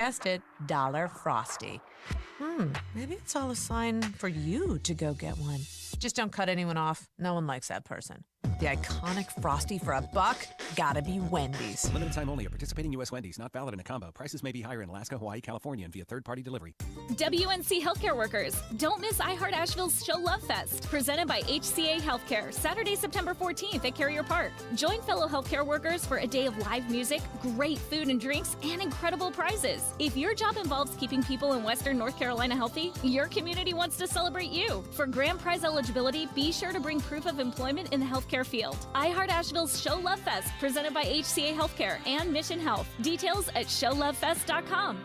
Guessed it, Dollar Frosty. Maybe it's all a sign for you to go get one. Just don't cut anyone off. No one likes that person. The iconic Frosty for $1, gotta be Wendy's. Limited time only at participating U.S. Wendy's. Not valid in a combo. Prices may be higher in Alaska, Hawaii, California, and via third-party delivery. WNC healthcare workers, don't miss iHeart Asheville's Show Love Fest, presented by HCA Healthcare, Saturday, September 14th at Carrier Park. Join fellow healthcare workers for a day of live music, great food and drinks, and incredible prizes. If your job involves keeping people in Western North Carolina healthy, your community wants to celebrate you. For grand prize eligibility, be sure to bring proof of employment in the healthcare field. iHeart Asheville's Show Love Fest, presented by HCA Healthcare and Mission Health. Details at showlovefest.com.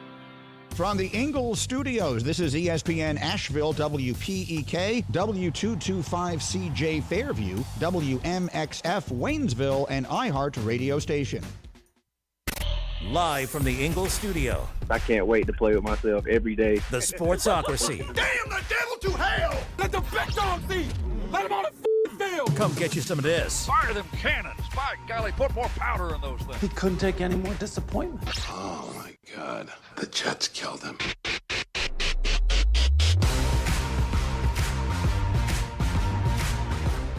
From the Ingalls Studios, this is ESPN Asheville, WPEK, W225CJ Fairview, WMXF Waynesville, and iHeart radio station. Live from the Ingalls Studio. I can't wait to play with myself every day. The Sportsocracy. Damn the devil to hell! Let the big dog see! Let him on the field! Come get you some of this. Fire them cannons! By golly, put more powder in those things. He couldn't take any more disappointment. Oh, my God. The Jets killed him.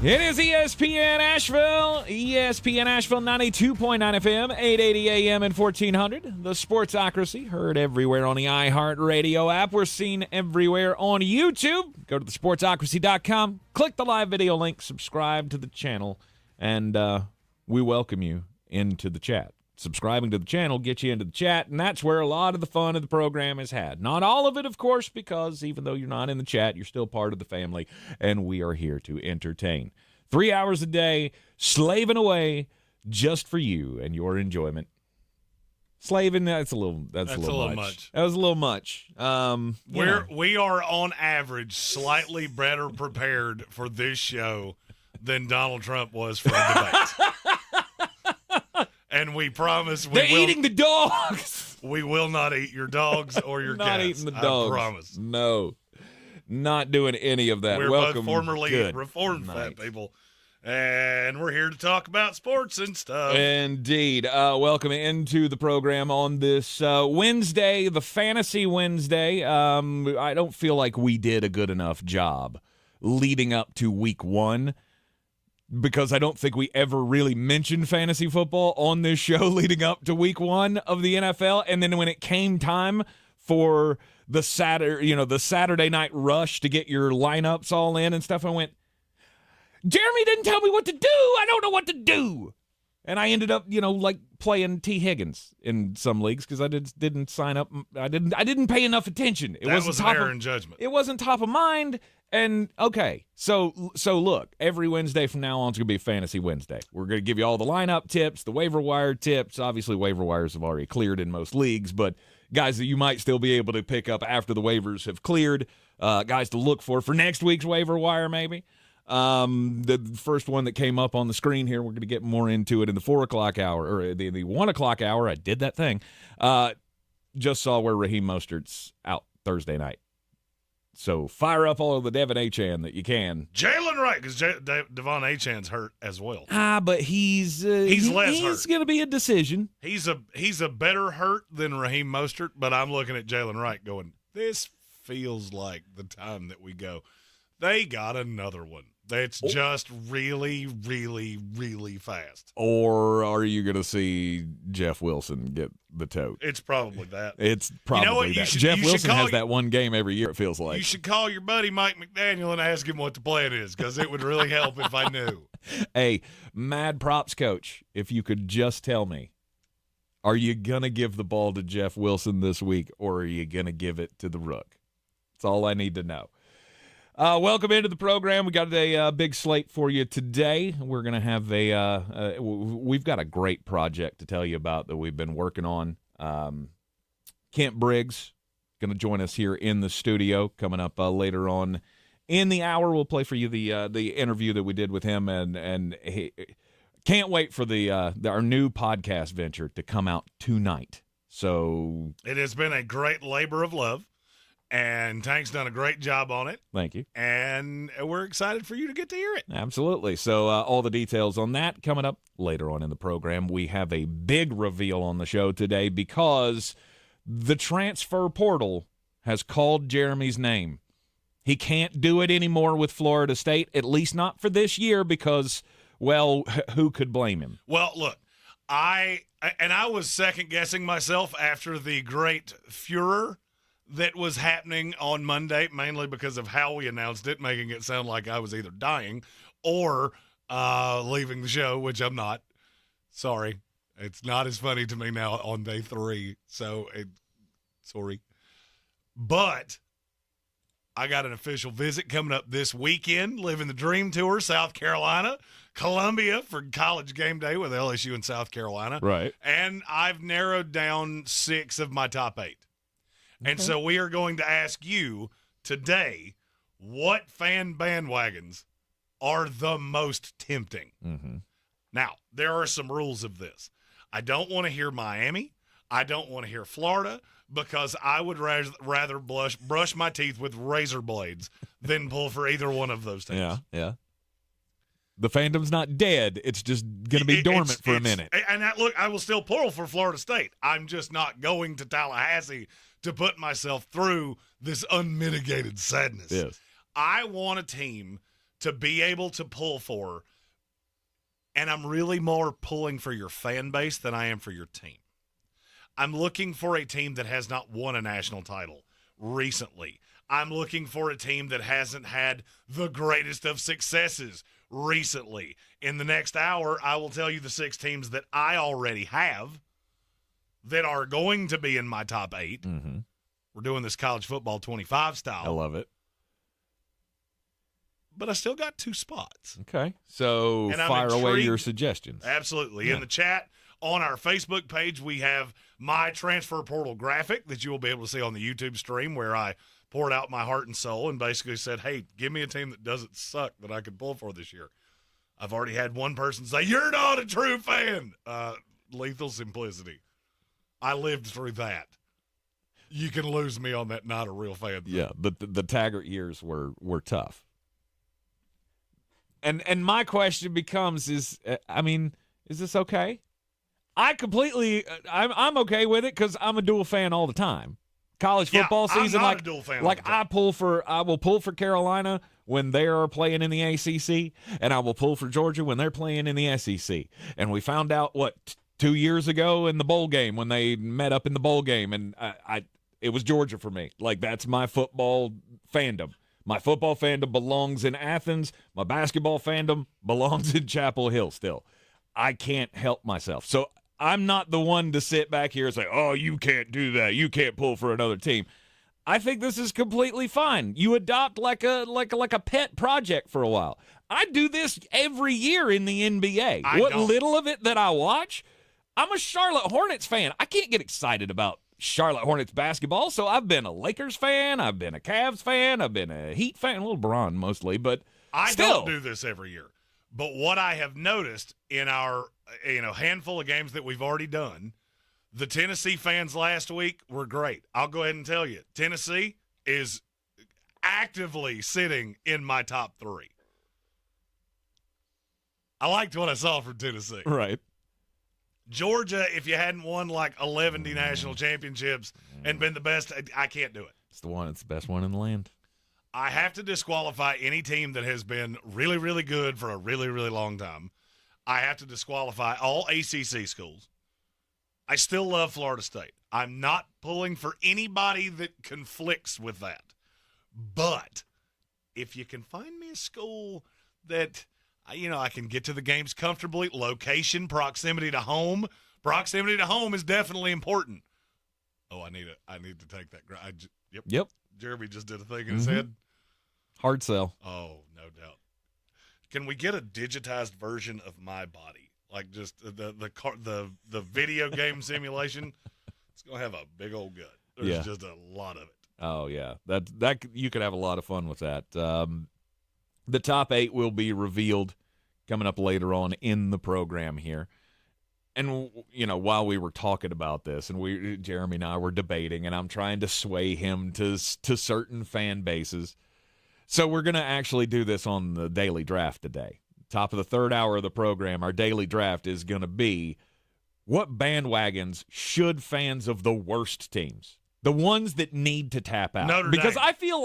It is ESPN Asheville, 92.9 FM, 880 AM and 1400. The Sportsocracy, heard everywhere on the iHeart Radio app. We're seen everywhere on YouTube. Go to thesportsocracy.com, click the live video link, subscribe to the channel, and we welcome you into the chat. Subscribing to the channel gets you into the chat, and that's where a lot of the fun of the program is had. Not all of it, of course, because even though you're not in the chat, you're still part of the family, and we are here to entertain. 3 hours a day, slaving away just for you and your enjoyment. Slaving, that's a little much. That was a little much. We are on average slightly better prepared for this show than Donald Trump was for a debate. And we promise they're eating the dogs. We will not eat your dogs or your cats. Not eating the dogs. I promise. No, not doing any of that. We're Welcome. both formerly Good reformed night. fat people, and we're here to talk about sports and stuff. Indeed. Welcome into the program on this Wednesday, the Fantasy Wednesday. I don't feel like we did a good enough job leading up to Week 1. Because I don't think we ever really mentioned fantasy football on this show leading up to Week 1 of the NFL. And then when it came time for the Saturday night rush to get your lineups all in and stuff, I went, Jeremy didn't tell me what to do. I don't know what to do. And I ended up, like playing T. Higgins in some leagues because I didn't sign up. I didn't pay enough attention. That was an error in judgment. It wasn't top of mind. And okay, so look, every Wednesday from now on is going to be a Fantasy Wednesday. We're going to give you all the lineup tips, the waiver wire tips. Obviously, waiver wires have already cleared in most leagues, but guys that you might still be able to pick up after the waivers have cleared, guys to look for next week's waiver wire maybe. The first one that came up on the screen here, we're going to get more into it in the 4 o'clock hour, or the 1 o'clock hour. I did that thing. Just saw where Raheem Mostert's out Thursday night. So fire up all of the Devon Achane that you can. Jalen Wright, because Devon Achane's hurt as well. But he's less hurt. He's going to be a decision. He's a better hurt than Raheem Mostert, but I'm looking at Jalen Wright going, this feels like the time that we go, they got another one. That's just really, really, really fast. Or are you going to see Jeff Wilson get the tote? It's probably that. It's probably that. Jeff Wilson has that one game every year, it feels like. You should call your buddy Mike McDaniel and ask him what the plan is, because it would really help if I knew. Hey, mad props coach, if you could just tell me, are you going to give the ball to Jeff Wilson this week, or are you going to give it to the Rook? That's all I need to know. Welcome into the program. We got a big slate for you today. We're going to have we've got a great project to tell you about that we've been working on. Kent Briggs going to join us here in the studio coming up later on in the hour. We'll play for you the interview that we did with him, and he can't wait for our new podcast venture to come out tonight. So it has been a great labor of love. And Tank's done a great job on it. Thank you. And we're excited for you to get to hear it. Absolutely. So all the details on that coming up later on in the program. We have a big reveal on the show today because The transfer portal has called Jeremy's name. He can't do it anymore with Florida State, at least not for this year, because, well, who could blame him? Well, look, I was second-guessing myself after the great furor that was happening on Monday, mainly because of how we announced it, making it sound like I was either dying or leaving the show, which I'm not. Sorry. It's not as funny to me now on day 3, so sorry. But I got an official visit coming up this weekend, living the dream tour, South Carolina, Columbia for college game day with LSU in South Carolina. Right. And I've narrowed down 6 of my top 8. Okay. And so we are going to ask you today, what fan bandwagons are the most tempting? Mm-hmm. Now, there are some rules of this. I don't want to hear Miami. I don't want to hear Florida, because I would rather brush my teeth with razor blades than pull for either one of those teams. Yeah. The fandom's not dead. It's just going to be dormant for a minute. And look, I will still pull for Florida State. I'm just not going to Tallahassee to put myself through this unmitigated sadness. Yes. I want a team to be able to pull for, and I'm really more pulling for your fan base than I am for your team. I'm looking for a team that has not won a national title recently. I'm looking for a team that hasn't had the greatest of successes recently. In the next hour, I will tell you the 6 teams that I already have that are going to be in my top 8. Mm-hmm. We're doing this college football 25 style. I love it. But I still got 2 spots. Okay. So fire away your suggestions. Absolutely. In the chat on our Facebook page, we have my transfer portal graphic that you will be able to see on the YouTube stream, where I poured out my heart and soul and basically said, hey, give me a team that doesn't suck that I could pull for this year. I've already had one person say, you're not a true fan. Lethal simplicity. I lived through that. You can lose me on that not a real fan thing. Yeah, the Taggart years were tough. And my question becomes is this okay? I'm okay with it because I'm a dual fan all the time. College football season, I'm not a dual fan I will pull for Carolina when they are playing in the ACC, and I will pull for Georgia when they're playing in the SEC. And we found out 2 years ago in the bowl game when they met up in the bowl game, and it was Georgia for me. Like, that's my football fandom. My football fandom belongs in Athens. My basketball fandom belongs in Chapel Hill still. I can't help myself. So I'm not the one to sit back here and say, oh, you can't do that. You can't pull for another team. I think this is completely fine. You adopt like a pet project for a while. I do this every year in the NBA. Little of it that I watch, I'm a Charlotte Hornets fan. I can't get excited about Charlotte Hornets basketball, so I've been a Lakers fan, I've been a Cavs fan, I've been a Heat fan, a little Bron mostly, but I still. don't do this every year. But what I have noticed in our handful of games that we've already done, the Tennessee fans last week were great. I'll go ahead and tell you, Tennessee is actively sitting in my top 3. I liked what I saw from Tennessee. Right. Georgia, if you hadn't won like 11 national championships and been the best, I can't do it. It's the best one in the land. I have to disqualify any team that has been really, really good for a really, really long time. I have to disqualify all ACC schools. I still love Florida State. I'm not pulling for anybody that conflicts with that. But if you can find me a school that I can get to the games comfortably. Location, proximity to home. Proximity to home is definitely important. Oh, I need to take that. Yep. Jeremy just did a thing in his head. Hard sell. Oh, no doubt. Can we get a digitized version of my body? Like just the video game simulation? It's going to have a big old gut. There's just a lot of it. Oh, yeah. That you could have a lot of fun with that. The top 8 will be revealed coming up later on in the program here. And, while we were talking about this, and Jeremy and I were debating, and I'm trying to sway him to certain fan bases. So we're going to actually do this on the daily draft today. Top of the 3rd hour of the program, our daily draft is going to be what bandwagons should fans of the worst teams, the ones that need to tap out? Notre because Dame, I feel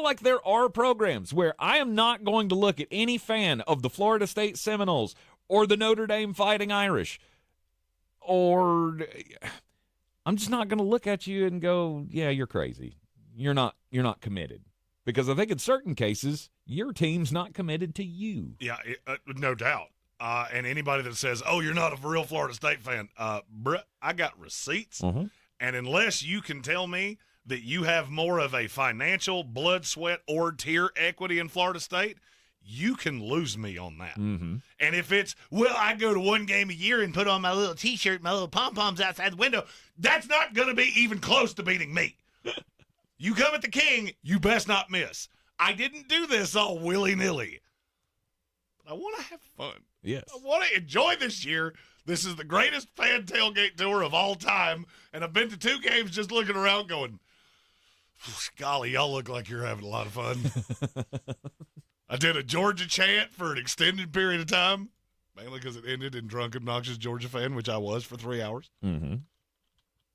like there are programs where I am not going to look at any fan of the Florida State Seminoles or the Notre Dame Fighting Irish, or I'm just not going to look at you and go, yeah, you're crazy. You're not committed. Because I think in certain cases, your team's not committed to you. Yeah, no doubt. And anybody that says, oh, you're not a real Florida State fan, bruh, I got receipts. Mm-hmm. And unless you can tell me that you have more of a financial blood, sweat, or tear equity in Florida State, you can lose me on that. Mm-hmm. And if it's, well, I go to one game a year and put on my little T-shirt, my little pom-poms outside the window, that's not going to be even close to beating me. You come at the King, you best not miss. I didn't do this all willy-nilly. But I want to have fun. Yes. I want to enjoy this year. This is the greatest fan tailgate tour of all time, and I've been to 2 games just looking around going, golly, y'all look like you're having a lot of fun. I did a Georgia chant for an extended period of time, mainly because it ended in drunk, obnoxious Georgia fan, which I was for 3 hours. Mm-hmm. I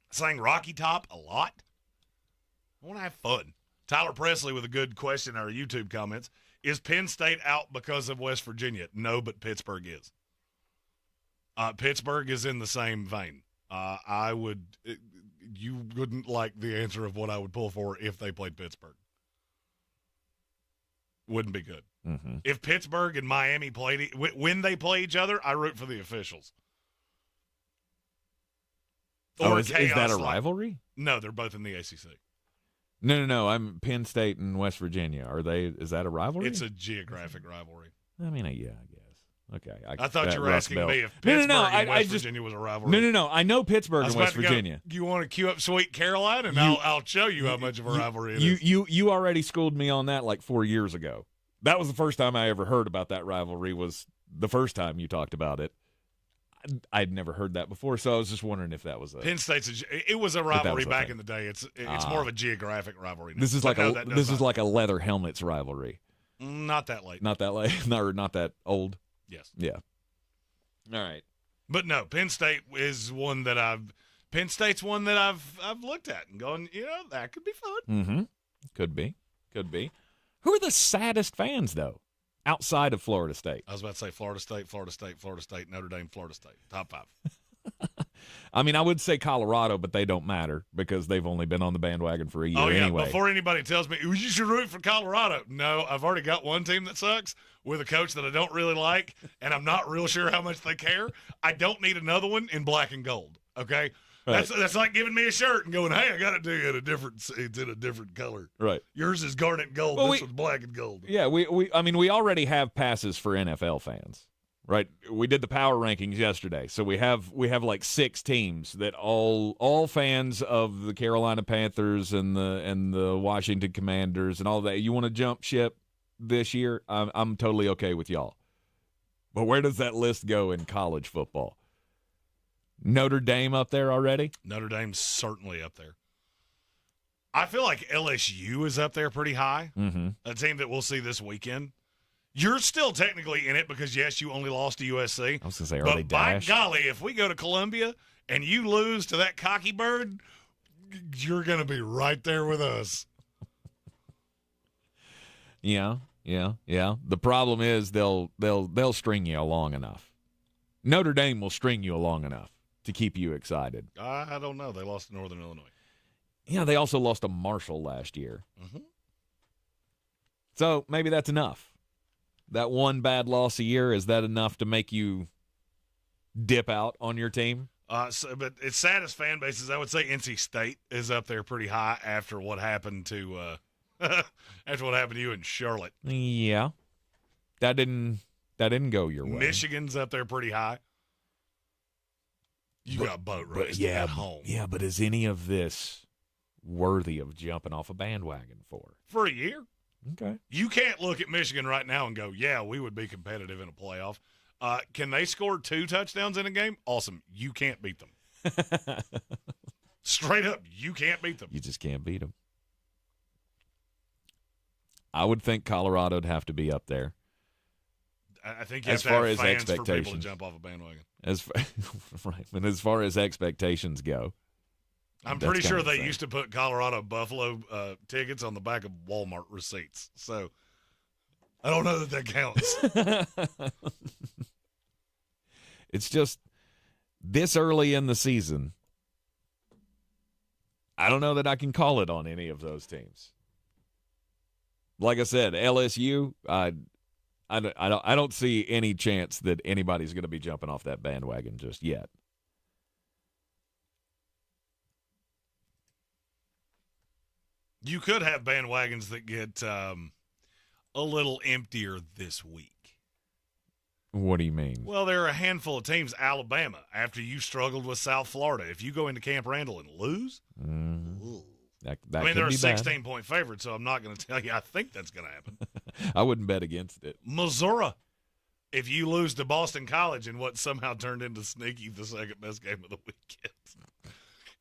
sang Rocky Top a lot. I want to have fun. Tyler Presley with a good question in our YouTube comments. Is Penn State out because of West Virginia? No, but Pittsburgh is. Pittsburgh is in the same vein. You wouldn't like the answer of what I would pull for if they played Pittsburgh. Wouldn't be good. Mm-hmm. If Pittsburgh and Miami when they play each other, I root for the officials. Is that a rivalry? No, they're both in the ACC. No. I'm Penn State and West Virginia. Is that a rivalry? It's a geographic rivalry. I mean, yeah, I guess. Okay. I thought you were asking me if Pittsburgh and West Virginia was a rivalry. No. I know Pittsburgh and West Virginia. You want to cue up Sweet Caroline, and I'll show you how much of a rivalry it is. You already schooled me on that like 4 years ago. That was the first time I ever heard about that rivalry. Was the first time you talked about it. I'd never heard that before, so I was just wondering if that was a Penn State's. It was a rivalry back in the day. It's more of a geographic rivalry now. This is like a leather helmets rivalry. Not that late. Not that late. Not that old. Yes. Yeah. All right. But no, Penn State is one that I've looked at and going, that could be fun. Mm-hmm. Could be. Who are the saddest fans though? Outside of Florida State. I was about to say Florida State, Notre Dame, Florida State. Top 5. I mean, I would say Colorado, but they don't matter because they've only been on the bandwagon for a year anyway. Before anybody tells me, you should root for Colorado. No, I've already got one team that sucks with a coach that I don't really like, and I'm not real sure how much they care. I don't need another one in black and gold, okay? Right. That's like giving me a shirt and going, hey, I got it to you it's in a different color. Right. Yours is garnet and gold. This one's black and gold. Yeah, we already have passes for NFL fans. Right. We did the power rankings yesterday. So we have like 6 teams that all fans of the Carolina Panthers and the Washington Commanders and all that. You want to jump ship this year? I'm totally okay with y'all. But where does that list go in college football? Notre Dame up there already? Notre Dame's certainly up there. I feel like LSU is up there pretty high. Mm-hmm. A team that we'll see this weekend. You're still technically in it because, yes, you only lost to USC. I was going to say, are they dashed? By golly, if we go to Columbia and you lose to that cocky bird, you're going to be right there with us. Yeah. The problem is they'll string you along enough. Notre Dame will string you along enough to keep you excited. I don't know. They lost to Northern Illinois. Yeah, they also lost to Marshall last year. Mm-hmm. So maybe that's enough. That one bad loss a year, is that enough to make you dip out on your team? But its saddest fan bases, I would say NC State is up there pretty high after what happened to you in Charlotte. Yeah, that didn't go your way. Michigan's up there pretty high. You got boat raced at home. Yeah, but is any of this worthy of jumping off a bandwagon for? For a year? Okay. You can't look at Michigan right now and go, yeah, we would be competitive in a playoff. Can they score 2 touchdowns in a game? Awesome. You can't beat them. Straight up, you can't beat them. You just can't beat them. I would think Colorado would have to be up there. I think you have to have fans for people to jump off a bandwagon. Right, but as far as expectations go, I'm pretty sure they used to put Colorado Buffalo tickets on the back of Walmart receipts. So I don't know that counts. It's just this early in the season, I don't know that I can call it on any of those teams. Like I said, LSU, I don't see any chance that anybody's going to be jumping off that bandwagon just yet. You could have bandwagons that get a little emptier this week. What do you mean? Well, there are a handful of teams. Alabama, after you struggled with South Florida, if you go into Camp Randall and lose, that I mean, they're a be 16-point favorite, so I'm not going to tell you I think that's going to happen. I wouldn't bet against it. Missouri, if you lose to Boston College in what somehow turned into sneaky the second-best game of the weekend.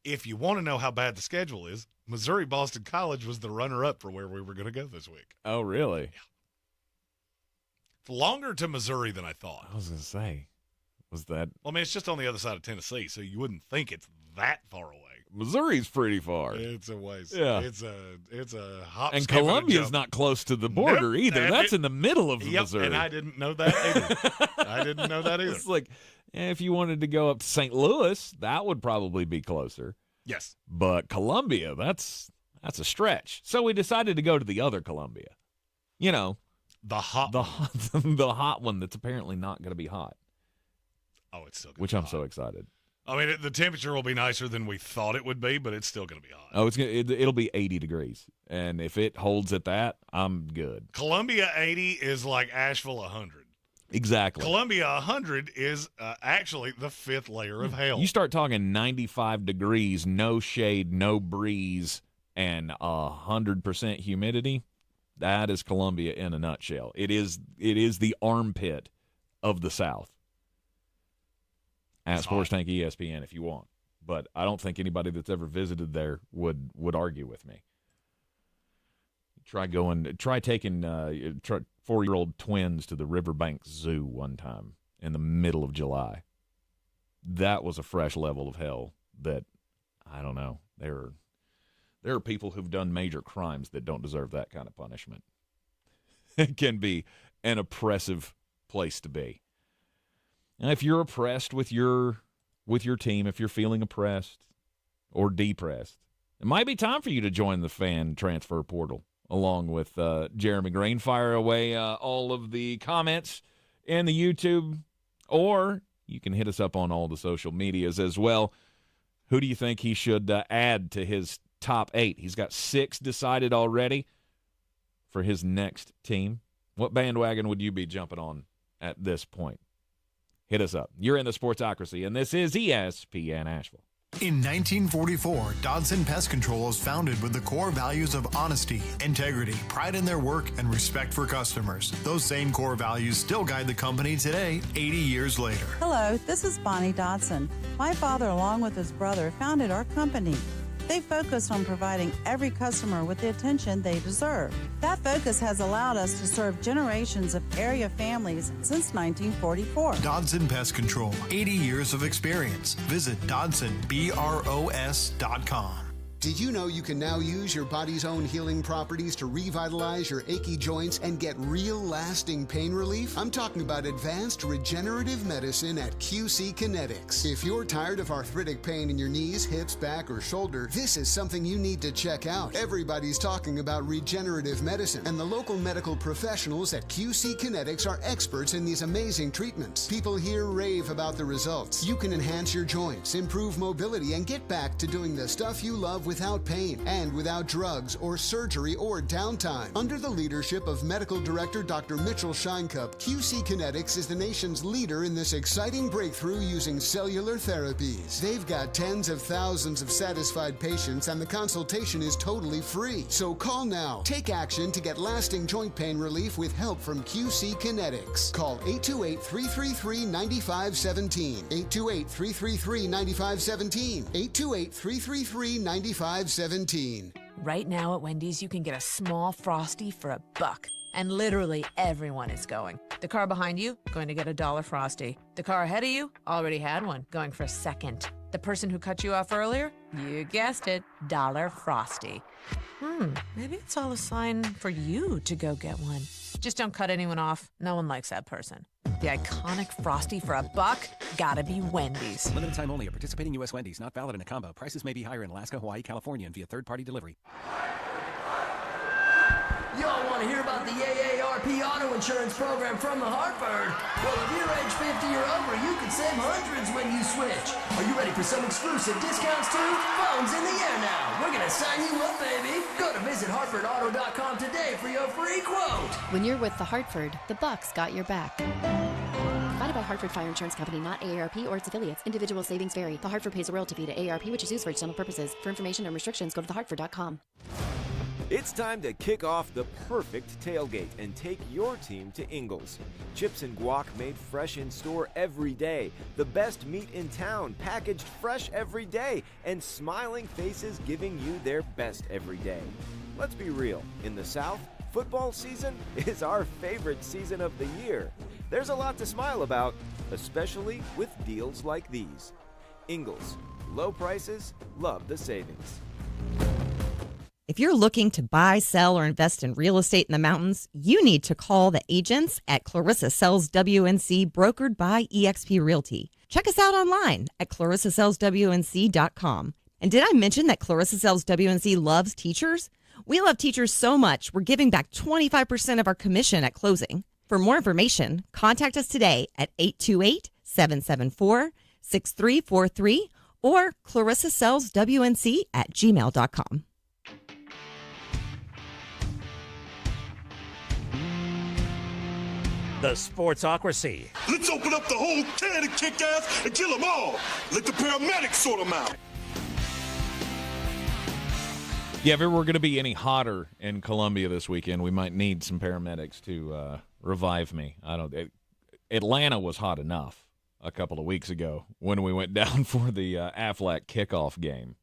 If you want to know how bad the schedule is, Missouri-Boston College was the runner-up for where we were going to go this week. Oh, really? Yeah. It's longer to Missouri than I thought. I was going to say, was that? Well, I mean, it's just on the other side of Tennessee, so you wouldn't think it's that far away. Missouri's pretty far. It's a ways. Yeah. It's a hop. And Columbia's not close to the border either. That's in the middle of Missouri. And I didn't know that either. It's like, if you wanted to go up to St. Louis, that would probably be closer. Yes. But Columbia, that's a stretch. So we decided to go to the other Columbia. You know, the hot one that's apparently not going to be hot. Oh, it's still which I'm so excited. I mean, the temperature will be nicer than we thought it would be, but it's still going to be hot. Oh, it'll be 80 degrees. And if it holds at that, I'm good. Columbia 80 is like Asheville 100. Exactly. Columbia 100 is actually the fifth layer of hell. You start talking 95 degrees, no shade, no breeze, and 100% humidity. That is Columbia in a nutshell. It is the armpit of the South. At Sports Tank ESPN if you want. But I don't think anybody that's ever visited there would argue with me. Try taking 4-year-old twins to the Riverbank Zoo one time in the middle of July. That was a fresh level of hell that, I don't know, there are people who've done major crimes that don't deserve that kind of punishment. It can be an oppressive place to be. And if you're oppressed with your team, if you're feeling oppressed or depressed, it might be time for you to join the fan transfer portal along with Jeremy Greene. Fire away all of the comments in the YouTube, or you can hit us up on all the social medias as well. Who do you think he should add to his top 8? He's got 6 decided already for his next team. What bandwagon would you be jumping on at this point? Hit us up. You're in the Sportsocracy, and this is ESPN Asheville. In 1944, Dodson Pest Control was founded with the core values of honesty, integrity, pride in their work, and respect for customers. Those same core values still guide the company today, 80 years later. Hello, this is Bonnie Dodson. My father, along with his brother, founded our company. They focus on providing every customer with the attention they deserve. That focus has allowed us to serve generations of area families since 1944. Dodson Pest Control, 80 years of experience. Visit DodsonBROS.com. Did you know you can now use your body's own healing properties to revitalize your achy joints and get real lasting pain relief? I'm talking about advanced regenerative medicine at QC Kinetics. If you're tired of arthritic pain in your knees, hips, back, or shoulder, this is something you need to check out. Everybody's talking about regenerative medicine, and the local medical professionals at QC Kinetics are experts in these amazing treatments. People here rave about the results. You can enhance your joints, improve mobility, and get back to doing the stuff you love without pain and without drugs or surgery or downtime. Under the leadership of Medical Director Dr. Mitchell Scheinkup, QC Kinetics is the nation's leader in this exciting breakthrough using cellular therapies. They've got tens of thousands of satisfied patients, and the consultation is totally free. So call now. Take action to get lasting joint pain relief with help from QC Kinetics. Call 828-333-9517. 828-333-9517. 828-333-9517. Right now at Wendy's, you can get a small Frosty for $1. And literally everyone is going. The car behind you, going to get $1 Frosty. The car ahead of you, already had one, going for a second. The person who cut you off earlier, you guessed it, $1 Frosty. Maybe it's all a sign for you to go get one. Just don't cut anyone off. No one likes that person. The iconic Frosty for $1, gotta be Wendy's. Limited time only at participating U.S. Wendy's. Not valid in a combo. Prices may be higher in Alaska, Hawaii, California, and via third-party delivery. Y'all want to hear about the AARP auto insurance program from the Hartford? Well, if you're age 50 or over, you could save hundreds when you switch. Are you ready for some exclusive discounts too? Phone's in the air now. We're going to sign you up, baby. Go to visithartfordauto.com today for your free quote. When you're with the Hartford, the Bucks got your back. Provided by Hartford Fire Insurance Company, not AARP or its affiliates. Individual savings vary. The Hartford pays a royalty fee to AARP, which is used for external purposes. For information and restrictions, go to thehartford.com. It's time to kick off the perfect tailgate and take your team to Ingles. Chips and guac made fresh in store every day. The best meat in town, packaged fresh every day. And smiling faces giving you their best every day. Let's be real. In the South, football season is our favorite season of the year. There's a lot to smile about, especially with deals like these. Ingles. Low prices, love the savings. If you're looking to buy, sell, or invest in real estate in the mountains, you need to call the agents at Clarissa Sells WNC, brokered by eXp Realty. Check us out online at clarissasellswnc.com. And did I mention that Clarissa Sells WNC loves teachers? We love teachers so much, we're giving back 25% of our commission at closing. For more information, contact us today at 828-774-6343 or clarissasellswnc@gmail.com. The Sportsocracy. Let's open up the whole can of kick ass and kill them all. Let the paramedics sort them out. Yeah, if it were going to be any hotter in Columbia this weekend, we might need some paramedics to revive me. Atlanta was hot enough a couple of weeks ago when we went down for the Aflac kickoff game.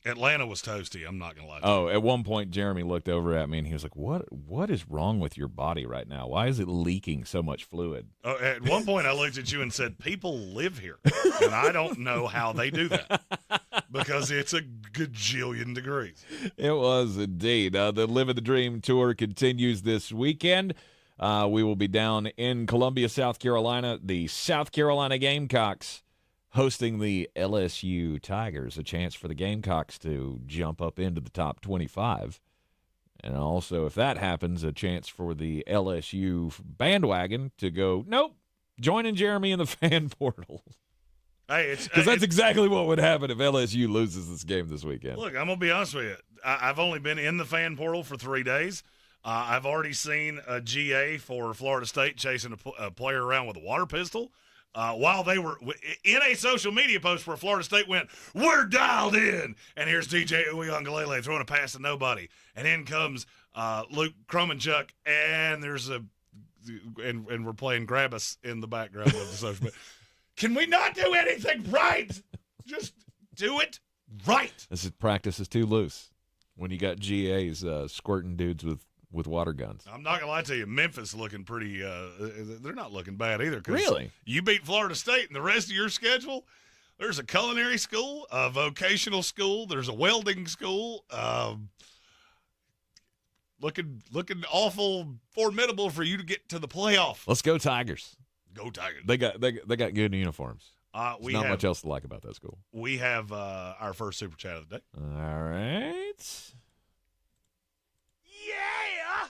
Atlanta was toasty. I'm not going to lie to you. Oh, at one point, Jeremy looked over at me and he was like, What is wrong with your body right now? Why is it leaking so much fluid? Oh, at one point, I looked at you and said, people live here, and I don't know how they do that because it's a gajillion degrees. It was indeed. The Living the Dream tour continues this weekend. We will be down in Columbia, South Carolina. The South Carolina Gamecocks hosting the LSU Tigers, a chance for the Gamecocks to jump up into the top 25. And also, if that happens, a chance for the LSU bandwagon to go, nope, joining Jeremy in the fan portal. Hey, because that's exactly what would happen if LSU loses this game this weekend. Look, I'm going to be honest with you. I've only been in the fan portal for 3 days. I've already seen a GA for Florida State chasing a player around with a water pistol. While they were in a social media post where Florida State went, we're dialed in. And here's DJ Uiagalelei throwing a pass to nobody. And in comes Luke Kromenchuk, and and we're playing Grab Us in the background of the social media. Can we not do anything right? Just do it right. Practice is too loose when you got GAs squirting dudes with water guns. I'm not going to lie to you. Memphis looking pretty they're not looking bad either. Really? You beat Florida State, and the rest of your schedule, there's a culinary school, a vocational school, there's a welding school. Looking awful formidable for you to get to the playoff. Let's go Tigers. Go Tigers. They got good uniforms. There's not much else to like about that school. We have our first Super Chat of the day. All right.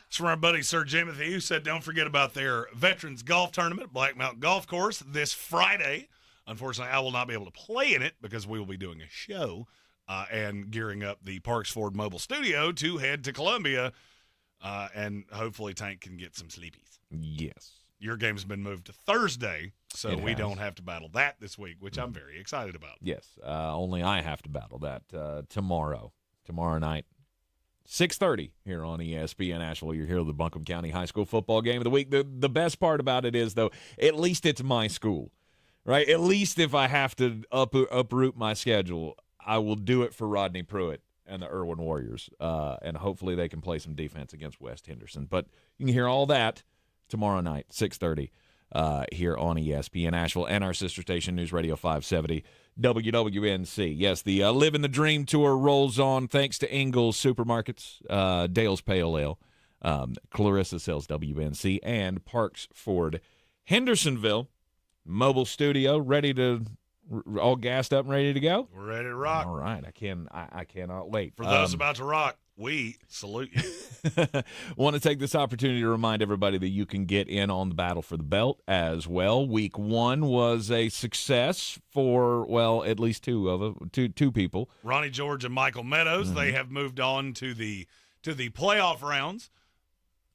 It's from our buddy Sir Jimothy, who said don't forget about their Veterans Golf Tournament at Black Mountain Golf Course this Friday. Unfortunately, I will not be able to play in it because we will be doing a show and gearing up the Parks Ford Mobile Studio to head to Columbia, and hopefully Tank can get some sleepies. Yes. Your game's been moved to Thursday, so we don't have to battle that this week, which I'm very excited about. Yes, only I have to battle that tomorrow night. 6:30 here on ESPN Asheville. You're here with the Buncombe County High School football game of the week. The best part about it is, though, at least it's my school, right? At least if I have to uproot my schedule, I will do it for Rodney Pruitt and the Irwin Warriors, and hopefully they can play some defense against West Henderson. But you can hear all that tomorrow night, 6:30, here on ESPN Asheville and our sister station, News Radio 570, WWNC. Yes, the Living the Dream Tour rolls on thanks to Ingles Supermarkets, Dale's Pale Ale, Clarissa Sells WNC, and Parks Ford Hendersonville. Mobile studio ready to all gassed up and ready to go. We're ready to rock. All right, I cannot wait. For those about to rock, we salute you. Want to take this opportunity to remind everybody that you can get in on the battle for the belt as well. Week 1 was a success for, well, at least two people. Ronnie George and Michael Meadows. They have moved on to the playoff rounds.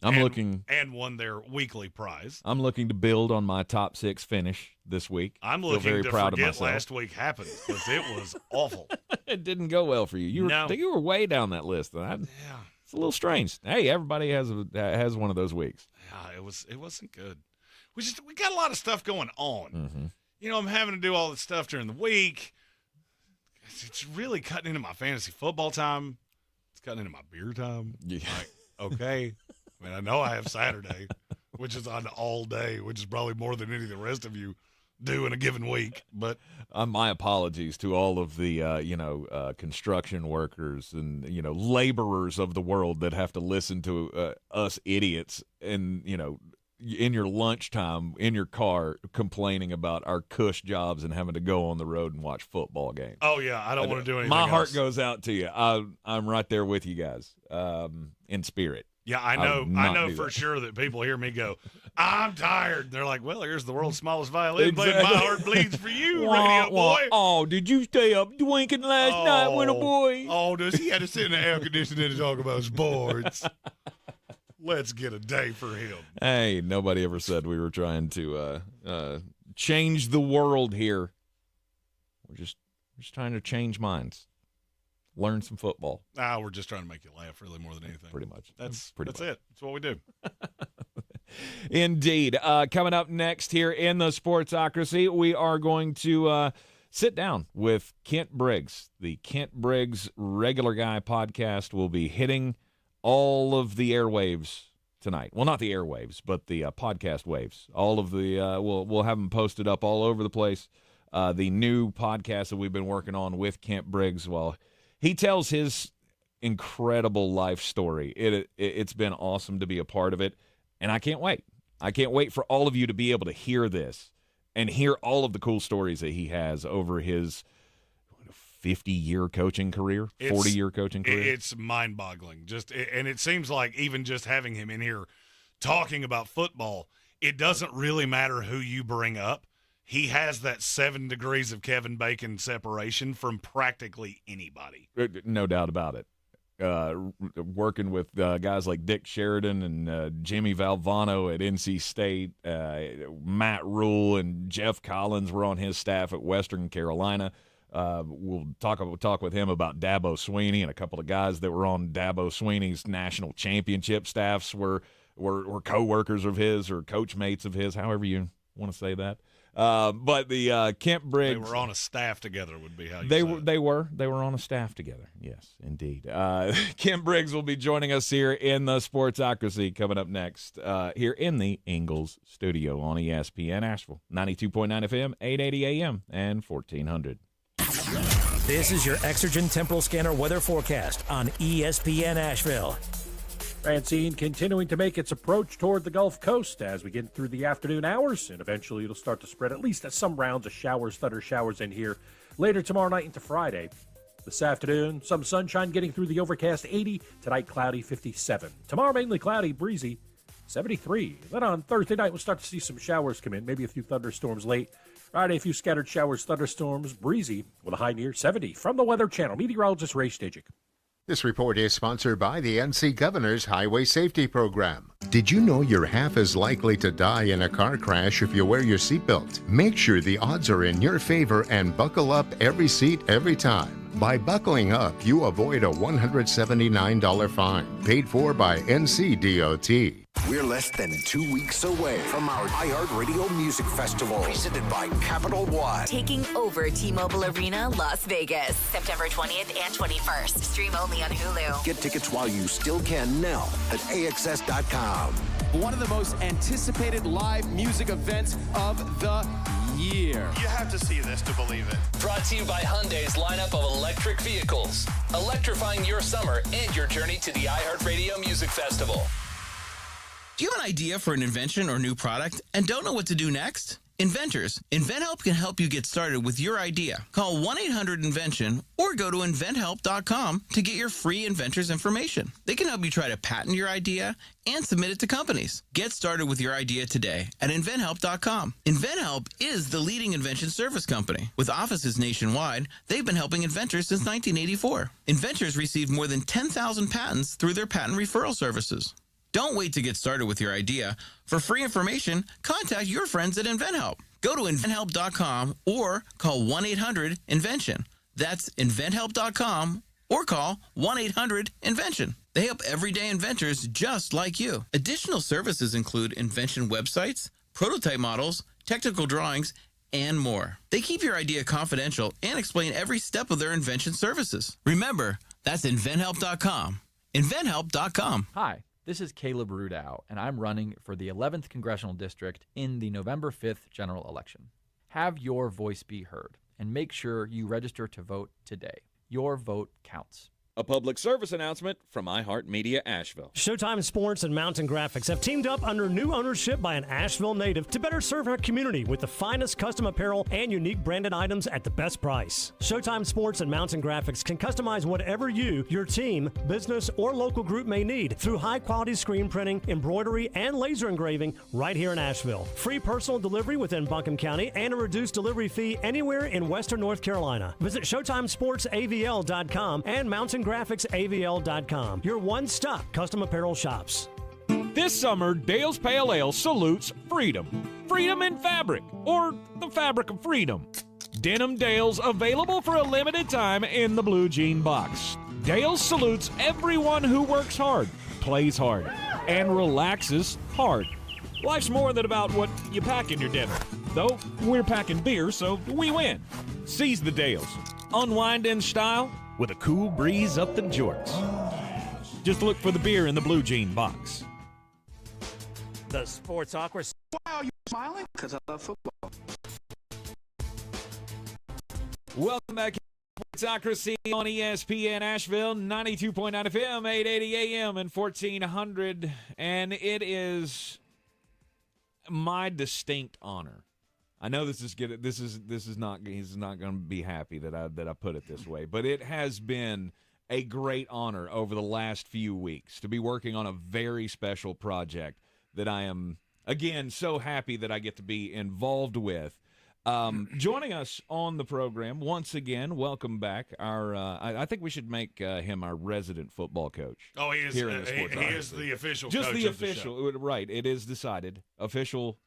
And won their weekly prize. I'm looking to build on my top 6 finish this week. I'm looking to forget last week happened because it was awful. It didn't go well for you. You were way down that list. Yeah, it's a little strange. Hey, everybody has one of those weeks. Yeah, it wasn't good. We got a lot of stuff going on. Mm-hmm. You know, I'm having to do all this stuff during the week. It's really cutting into my fantasy football time. It's cutting into my beer time. Yeah. Like, okay. I mean, I know I have Saturday, which is on all day, which is probably more than any of the rest of you do in a given week. But my apologies to all of the construction workers and laborers of the world that have to listen to us idiots and in your lunchtime in your car complaining about our cush jobs and having to go on the road and watch football games. Oh yeah, I don't want to do anything. My heart else. Goes out to you. I'm right there with you guys in spirit. Yeah, I know for sure that people hear me go, I'm tired. And they're like, well, here's the world's smallest violin playing My Heart Bleeds for You, radio boy. Oh, did you stay up drinking last night with a boy? Oh, does he have to sit in the air conditioning and talk about sports? Let's get a day for him. Hey, nobody ever said we were trying to change the world here. We're just trying to change minds. Learn some football. We're just trying to make you laugh really more than anything. Pretty much. That's it. That's what we do. Indeed. Coming up next here in the Sportsocracy, we are going to sit down with Kent Briggs. The Kent Briggs Regular Guy podcast will be hitting all of the airwaves tonight. Well, not the airwaves, but the podcast waves. All of the we'll have them posted up all over the place. The new podcast that we've been working on with Kent Briggs, he tells his incredible life story. It's been awesome to be a part of it, and I can't wait. I can't wait for all of you to be able to hear this and hear all of the cool stories that he has over his 50-year coaching career, 40-year coaching career. It's mind-boggling. And it seems like even just having him in here talking about football, it doesn't really matter who you bring up. He has that 7 degrees of Kevin Bacon separation from practically anybody. No doubt about it. Working with guys like Dick Sheridan and Jimmy Valvano at NC State, Matt Rule and Jeff Collins were on his staff at Western Carolina. We'll talk with him about Dabo Swinney, and a couple of guys that were on Dabo Swinney's national championship staffs were co-workers of his or coach mates of his, however you want to say that. But the Kent Briggs, they were on a staff together would be how you they say were. it. They were on a staff together. Yes, indeed. Kent Briggs will be joining us here in the Sportsocracy coming up next here in the Ingles studio on ESPN Asheville, 92.9 FM, 880 AM, and 1400. This is your Exergen Temporal Scanner weather forecast on ESPN Asheville. Francine continuing to make its approach toward the Gulf Coast as we get through the afternoon hours, and eventually it'll start to spread at least at some rounds of showers, thunder showers in here later tomorrow night into Friday. This afternoon, some sunshine getting through the overcast 80, tonight cloudy 57. Tomorrow mainly cloudy, breezy 73. Then on Thursday night we'll start to see some showers come in, maybe a few thunderstorms late. Friday, a few scattered showers, thunderstorms, breezy with a high near 70. From the Weather Channel, meteorologist Ray Stajic. This report is sponsored by the NC Governor's Highway Safety Program. Did you know you're half as likely to die in a car crash if you wear your seatbelt? Make sure the odds are in your favor and buckle up every seat, every time. By buckling up, you avoid a $179 fine, paid for by NCDOT. We're less than 2 weeks away from our iHeartRadio Music Festival, presented by Capital One. Taking over T-Mobile Arena, Las Vegas, September 20th and 21st. Stream only on Hulu. Get tickets while you still can now at AXS.com. one of the most anticipated live music events of the year. You have to see this to believe it. Brought to you by Hyundai's lineup of electric vehicles, electrifying your summer and your journey to the iHeartRadio Music Festival. Do you have an idea for an invention or new product and don't know what to do next? Inventors, InventHelp can help you get started with your idea. Call 1-800-INVENTION or go to InventHelp.com to get your free inventor's information. They can help you try to patent your idea and submit it to companies. Get started with your idea today at InventHelp.com. InventHelp is the leading invention service company. With offices nationwide, they've been helping inventors since 1984. Inventors receive more than 10,000 patents through their patent referral services. Don't wait to get started with your idea. For free information, contact your friends at InventHelp. Go to InventHelp.com or call 1-800-INVENTION. That's InventHelp.com or call 1-800-INVENTION. They help everyday inventors just like you. Additional services include invention websites, prototype models, technical drawings, and more. They keep your idea confidential and explain every step of their invention services. Remember, that's InventHelp.com. InventHelp.com. Hi. This is Caleb Rudow, and I'm running for the 11th Congressional District in the November 5th general election. Have your voice be heard, and make sure you register to vote today. Your vote counts. A public service announcement from iHeartMedia Asheville. Showtime Sports and Mountain Graphics have teamed up under new ownership by an Asheville native to better serve our community with the finest custom apparel and unique branded items at the best price. Showtime Sports and Mountain Graphics can customize whatever you, your team, business, or local group may need through high-quality screen printing, embroidery, and laser engraving right here in Asheville. Free personal delivery within Buncombe County and a reduced delivery fee anywhere in Western North Carolina. Visit ShowtimeSportsAVL.com and MountainGraphicsAVL.com. Your one-stop custom apparel shops. This summer, Dale's Pale Ale salutes freedom. Freedom in fabric, or the fabric of freedom. Denim Dale's available for a limited time in the blue jean box. Dale's salutes everyone who works hard, plays hard, and relaxes hard. Life's more than about what you pack in your dinner. Though, we're packing beer, so we win. Seize the Dales. Unwind in style with a cool breeze up the jorts. Just look for the beer in the blue jean box. The Sportsocracy. Why are you smiling? Because I love football. Welcome back to Sportsocracy on ESPN Asheville, 92.9 FM, 880 AM, and 1400. And it is my distinct honor. I know this is not he's not going to be happy that I put it this way, but it has been a great honor over the last few weeks to be working on a very special project that I am again so happy that I get to be involved with. Joining us on the program once again, welcome back. Our I think we should make him our resident football coach. Oh, he is. Here in the Sports he is the official. Just coach the of official, the show. Right? It is decided. Official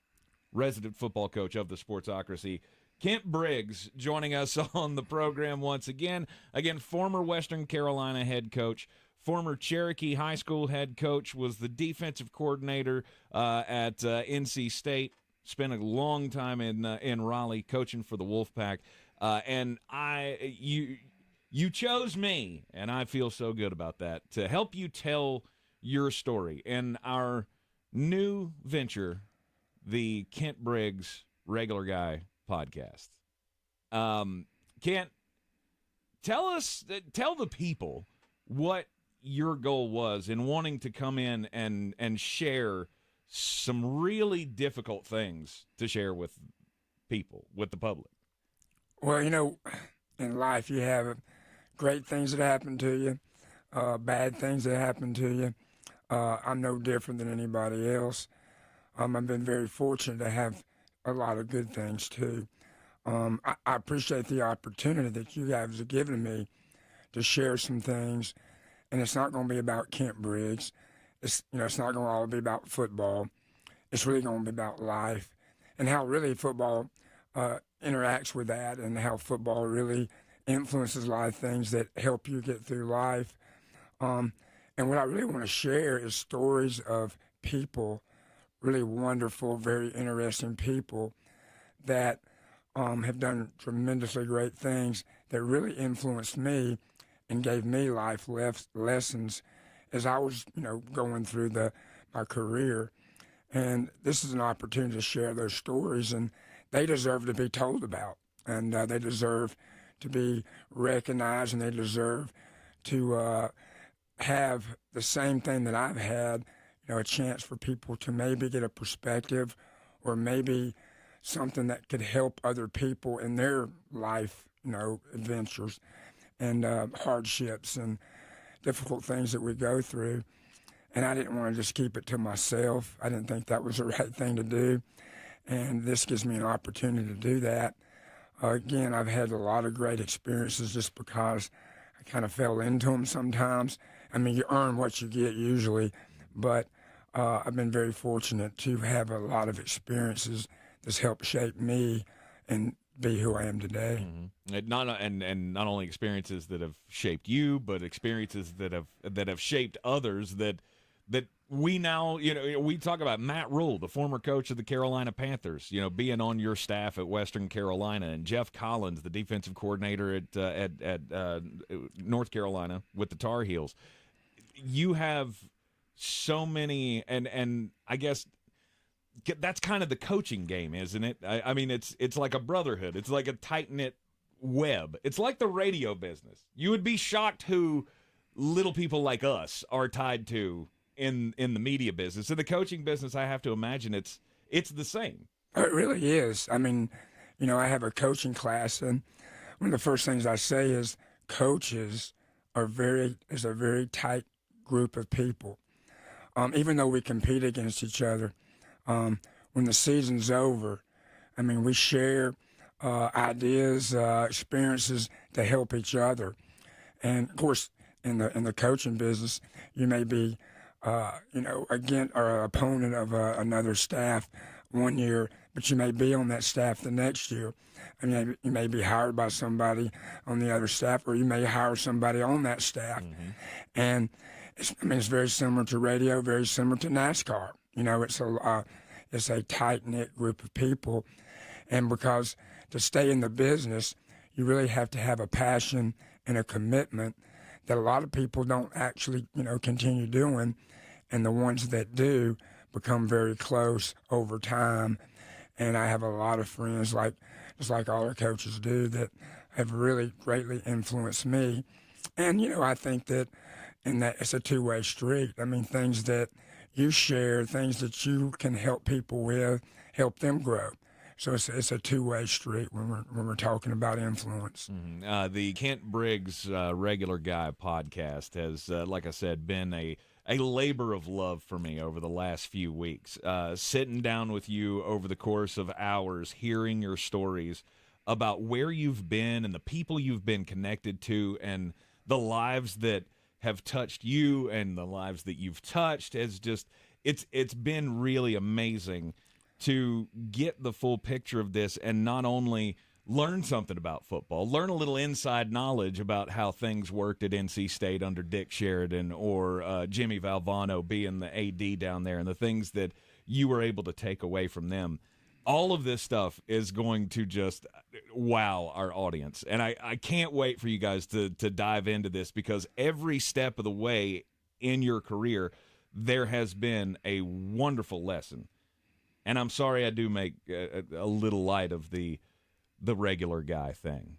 resident football coach of the Sportsocracy, Kent Briggs, joining us on the program once again. Again, former Western Carolina head coach, former Cherokee High School head coach, was the defensive coordinator at NC State. Spent a long time in Raleigh coaching for the Wolfpack, and you chose me, and I feel so good about that, to help you tell your story in our new venture, the Kent Briggs Regular Guy podcast. Kent, tell the people what your goal was in wanting to come in and share some really difficult things to share with people, with the public. Well, in life you have great things that happen to you, bad things that happen to you. I'm no different than anybody else. I've been very fortunate to have a lot of good things, too. I appreciate the opportunity that you guys have given me to share some things, and it's not going to be about Kent Briggs. It's not going to all be about football. It's really going to be about life and how really football interacts with that, and how football really influences a lot of things that help you get through life. And what I really want to share is stories of people, really wonderful, very interesting people that have done tremendously great things that really influenced me and gave me life lessons as I was, going through my career. And this is an opportunity to share those stories, and they deserve to be told about, and they deserve to be recognized, and they deserve to have the same thing that I've had, a chance for people to maybe get a perspective or maybe something that could help other people in their life, adventures and hardships and difficult things that we go through. And I didn't want to just keep it to myself. I didn't think that was the right thing to do. And this gives me an opportunity to do that. Again, I've had a lot of great experiences just because I kind of fell into them sometimes. I mean, you earn what you get usually, but I've been very fortunate to have a lot of experiences that's helped shape me and be who I am today. Mm-hmm. Not only experiences that have shaped you, but experiences that have shaped others that we now, we talk about Matt Rule, the former coach of the Carolina Panthers, being on your staff at Western Carolina, and Jeff Collins, the defensive coordinator at North Carolina with the Tar Heels. You have so many, and I guess that's kind of the coaching game, isn't it? I mean, it's like a brotherhood. It's like a tight-knit web. It's like the radio business. You would be shocked who little people like us are tied to in the media business. In the coaching business, I have to imagine it's the same. It really is. I mean, I have a coaching class, and one of the first things I say is coaches is a very tight group of people. Even though we compete against each other, when the season's over, I mean, we share ideas, experiences to help each other. And of course, in the coaching business, you may be again, or an opponent of another staff one year, but you may be on that staff the next year. I mean, you may be hired by somebody on the other staff, or you may hire somebody on that staff. Mm-hmm. And it's very similar to radio, very similar to NASCAR. It's a tight-knit group of people. And because to stay in the business, you really have to have a passion and a commitment that a lot of people don't actually, continue doing. And the ones that do become very close over time. And I have a lot of friends, just like all our coaches do, that have really greatly influenced me. And, I think that it's a two-way street. I mean, things that you share, things that you can help people with, help them grow. So it's a two-way street when we're talking about influence. Mm-hmm. The Kent Briggs Regular Guy podcast has, like I said, been a labor of love for me over the last few weeks. Sitting down with you over the course of hours, hearing your stories about where you've been and the people you've been connected to and the lives that have touched you and the lives that you've touched is just it's been really amazing to get the full picture of this and not only learn something about football, learn a little inside knowledge about how things worked at NC State under Dick Sheridan or Jimmy Valvano being the AD down there and the things that you were able to take away from them. All of this stuff is going to just wow our audience. And I can't wait for you guys to dive into this because every step of the way in your career, there has been a wonderful lesson. And I'm sorry I do make a little light of the regular guy thing.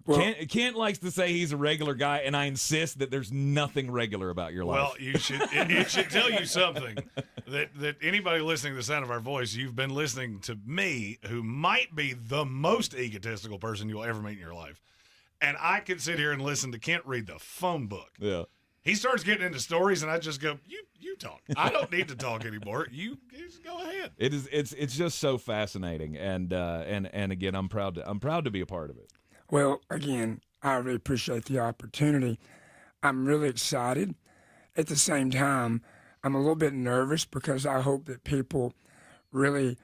Well, Kent likes to say he's a regular guy, and I insist that there's nothing regular about your life. Well, it should tell you something that anybody listening to the sound of our voice, you've been listening to me, who might be the most egotistical person you'll ever meet in your life. And I could sit here and listen to Kent read the phone book. Yeah. He starts getting into stories, and I just go, you talk. I don't need to talk anymore. You just go ahead. It's just so fascinating, and again, I'm proud to be a part of it. Well, again, I really appreciate the opportunity. I'm really excited. At the same time, I'm a little bit nervous because I hope that people really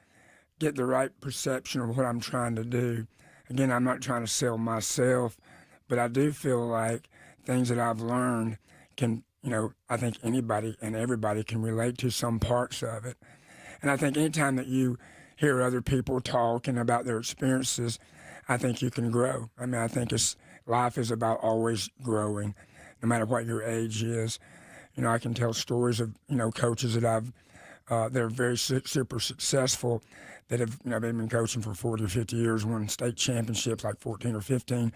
get the right perception of what I'm trying to do. Again, I'm not trying to sell myself, but I do feel like things that I've learned can, I think anybody and everybody can relate to some parts of it. And I think anytime that you hear other people talking about their experiences, I think you can grow. I mean, I think life is about always growing, no matter what your age is. I can tell stories of, coaches that I've they're very super successful that have they've been coaching for 40 or 50 years, won state championships like 14 or 15,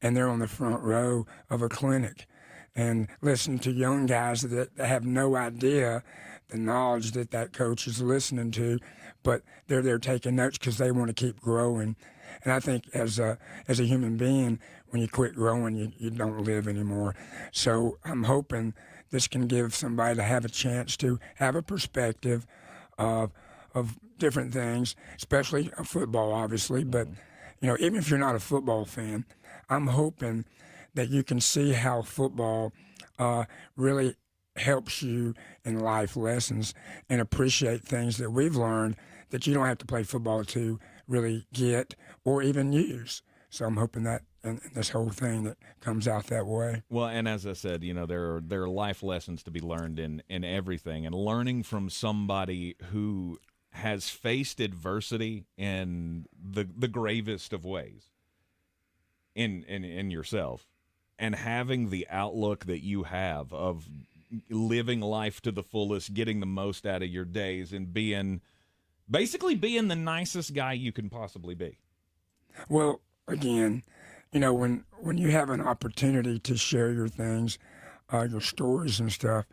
and they're on the front row of a clinic and listen to young guys that have no idea the knowledge that coach is listening to, but they're there taking notes because they want to keep growing. And I think as a human being, when you quit growing, you don't live anymore. So I'm hoping this can give somebody to have a chance to have a perspective of different things, especially football, obviously. But, even if you're not a football fan, I'm hoping that you can see how football really helps you in life lessons and appreciate things that we've learned that you don't have to play football to really get or even use. So I'm hoping that and this whole thing that comes out that way. Well, and as I said, there are life lessons to be learned in everything, and learning from somebody who has faced adversity in the gravest of ways in yourself, and having the outlook that you have of living life to the fullest, getting the most out of your days, and basically being the nicest guy you can possibly be. Well, again, when you have an opportunity to share your things, your stories and stuff,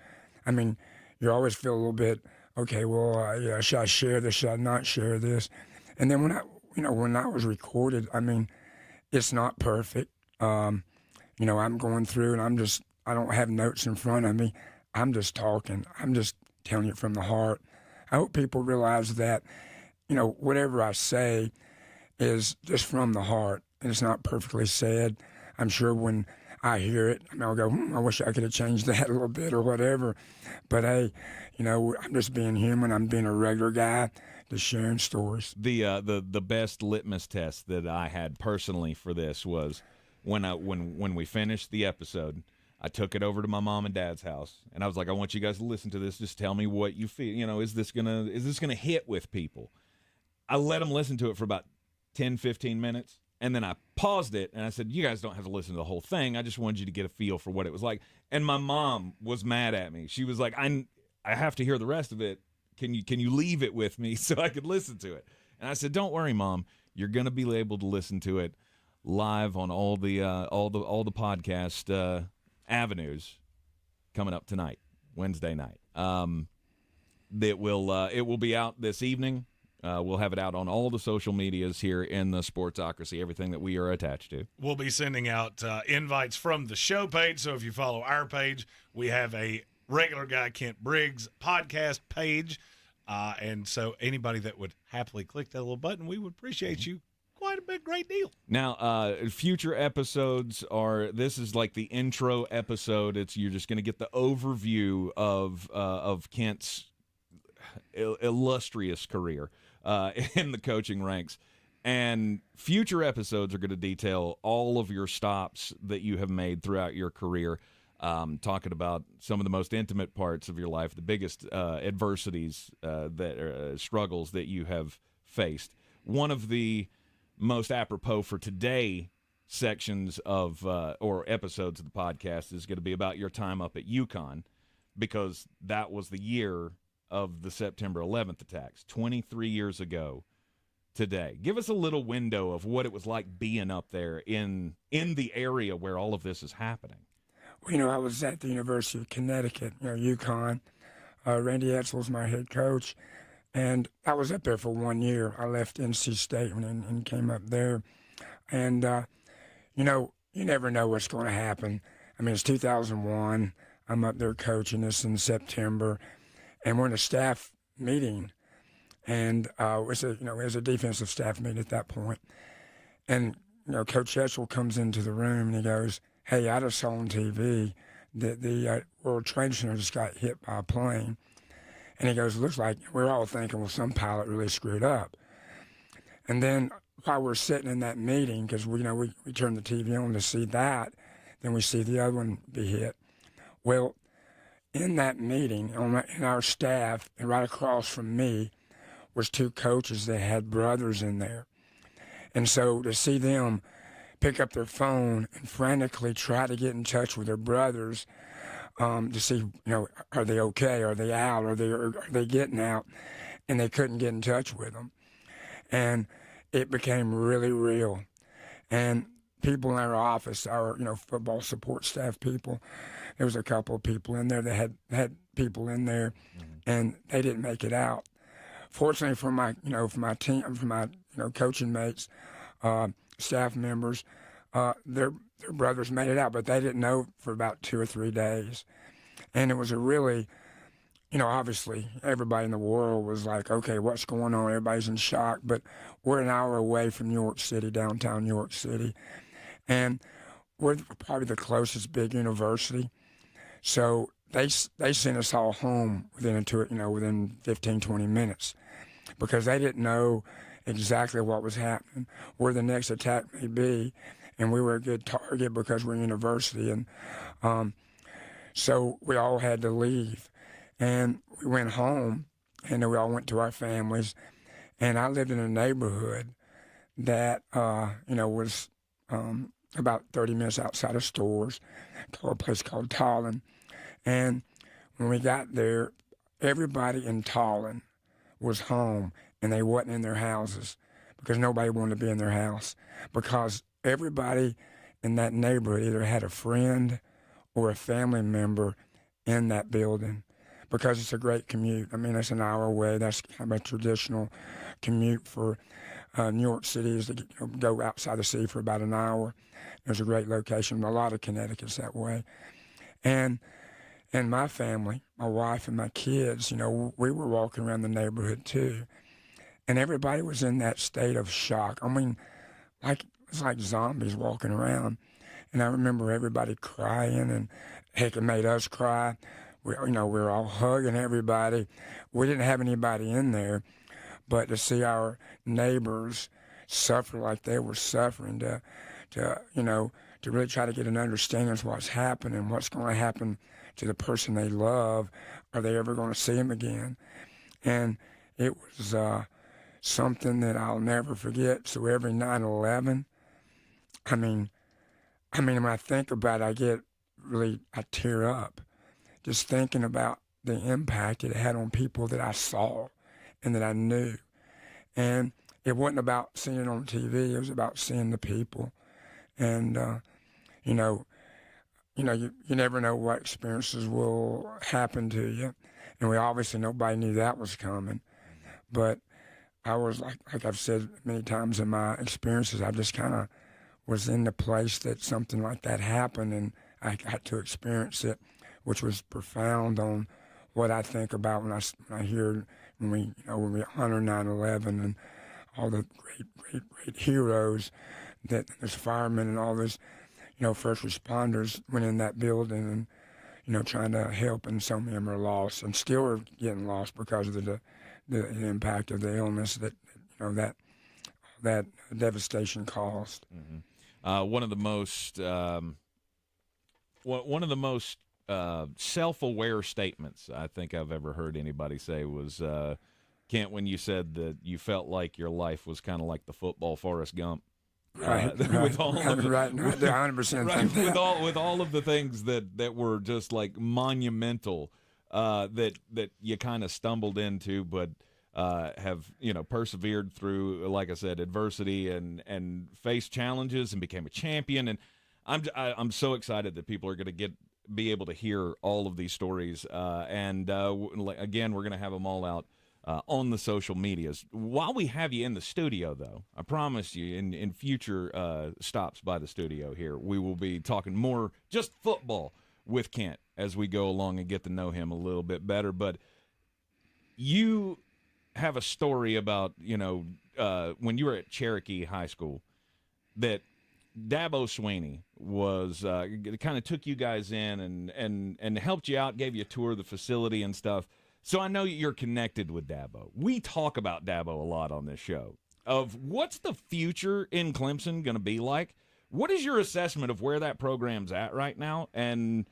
I mean, you always feel a little bit, okay, well, should I share this? Should I not share this? And then when I was recorded, I mean, it's not perfect. I'm going through and I don't have notes in front of me. I'm just talking. I'm just telling it from the heart. I hope people realize that, whatever I say is just from the heart, and it's not perfectly said. I'm sure when I hear it, I'll go, I wish I could have changed that a little bit or whatever. But hey, I'm just being human. I'm being a regular guy, just sharing stories. The best litmus test that I had personally for this was when we finished the episode. I took it over to my mom and dad's house, and I was like, I want you guys to listen to this. Just tell me what you feel. Is this gonna hit with people? I let them listen to it for about 10, 15 minutes, and then I paused it, and I said, you guys don't have to listen to the whole thing. I just wanted you to get a feel for what it was like. And my mom was mad at me. She was like, I have to hear the rest of it. Can you leave it with me so I could listen to it? And I said, don't worry, Mom. You're gonna be able to listen to it live on all the podcast avenues coming up tonight, Wednesday night. It will be out this evening. We'll have it out on all the social medias here in the Sportsocracy, everything that we are attached to. We'll be sending out invites from the show page, so if you follow our page, we have a regular guy, Kent Briggs, podcast page, and so anybody that would happily click that little button, we would appreciate you quite a bit. Great deal. Now, future episodes this is like the intro episode. You're just going to get the overview of Kent's illustrious career in the coaching ranks. And future episodes are going to detail all of your stops that you have made throughout your career, talking about some of the most intimate parts of your life, the biggest adversities, struggles that you have faced. One of the most apropos for today sections of or episodes of the podcast is going to be about your time up at UConn, because that was the year of the September 11th attacks, 23 years ago today. Give us a little window of what it was like being up there in the area where all of this is happening. Well, I was at the University of Connecticut, UConn. Randy Edsall was my head coach. And I was up there for 1 year. I left NC State and came up there. And, you never know what's going to happen. I mean, it's 2001. I'm up there coaching this in September. And we're in a staff meeting. And it was a defensive staff meeting at that point. And, Coach Edsall comes into the room and he goes, hey, I just saw on TV that the World Trade Center just got hit by a plane. And he goes, looks like we're all thinking, well, some pilot really screwed up. And then while we're sitting in that meeting, because we turn the TV on to see that, then we see the other one be hit. Well, in that meeting, in our staff, and right across from me, was two coaches that had brothers in there. And so to see them pick up their phone and frantically try to get in touch with their brothers to see, are they okay? Are they out? Are they getting out? And they couldn't get in touch with them. And it became really real. And people in our office, our football support staff people, there was a couple of people in there that had people in there, and they didn't make it out. Fortunately for my team, for my coaching mates, staff members, their brothers made it out, but they didn't know for about 2 or 3 days. And it was a really, obviously everybody in the world was like, okay, what's going on? Everybody's in shock, but we're an hour away from New York City, downtown New York City. And we're probably the closest big university. So they sent us all home within 15, 20 minutes because they didn't know exactly what was happening, where the next attack may be. And we were a good target because we're a university. And so we all had to leave. And we went home, and then we all went to our families. And I lived in a neighborhood that, was about 30 minutes outside of stores, a place called Tallinn. And when we got there, everybody in Tallinn was home, and they wasn't in their houses because nobody wanted to be in their house because everybody in that neighborhood either had a friend or a family member in that building because it's a great commute. I mean, it's an hour away. That's kind of a traditional commute for New York City is to go outside the city for about an hour. There's a great location. A lot of Connecticut's that way. And my family, my wife and my kids, we were walking around the neighborhood too. And everybody was in that state of shock. I mean, it's like zombies walking around. And I remember everybody crying, and heck, it made us cry. We were all hugging everybody. We didn't have anybody in there, but to see our neighbors suffer like they were suffering, to really try to get an understanding of what's happening, what's going to happen to the person they love. Are they ever going to see him again? And it was something that I'll never forget. So every 9/11, I mean, when I think about it, I tear up just thinking about the impact it had on people that I saw and that I knew. And it wasn't about seeing it on TV. It was about seeing the people. And, you never know what experiences will happen to you. And nobody knew that was coming. But I was, like I've said many times in my experiences, I just kind of was in the place that something like that happened, and I got to experience it, which was profound on what I think about when I hear when we honor 9/11 and all the great heroes that there's firemen and all those first responders went in that building and trying to help, and so many of them are lost and still are getting lost because of the impact of the illness that devastation caused. Mm-hmm. One of the most self-aware statements I think I've ever heard anybody say was, Kent, when you said that you felt like your life was kind of like the football Forrest Gump. Right, with all of the, 100%. Right, with all of the things that were just like monumental, that you kind of stumbled into, but have persevered through, like I said, adversity and faced challenges and became a champion. And I'm so excited that people are going to be able to hear all of these stories. And again, we're going to have them all out on the social medias. While we have you in the studio, though, I promise you in future stops by the studio here, we will be talking more just football with Kent as we go along and get to know him a little bit better. But you have a story about, when you were at Cherokee High School, that Dabo Sweeney was kind of took you guys in and helped you out, gave you a tour of the facility and stuff. So I know you're connected with Dabo. We talk about Dabo a lot on this show of what's the future in Clemson going to be like. What is your assessment of where that program's at right now, and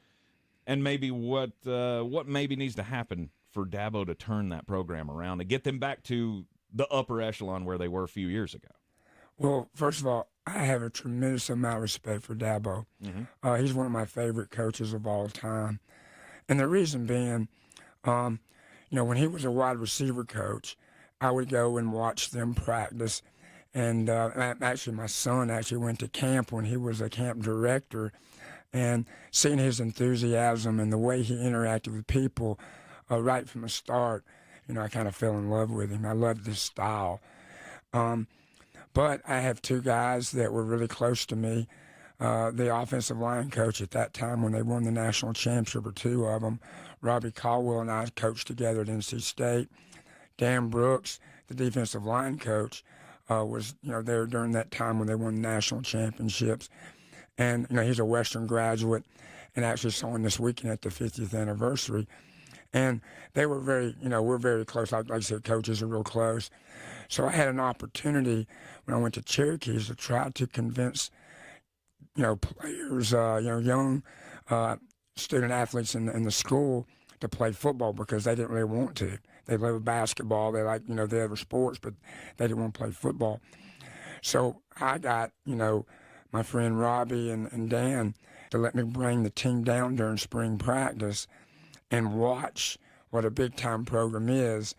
maybe what maybe needs to happen for Dabo to turn that program around and get them back to the upper echelon where they were a few years ago? Well, first of all, I have a tremendous amount of respect for Dabo. He's one of my favorite coaches of all time. And the reason being, when he was a wide receiver coach, I would go and watch them practice. And actually, my son actually went to camp when he was a camp director. And seeing his enthusiasm and the way he interacted with people right from the start, I kind of fell in love with him. I loved his style. But I have two guys that were really close to me. The offensive line coach at that time when they won the national championship, or two of them, Robbie Caldwell and I coached together at NC State. Dan Brooks, the defensive line coach, was there during that time when they won the national championships. And he's a Western graduate, and actually saw him this weekend at the 50th anniversary. And they were we're very close. Like I said, coaches are real close. So I had an opportunity when I went to Cherokee to try to convince, players, young student athletes in the school to play football because they didn't really want to. They love basketball. They like, the other sports, but they didn't want to play football. So I got, my friend Robbie and Dan to let me bring the team down during spring practice and watch what a big-time program is.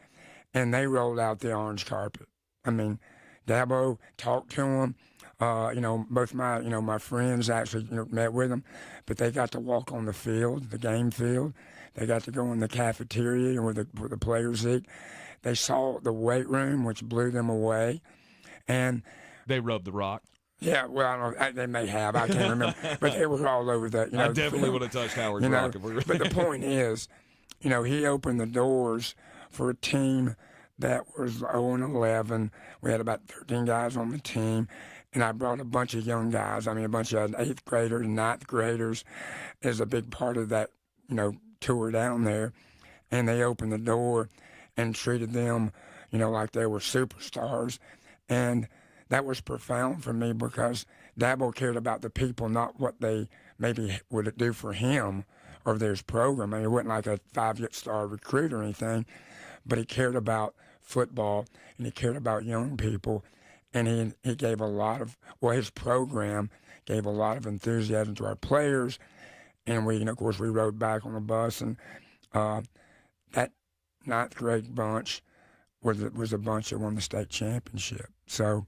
And they rolled out the orange carpet. I mean, Dabo talked to them. Both my friends actually, met with them, but they got to walk on the field, the game field. They got to go in the cafeteria where the players eat. They saw the weight room, which blew them away. And they rubbed the rock. Yeah, well, I don't know, they may have. I can't remember. But they were all over that. I definitely would have touched Howard's rock. But the point is, he opened the doors for a team that was 0-11. We had about 13 guys on the team. And I brought a bunch of young guys. I mean, a bunch of 8th graders and 9th graders is a big part of that, tour down there. And they opened the door and treated them, like they were superstars. And that was profound for me because Dabo cared about the people, not what they maybe would do for him or their program. I mean, he wasn't like a 5-star recruit or anything, but he cared about football and he cared about young people. And he gave a lot of, his program gave a lot of enthusiasm to our players. And we, of course, we rode back on the bus. And that 9th grade bunch was a bunch that won the state championship. So,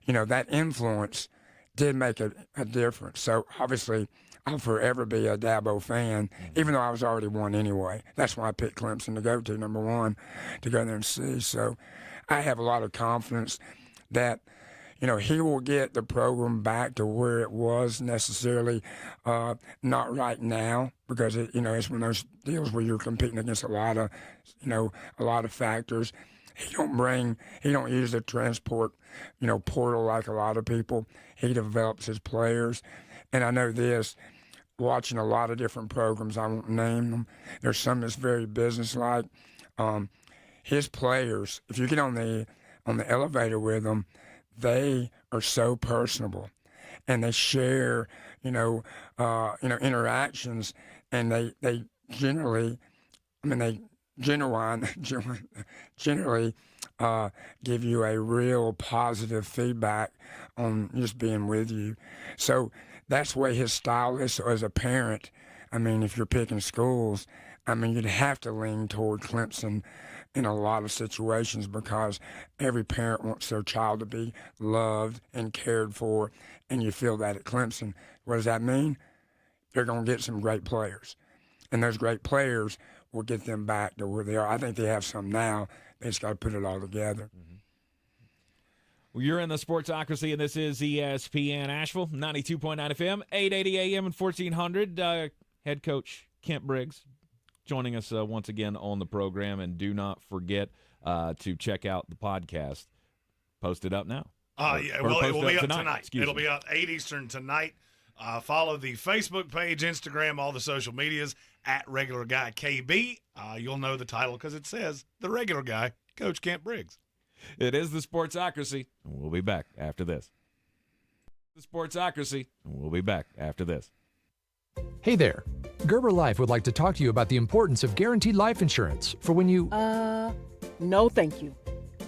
that influence did make a difference. So, obviously, I'll forever be a Dabo fan, even though I was already one anyway. That's why I picked Clemson to go to, number one, to go there and see. So, I have a lot of confidence that, he will get the program back to where it was necessarily, not right now, because it's one of those deals where you're competing against a lot of factors. He don't use the transport, portal like a lot of people. He develops his players. And I know this, watching a lot of different programs, I won't name them. There's some that's very businesslike. His players, if you get on the elevator with them, they are so personable, and they share, interactions, and they generally, generally give you a real positive feedback on just being with you. So that's the way his style is. So as a parent, if you're picking schools, you'd have to lean toward Clemson in a lot of situations because every parent wants their child to be loved and cared for, and you feel that at Clemson. What does that mean? They're going to get some great players, and those great players will get them back to where they are. I think they have some now. They just got to put it all together. Well, you're in the Sportsocracy, and this is ESPN Asheville, 92.9 FM, 880 AM and 1400. Head coach Kent Briggs joining us once again on the program, and do not forget to check out the podcast. Post it up now. It will be up tonight. It'll be up 8 Eastern tonight. Follow the Facebook page, Instagram, all the social medias at Regular Guy KB. You'll know the title because it says The Regular Guy, Coach Kent Briggs. It is the Sportsocracy, and we'll be back after this. The Sportsocracy, and we'll be back after this. Hey there. Gerber Life would like to talk to you about the importance of guaranteed life insurance for when you... No, thank you.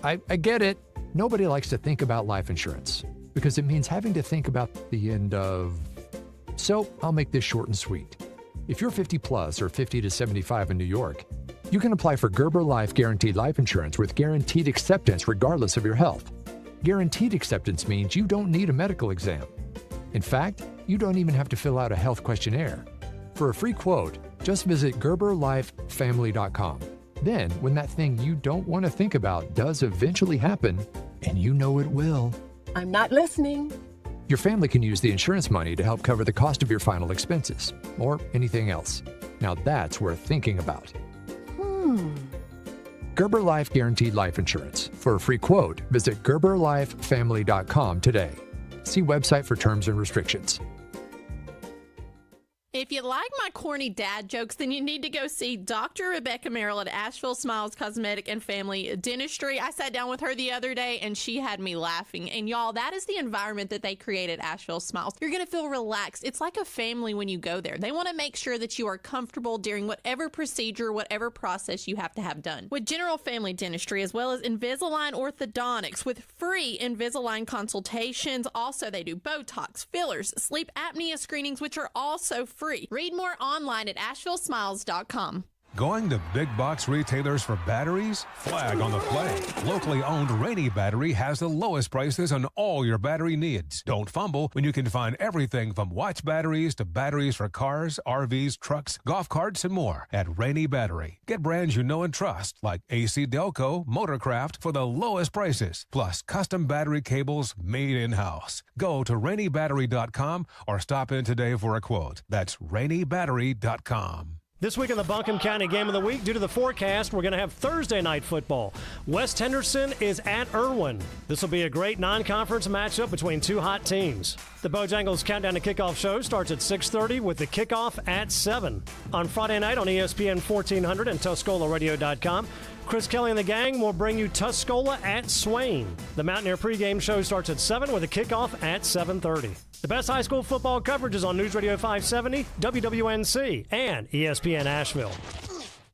I get it. Nobody likes to think about life insurance. because it means having to think about the end of. So I'll make this short and sweet. If you're 50 plus or 50 to 75 in New York, you can apply for Gerber Life Guaranteed Life Insurance with guaranteed acceptance regardless of your health. Guaranteed acceptance means you don't need a medical exam. In fact, you don't even have to fill out a health questionnaire. For a free quote, just visit GerberLifeFamily.com. Then, when that thing you don't want to think about does eventually happen, and you know it will, I'm not listening. your family can use the insurance money to help cover the cost of your final expenses, or anything else. Now that's worth thinking about. Gerber Life Guaranteed Life Insurance. For a free quote, visit GerberLifeFamily.com today. See website for terms and restrictions. If you like my corny dad jokes, then you need to go see Dr. Rebecca Merrill at Asheville Smiles Cosmetic and Family Dentistry. I sat down with her the other day, and she had me laughing. And, y'all, that is the environment that they create at Asheville Smiles. You're going to feel relaxed. It's like a family when you go there. They want to make sure that you are comfortable during whatever procedure, whatever process you have to have done. With general family dentistry, as well as Invisalign orthodontics, with free Invisalign consultations. Also, they do Botox, fillers, sleep apnea screenings, which are also free. Read more online at AshevilleSmiles.com. Going to big box retailers for batteries? Flag on the play. Locally owned Rainy Battery has the lowest prices on all your battery needs. Don't fumble when you can find everything from watch batteries to batteries for cars, RVs, trucks, golf carts, and more at Rainy Battery. Get brands you know and trust like AC Delco, Motorcraft for the lowest prices, plus custom battery cables made in-house. Go to RainyBattery.com or stop in today for a quote. That's RainyBattery.com. This week on the Buncombe County Game of the Week, due to the forecast, we're going to have Thursday night football. West Henderson is at Irwin. This will be a great non-conference matchup between two hot teams. The Bojangles Countdown to Kickoff show starts at 6:30 with the kickoff at 7. On Friday night on ESPN 1400 and TuscolaRadio.com, Chris Kelly and the gang will bring you Tuscola at Swain. The Mountaineer pregame show starts at 7 with a kickoff at 7:30. The best high school football coverage is on News Radio 570, WWNC, and ESPN Asheville.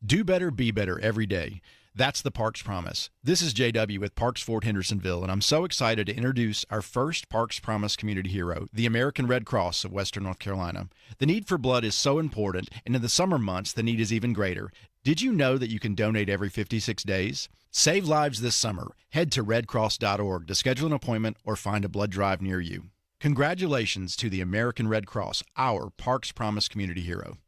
Do better, be better every day. That's the Parks Promise. This is JW with Parks Fort Hendersonville, and I'm so excited to introduce our first Parks Promise community hero, the American Red Cross of Western North Carolina. The need for blood is so important, and in the summer months, the need is even greater. Did you know that you can donate every 56 days? Save lives this summer. Head to redcross.org to schedule an appointment or find a blood drive near you. Congratulations to the American Red Cross, our Parks Promise community hero.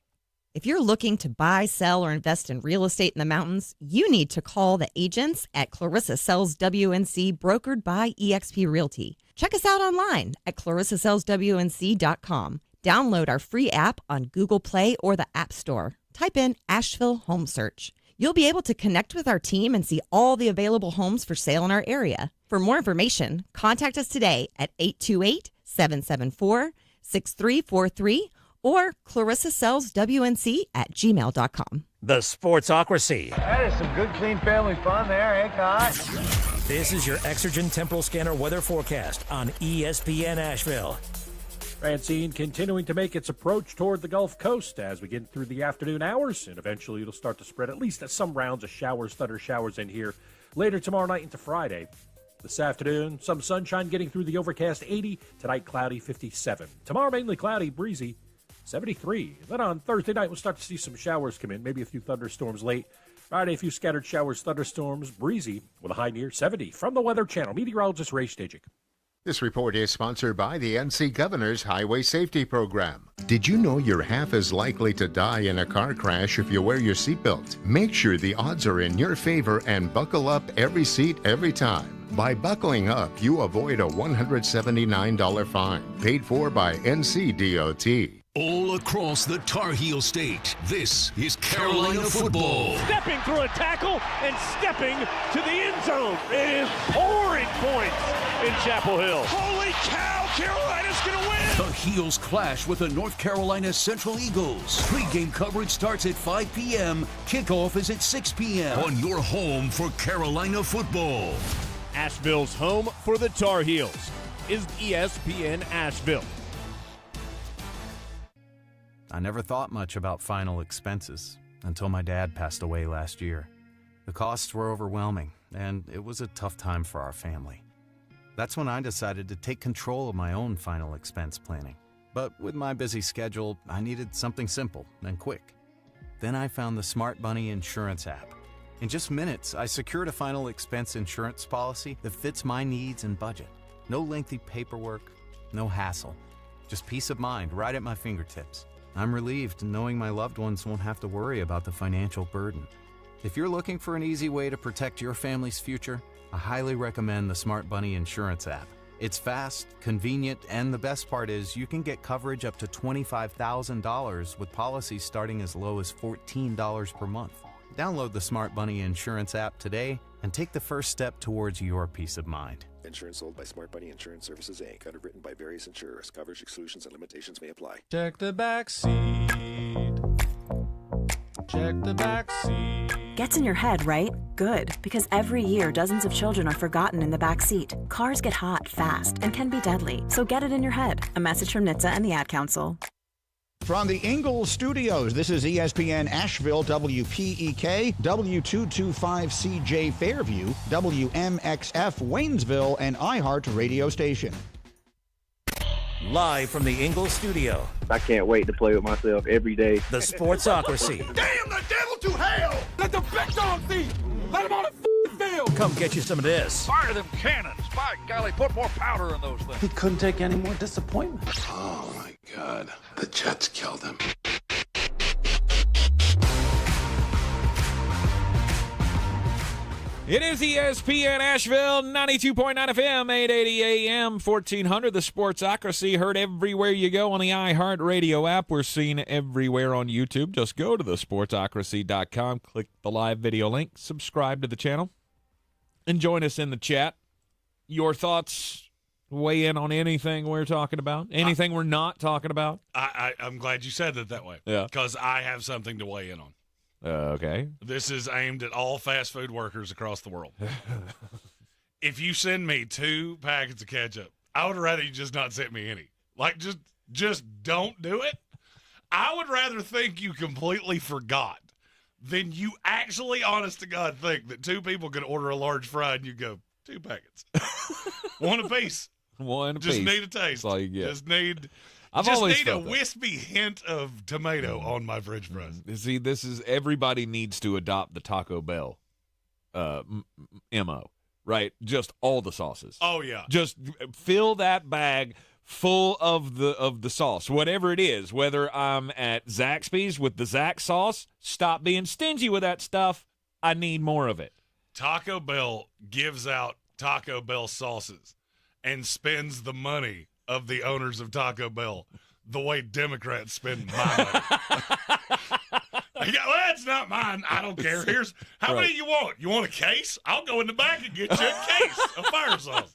If you're looking to buy, sell, or invest in real estate in the mountains, you need to call the agents at Clarissa Sells WNC, brokered by eXp Realty. Check us out online at ClarissaSellsWNC.com. Download our free app on Google Play or the App Store. Type in Asheville Home Search. You'll be able to connect with our team and see all the available homes for sale in our area. For more information, contact us today at 828-774-6343 or ClarissaSellsWNC@gmail.com. The Sportsocracy. That is some good, clean family fun there, eh, Kai? This is your Exergen Temporal Scanner weather forecast on ESPN Asheville. Francine continuing to make its approach toward the Gulf Coast as we get through the afternoon hours, and eventually it'll start to spread at least at some rounds of showers, thunder showers in here later tomorrow night into Friday. This afternoon, some sunshine getting through the overcast 80, tonight cloudy 57. Tomorrow mainly cloudy, breezy 73. Then on Thursday night, we'll start to see some showers come in, maybe a few thunderstorms late. Friday, a few scattered showers, thunderstorms, breezy with a high near 70. From the Weather Channel, meteorologist Ray Stajic. This report is sponsored by the NC Governor's Highway Safety Program. Did you know you're half as likely to die in a car crash if you wear your seatbelt? Make sure the odds are in your favor and buckle up every seat, every time. By buckling up, you avoid a $179 fine, paid for by NCDOT. All across the Tar Heel State, this is Carolina football. Stepping through a tackle and stepping to the end zone. It is pouring points in Chapel Hill. Holy cow, Carolina's going to win! The Heels clash with the North Carolina Central Eagles. Pre-game coverage starts at 5 p.m. Kickoff is at 6 p.m. on your home for Carolina football. Asheville's home for the Tar Heels is ESPN Asheville. I never thought much about final expenses until my dad passed away last year. The costs were overwhelming, and it was a tough time for our family. That's when I decided to take control of my own final expense planning. But with my busy schedule, I needed something simple and quick. Then I found the Smart Bunny Insurance app. In just minutes, I secured a final expense insurance policy that fits my needs and budget. No lengthy paperwork, no hassle. Just peace of mind right at my fingertips. I'm relieved knowing my loved ones won't have to worry about the financial burden. If you're looking for an easy way to protect your family's future, I highly recommend the Smart Bunny Insurance app. It's fast, convenient, and the best part is you can get coverage up to $25,000 with policies starting as low as $14 per month. Download the Smart Bunny Insurance app today and take the first step towards your peace of mind. Insurance sold by Smart Bunny Insurance Services, Inc. Underwritten by various insurers. Coverage exclusions and limitations may apply. Check the back seat. Check the back seat. Gets in your head, right? Good, because every year dozens of children are forgotten in the back seat. Cars get hot fast and can be deadly, so get it in your head. A message from NHTSA and the Ad Council. From the Ingalls Studios, this is ESPN Asheville, WPEK, W225CJ Fairview, WMXF Waynesville, and iHeart radio station. Live from the Ingalls studio. I can't wait to play with myself every day. The Sportsocracy. Damn the devil to hell! Let the big dog see! Let him on the field! Come get you some of this. Fire them cannons! By golly, put more powder in those things. He couldn't take any more disappointment. Oh, my God. The Jets killed him. It is ESPN Asheville, 92.9 FM, 880 AM, 1400. The Sportsocracy, heard everywhere you go on the iHeart Radio app. We're seen everywhere on YouTube. Just go to thesportsocracy.com, click the live video link, subscribe to the channel, and join us in the chat. Your thoughts, weigh in on anything we're talking about, anything we're not talking about. I'm glad you said it that way. Yeah. Because I have something to weigh in on. Okay. This is aimed at all fast food workers across the world. If you send me 2 packets of ketchup, I would rather you just not send me any. Like, just don't do it. I would rather think you completely forgot than you actually, honest to God, think that 2 people could order a large fry and you go, 2 packets. One apiece. One apiece. Just need a taste. That's all you get. Just need I've always a felt that. wispy hint of tomato on my French fries. See, this is everybody needs to adopt the Taco Bell MO, right? Just all the sauces. Oh yeah. Just fill that bag full of the sauce, whatever it is. Whether I'm at Zaxby's with the Zax sauce, stop being stingy with that stuff. I need more of it. Taco Bell gives out Taco Bell sauces and spends the money of the owners of Taco Bell the way Democrats spend my money. Well, that's not mine. I don't care. Here's how many you want? You want a case? I'll go in the back and get you a case of fire sauce.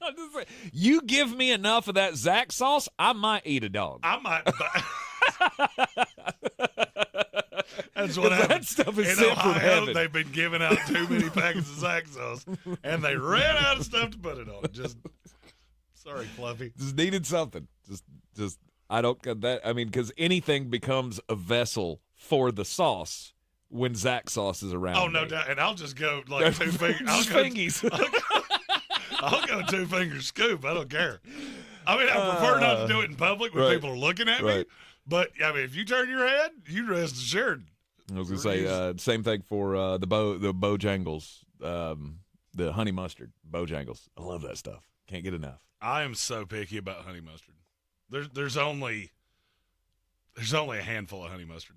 You give me enough of that Zax sauce, I might eat a dog. I might. That's what happened. That stuff is in sent from Ohio, heaven. They've been giving out too many packets of Zax sauce, and they ran out of stuff to put it on. Just sorry, Fluffy. Just needed something. Just I don't get that. I mean, because anything becomes a vessel for the sauce when Zax sauce is around. Oh, no doubt. And I'll just go like 2 fingers. I'll go 2 finger scoop. I don't care. I mean, I prefer not to do it in public when people are looking at me. But, I mean, if you turn your head, you rest assured. I was going to say, same thing for the Bojangles, the honey mustard, Bojangles. I love that stuff. Can't get enough. I am so picky about honey mustard. There's only a handful of honey mustard.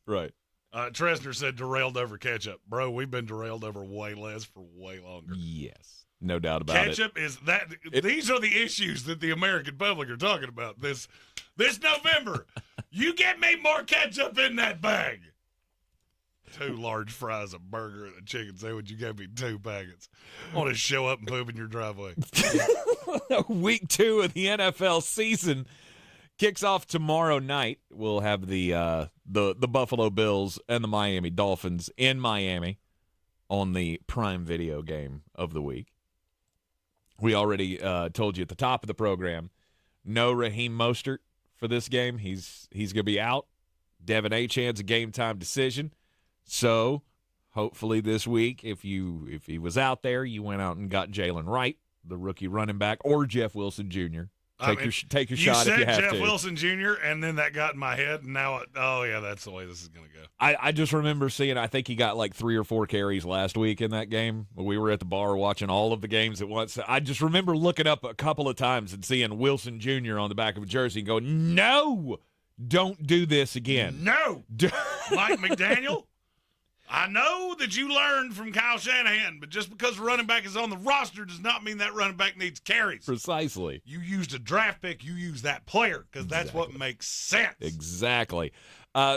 Right. Tresner said derailed over ketchup. Bro, we've been derailed over way less for way longer. Yes. No doubt about it. Ketchup is that. These are the issues that the American public are talking about. This November, you get me more ketchup in that bag. 2 large fries, a burger, and a chicken sandwich. You gave me 2 packets. I want to show up and poop in your driveway. Week 2 of the NFL season kicks off tomorrow night. We'll have the Buffalo Bills and the Miami Dolphins in Miami on the Prime Video game of the week. We already told you at the top of the program, no Raheem Mostert for this game. He's going to be out. Devin Achan's a game-time decision. So hopefully this week, if he was out there, you went out and got Jalen Wright, the rookie running back, or Jeff Wilson Jr. Take your shot if you have Jeff to. Jeff Wilson Jr., and then that got in my head, and now, that's the way this is going to go. I just remember seeing, I think he got like 3 or 4 carries last week in that game. We were at the bar watching all of the games at once. I just remember looking up a couple of times and seeing Wilson Jr. on the back of a jersey and going, no, don't do this again. No. Mike McDaniel, I know that you learned from Kyle Shanahan, but just because a running back is on the roster does not mean that running back needs carries. Precisely. You used a draft pick. You use that player because that's what makes sense. Exactly.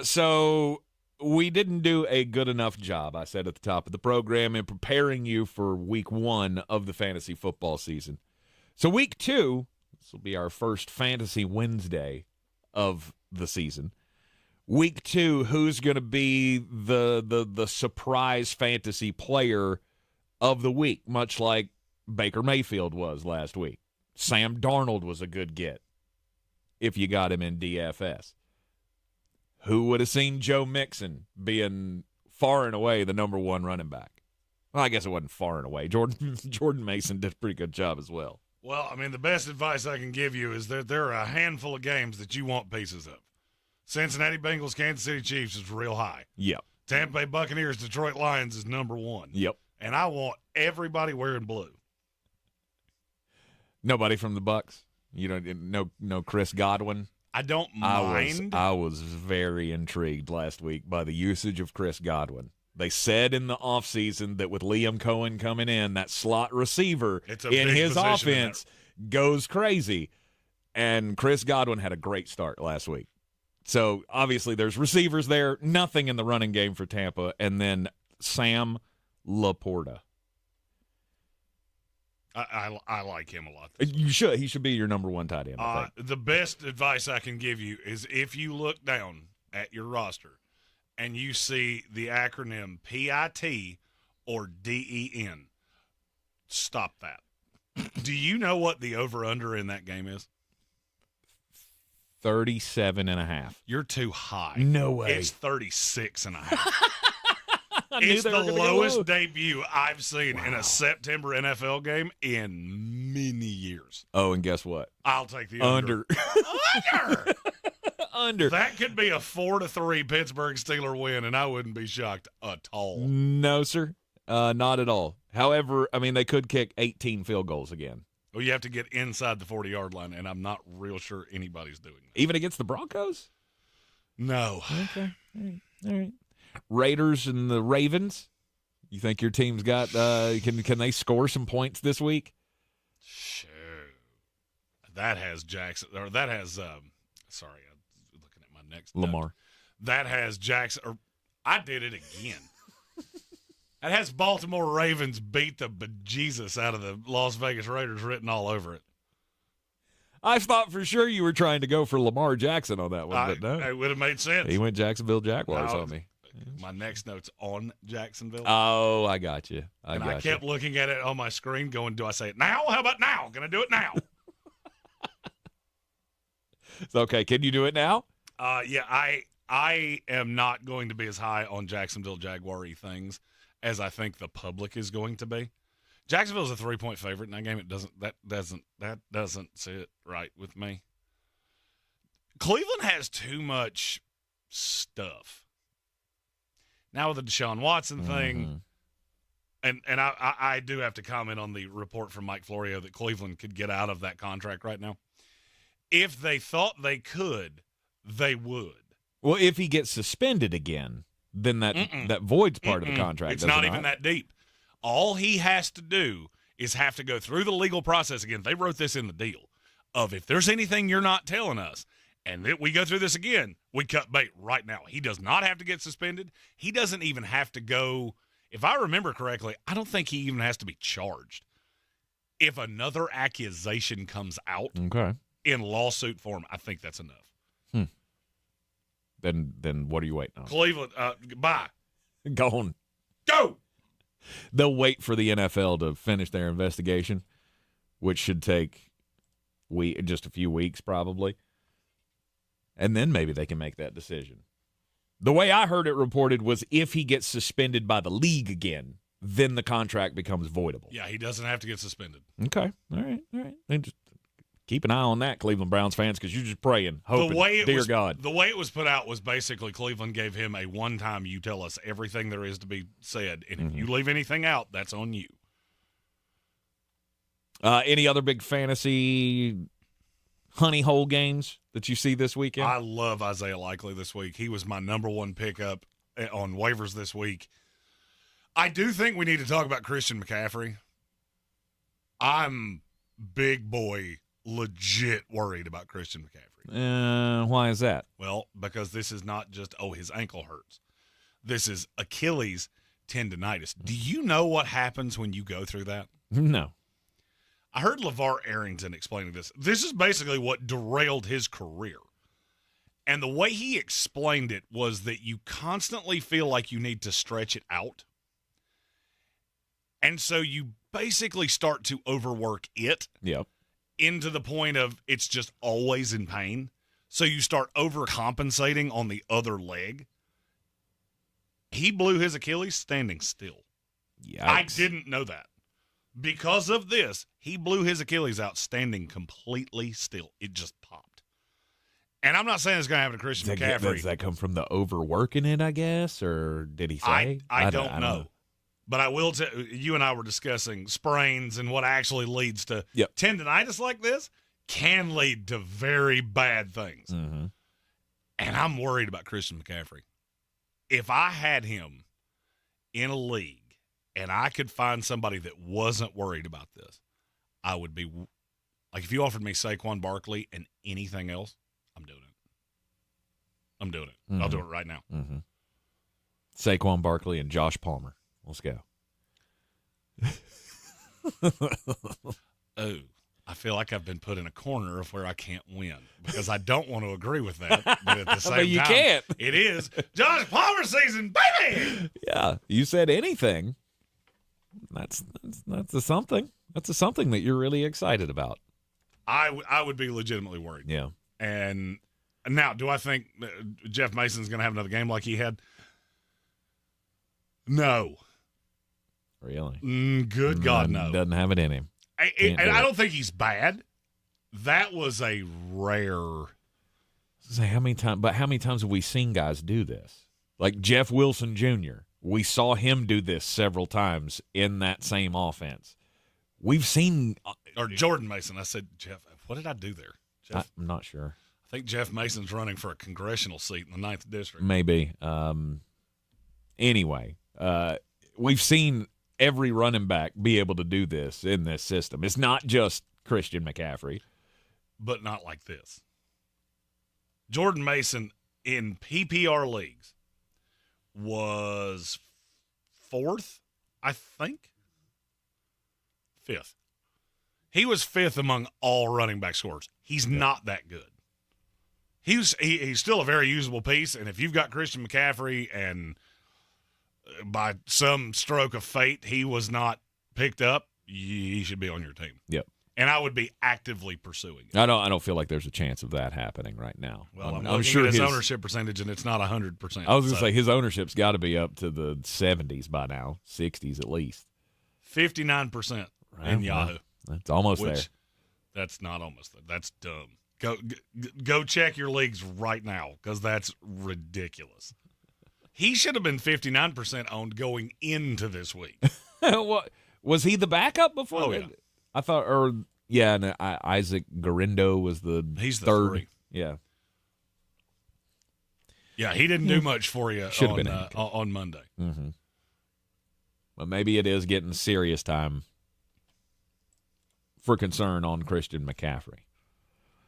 So we didn't do a good enough job, I said at the top of the program, in preparing you for week 1 of the fantasy football season. So week 2, this will be our first Fantasy Wednesday of the season. Week 2, who's going to be the surprise fantasy player of the week, much like Baker Mayfield was last week. Sam Darnold was a good get if you got him in DFS. Who would have seen Joe Mixon being far and away the number 1 running back? Well, I guess it wasn't far and away. Jordan Mason did a pretty good job as well. Well, I mean, the best advice I can give you is that there are a handful of games that you want pieces of. Cincinnati Bengals, Kansas City Chiefs is real high. Yep. Tampa Bay Buccaneers, Detroit Lions is number 1. Yep. And I want everybody wearing blue. Nobody from the Bucs? You don't no Chris Godwin? I don't mind. I was very intrigued last week by the usage of Chris Godwin. They said in the offseason that with Liam Cohen coming in, that slot receiver in his offense goes crazy. And Chris Godwin had a great start last week. So, obviously, there's receivers there, nothing in the running game for Tampa, and then Sam Laporta. I like him a lot. You should. He should be your number 1 tight end, I think. The best advice I can give you is if you look down at your roster and you see the acronym PIT or DEN, stop that. Do you know what the over-under in that game is? 37.5. You're too high. No way. It's 36.5. It's the lowest debut I've seen in a September NFL game in many years. Oh, and guess what? I'll take the under. Under! Under. That could be a 4-3 Pittsburgh Steelers win, and I wouldn't be shocked at all. No, sir. Not at all. However, I mean, they could kick 18 field goals again. Well, you have to get inside the 40-yard line, and I'm not real sure anybody's doing that. Even against the Broncos? No. Okay. All right. Raiders and the Ravens? You think your team's got can they score some points this week? Sure. That has Jackson, or that has sorry, I'm looking at my next Lamar. Note. That has Jackson, or I did it again. That has Baltimore Ravens beat the bejesus out of the Las Vegas Raiders written all over it. I thought for sure you were trying to go for Lamar Jackson on that one, but no. It would have made sense. He went Jacksonville Jaguars on me. My next note's on Jacksonville. Oh, I got you. I kept looking at it on my screen going, do I say it now? How about now? Can I do it now? It's okay. Can you do it now? Yeah, I am not going to be as high on Jacksonville Jaguar-y things as I think the public is going to be. Jacksonville's a 3-point favorite in that game. That doesn't sit right with me. Cleveland has too much stuff. Now with the Deshaun Watson thing, and I do have to comment on the report from Mike Florio that Cleveland could get out of that contract right now. If they thought they could, they would. Well, if he gets suspended again, then that voids part of the contract. It's not even that deep. All he has to do is have to go through the legal process again. They wrote this in the deal of if there's anything you're not telling us, and that we go through this again, we cut bait right now. He does not have to get suspended. He doesn't even have to go. If I remember correctly, I don't think he even has to be charged. If another accusation comes out in lawsuit form, I think that's enough. Then what are you waiting on? Cleveland, goodbye. Go on. Go! They'll wait for the NFL to finish their investigation, which should take just a few weeks probably. And then maybe they can make that decision. The way I heard it reported was if he gets suspended by the league again, then the contract becomes voidable. Yeah, he doesn't have to get suspended. Okay. All right. And just keep an eye on that, Cleveland Browns fans, because you're just praying, hoping, dear God. The way it was put out was basically Cleveland gave him a one-time, you tell us everything there is to be said, and if you leave anything out, that's on you. Any other big fantasy honey hole games that you see this weekend? I love Isaiah Likely this week. He was my number one pickup on waivers this week. I do think we need to talk about Christian McCaffrey. I'm big boy legit worried about Christian McCaffrey. Why is that? Well, because this is not just, his ankle hurts. This is Achilles tendonitis. Do you know what happens when you go through that? No. I heard LeVar Arrington explaining this. This is basically what derailed his career. And the way he explained it was that you constantly feel like you need to stretch it out. And so you basically start to overwork it. Yep. Into the point of it's just always in pain. So you start overcompensating on the other leg. He blew his Achilles standing still. Yikes. I didn't know that. Because of this, he blew his Achilles out standing completely still. It just popped. And I'm not saying it's going to happen to Christian McCaffrey. Does that come from the overworking it, I guess? Or did he say? I don't know. But I will tell you, and I were discussing sprains and what actually leads to tendonitis like this can lead to very bad things. Mm-hmm. And I'm worried about Christian McCaffrey. If I had him in a league and I could find somebody that wasn't worried about this, I would be like, if you offered me Saquon Barkley and anything else, I'm doing it. I'm doing it. Mm-hmm. I'll do it right now. Mm-hmm. Saquon Barkley and Josh Palmer. Let's go. I feel like I've been put in a corner of where I can't win because I don't want to agree with that. But at the same time, you can't. It is Josh Palmer season, baby. Yeah, you said anything. That's a something. That's a something that you're really excited about. I would be legitimately worried. Yeah. And now, do I think Jeff Mason's going to have another game like he had? No. Really? Good God, no. Doesn't have it in him. And I don't think he's bad. That was a rare. Say how many times have we seen guys do this? Like Jeff Wilson Jr. We saw him do this several times in that same offense. We've seen or Jordan Mason. I said, Jeff, what did I do there? Jeff, I'm not sure. I think Jeff Mason's running for a congressional seat in the 9th district. Maybe. Anyway, we've seen every running back be able to do this in this system. It's not just Christian McCaffrey. But not like this. Jordan Mason in PPR leagues was 4th, I think. 5th. He was 5th among all running back scorers. He's not that good. He's still a very usable piece, and if you've got Christian McCaffrey and by some stroke of fate he was not picked up, he should be on your team. Yep. And I would be actively pursuing it. I don't feel like there's a chance of that happening right now. Well, I'm sure his ownership percentage, and it's not 100%. I was going to say his ownership's got to be up to the 70s by now, 60s at least. 59% in Yahoo. That's almost there. That's not almost there. That's dumb. Go check your leagues right now because that's ridiculous. He should have been 59% owned going into this week. What was he the backup before? Oh, yeah. I thought, and Isaac Garindo was He's the third. 3. Yeah. Yeah, he didn't do much for you on Monday. Mm-hmm. But maybe it is getting serious time for concern on Christian McCaffrey.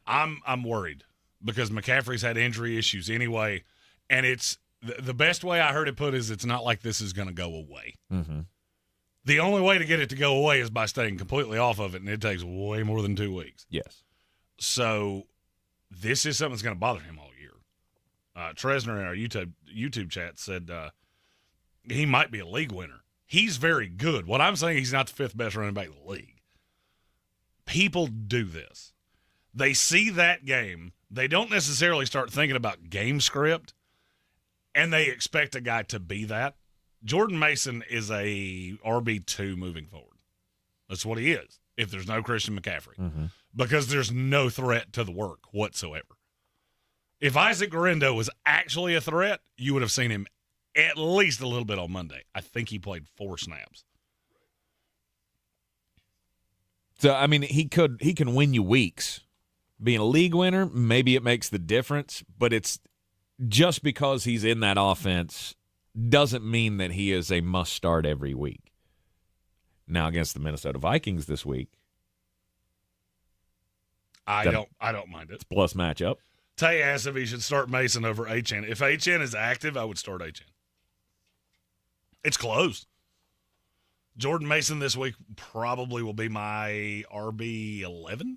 I'm worried because McCaffrey's had injury issues anyway, and it's the best way I heard it put is it's not like this is going to go away. Mm-hmm. The only way to get it to go away is by staying completely off of it, and it takes way more than 2 weeks. Yes. So this is something that's going to bother him all year. Tresner in our YouTube chat said he might be a league winner. He's very good. What I'm saying, he's not the 5th best running back in the league. People do this. They see that game. They don't necessarily start thinking about game script, and they expect a guy to be that. Jordan Mason is a RB2 moving forward. That's what he is, if there's no Christian McCaffrey, because there's no threat to the work whatsoever. If Isaac Guerrero was actually a threat, you would have seen him at least a little bit on Monday. I think he played 4 snaps. So, I mean, he can win you weeks. Being a league winner, maybe it makes the difference, but it's just because he's in that offense doesn't mean that he is a must-start every week. Now, against the Minnesota Vikings this week, I don't mind it. It's a plus matchup. Tay asked if he should start Mason over Achane. If Achane is active, I would start Achane. It's close. Jordan Mason this week probably will be my RB11.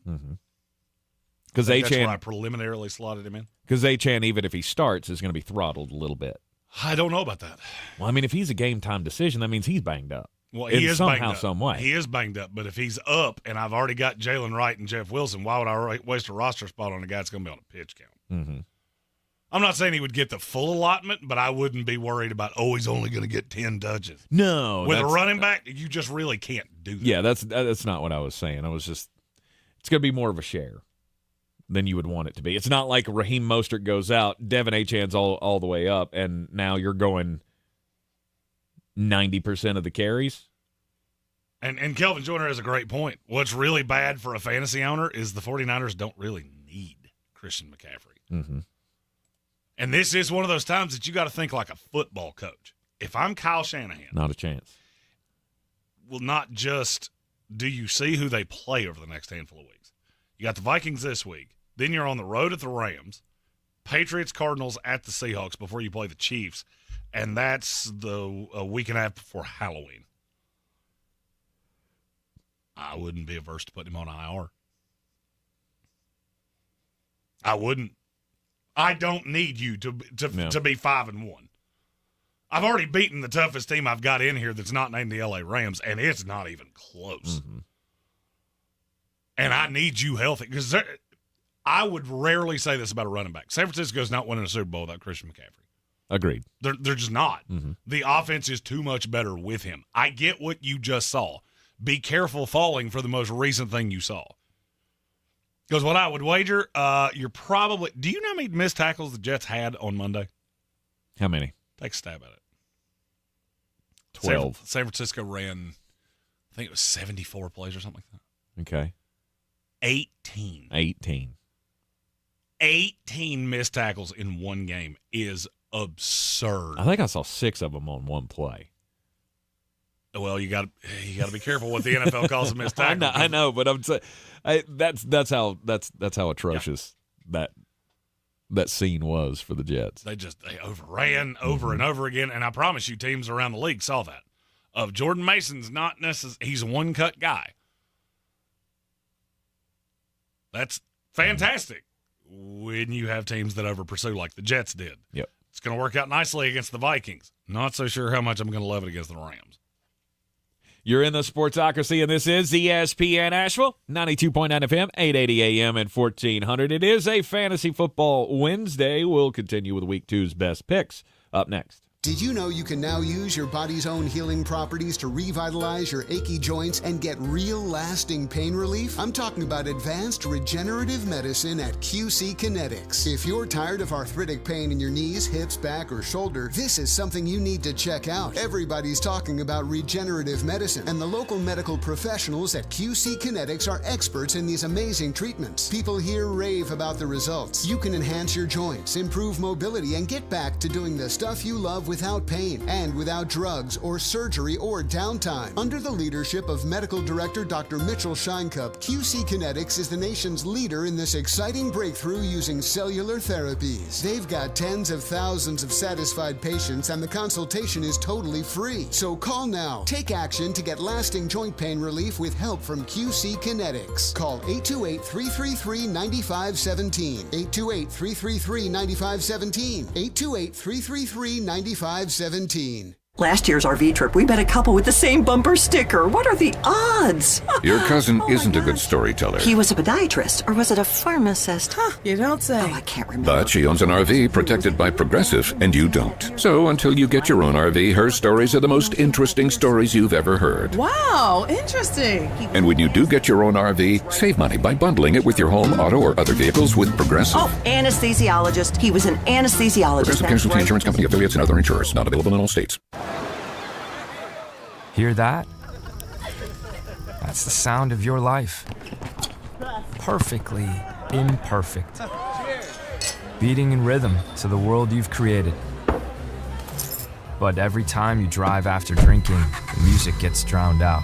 Because that's where I preliminarily slotted him in. Because Achane, even if he starts, is going to be throttled a little bit. I don't know about that. Well, I mean, if he's a game-time decision, that means he's banged up. Well, he is somehow, banged up. some way. He is banged up, but if he's up and I've already got Jalen Wright and Jeff Wilson, why would I waste a roster spot on a guy that's going to be on a pitch count? I'm not saying he would get the full allotment, but I wouldn't be worried about, he's only going to get 10 touches. No. With a running back, you just really can't do that. Yeah, that's not what I was saying. It's going to be more of a share than you would want it to be. It's not like Raheem Mostert goes out, Devin Achane's all the way up, and now you're going 90% of the carries. And Kelvin Joyner has a great point. What's really bad for a fantasy owner is the 49ers don't really need Christian McCaffrey. And this is one of those times that you got to think like a football coach. If I'm Kyle Shanahan. Not a chance. Well, not just do you see who they play over the next handful of weeks. You got the Vikings this week. Then you're on the road at the Rams. Patriots, Cardinals at the Seahawks before you play the Chiefs. And that's a week and a half before Halloween. I wouldn't be averse to putting him on IR. I wouldn't. I don't need you to be 5-1. I've already beaten the toughest team I've got in here that's not named the LA Rams, and it's not even close. And I need you healthy because I would rarely say this about a running back. San Francisco's not winning a Super Bowl without Christian McCaffrey. Agreed. They're just not. The offense is too much better with him. I get what you just saw. Be careful falling for the most recent thing you saw. Because what I would wager, you're probably – do you know how many missed tackles the Jets had on Monday? How many? Take a stab at it. 12. San Francisco ran, I think it was 74 plays or something like that. Okay. 18. 18 missed tackles in one game is absurd. I think I saw 6 of them on one play. Well, you got to be careful what the NFL calls a missed tackle. I know, but I'm saying that's how atrocious that scene was for the Jets. They overran over and over again, and I promise you, teams around the league saw that. Jordan Mason's not necessarily he's a one-cut guy. That's fantastic when you have teams that over-pursue like the Jets did. Yep. It's going to work out nicely against the Vikings. Not so sure how much I'm going to love it against the Rams. You're in the Sportsocracy, and this is ESPN Asheville, 92.9 FM, 880 AM, and 1400. It is a Fantasy Football Wednesday. We'll continue with Week 2's best picks up next. Did you know you can now use your body's own healing properties to revitalize your achy joints and get real lasting pain relief? I'm talking about advanced regenerative medicine at QC Kinetics. If you're tired of arthritic pain in your knees, hips, back, or shoulder, this is something you need to check out. Everybody's talking about regenerative medicine, and the local medical professionals at QC Kinetics are experts in these amazing treatments. People here rave about the results. You can enhance your joints, improve mobility, and get back to doing the stuff you love without pain and without drugs or surgery or downtime. Under the leadership of Medical Director Dr. Mitchell Scheinkup, QC Kinetics is the nation's leader in this exciting breakthrough using cellular therapies. They've got tens of thousands of satisfied patients, and the consultation is totally free. So call now. Take action to get lasting joint pain relief with help from QC Kinetics. Call 828-333-9517. 828-333-9517. 828-333-9517. Last year's RV trip, we met a couple with the same bumper sticker. What are the odds? Your cousin isn't a good storyteller. He was a podiatrist, or was it a pharmacist? You don't say. Oh, I can't remember. But she owns an RV protected by Progressive, and you don't. So until you get your own RV, her stories are the most interesting stories you've ever heard. Wow, interesting. And when you do get your own RV, save money by bundling it with your home, auto, or other vehicles with Progressive. Oh, anesthesiologist. He was an anesthesiologist. Progressive Casualty Insurance Company, affiliates, and other insurers. Not available in all states. Hear that? That's the sound of your life. Perfectly imperfect. Beating in rhythm to the world you've created. But every time you drive after drinking, the music gets drowned out.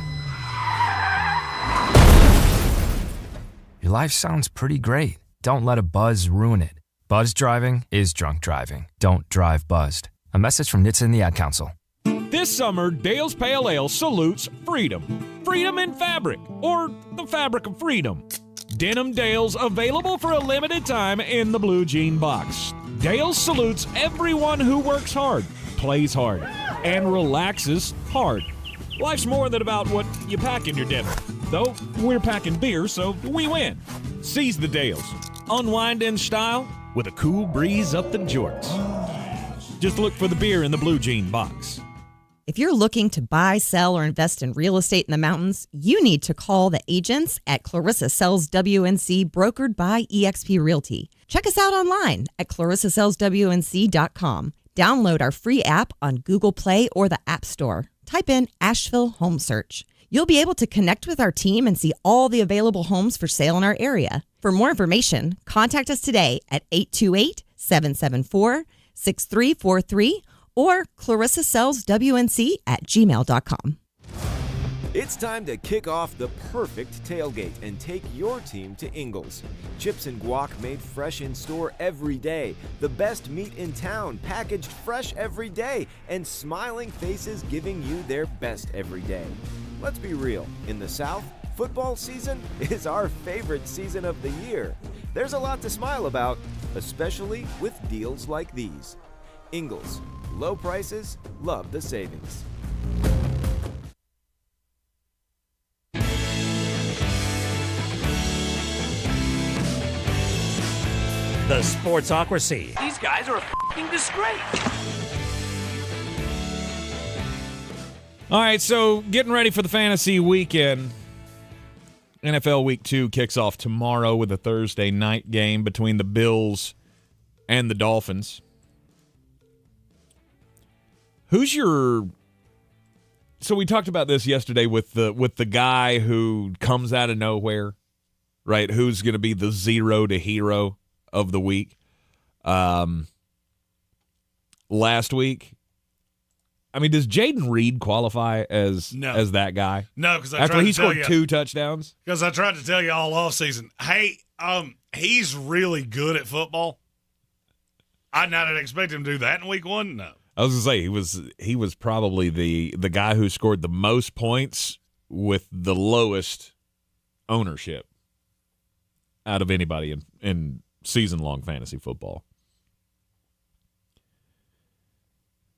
Your life sounds pretty great. Don't let a buzz ruin it. Buzz driving is drunk driving. Don't drive buzzed. A message from NHTSA and the Ad Council. This summer, Dale's Pale Ale salutes freedom. Freedom in fabric, or the fabric of freedom. Denim Dale's available for a limited time in the blue jean box. Dale's salutes everyone who works hard, plays hard, and relaxes hard. Life's more than about what you pack in your denim. Though, we're packing beer, so we win. Seize the Dales. Unwind in style with a cool breeze up the jorts. Just look for the beer in the blue jean box. If you're looking to buy, sell, or invest in real estate in the mountains, you need to call the agents at Clarissa Sells WNC, brokered by eXp Realty. Check us out online at clarissasellswnc.com. Download our free app on Google Play or the App Store. Type in Asheville Home Search. You'll be able to connect with our team and see all the available homes for sale in our area. For more information, contact us today at 828-774-6343 or clarissasellswnc@gmail.com. It's time to kick off the perfect tailgate and take your team to Ingles. Chips and guac made fresh in store every day. The best meat in town packaged fresh every day. And smiling faces giving you their best every day. Let's be real. In the South, football season is our favorite season of the year. There's a lot to smile about, especially with deals like these. Ingles. Low prices, love the savings. The Sportsocracy. These guys are a f***ing disgrace. All right, so getting ready for the fantasy weekend. NFL Week 2 kicks off tomorrow with a Thursday night game between the Bills and the Dolphins. Who's your... So we talked about this yesterday with the guy who comes out of nowhere, right? Who's going to be the zero to hero of the week? Last week, I mean, does Jaden Reed qualify as that guy? No, because after he scored 2 touchdowns. Because I tried to tell you all offseason, hey, he's really good at football. I didn't expect him to do that in week 1. No. I was gonna say he was probably the guy who scored the most points with the lowest ownership out of anybody in season-long fantasy football.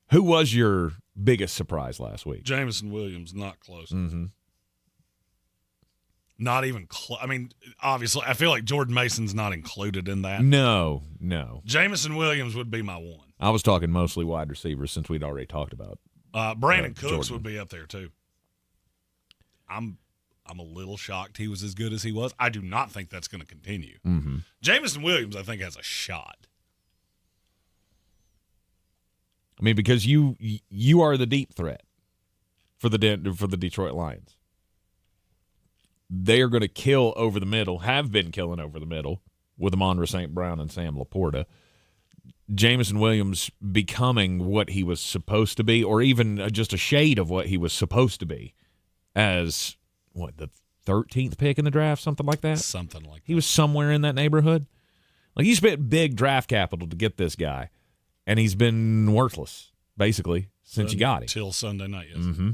Who was your biggest surprise last week? Jamison Williams, not close. Mm-hmm. Not even close. I mean, obviously, I feel like Jordan Mason's not included in that. No. Jamison Williams would be my one. I was talking mostly wide receivers since we'd already talked about. Brandon Cooks Jordan would be up there too. I'm a little shocked he was as good as he was. I do not think that's going to continue. Mm-hmm. Jamison Williams, I think, has a shot. I mean, because you are the deep threat for the Detroit Lions. They are going to kill over the middle, have been killing over the middle with Amon-Ra St. Brown and Sam Laporta. Jamison Williams becoming what he was supposed to be, or even just a shade of what he was supposed to be as, the 13th pick in the draft, something like that? Something like that. He was somewhere in that neighborhood. Like, you spent big draft capital to get this guy, and he's been worthless, basically, since you got him. Until Sunday night, yes. Mm-hmm.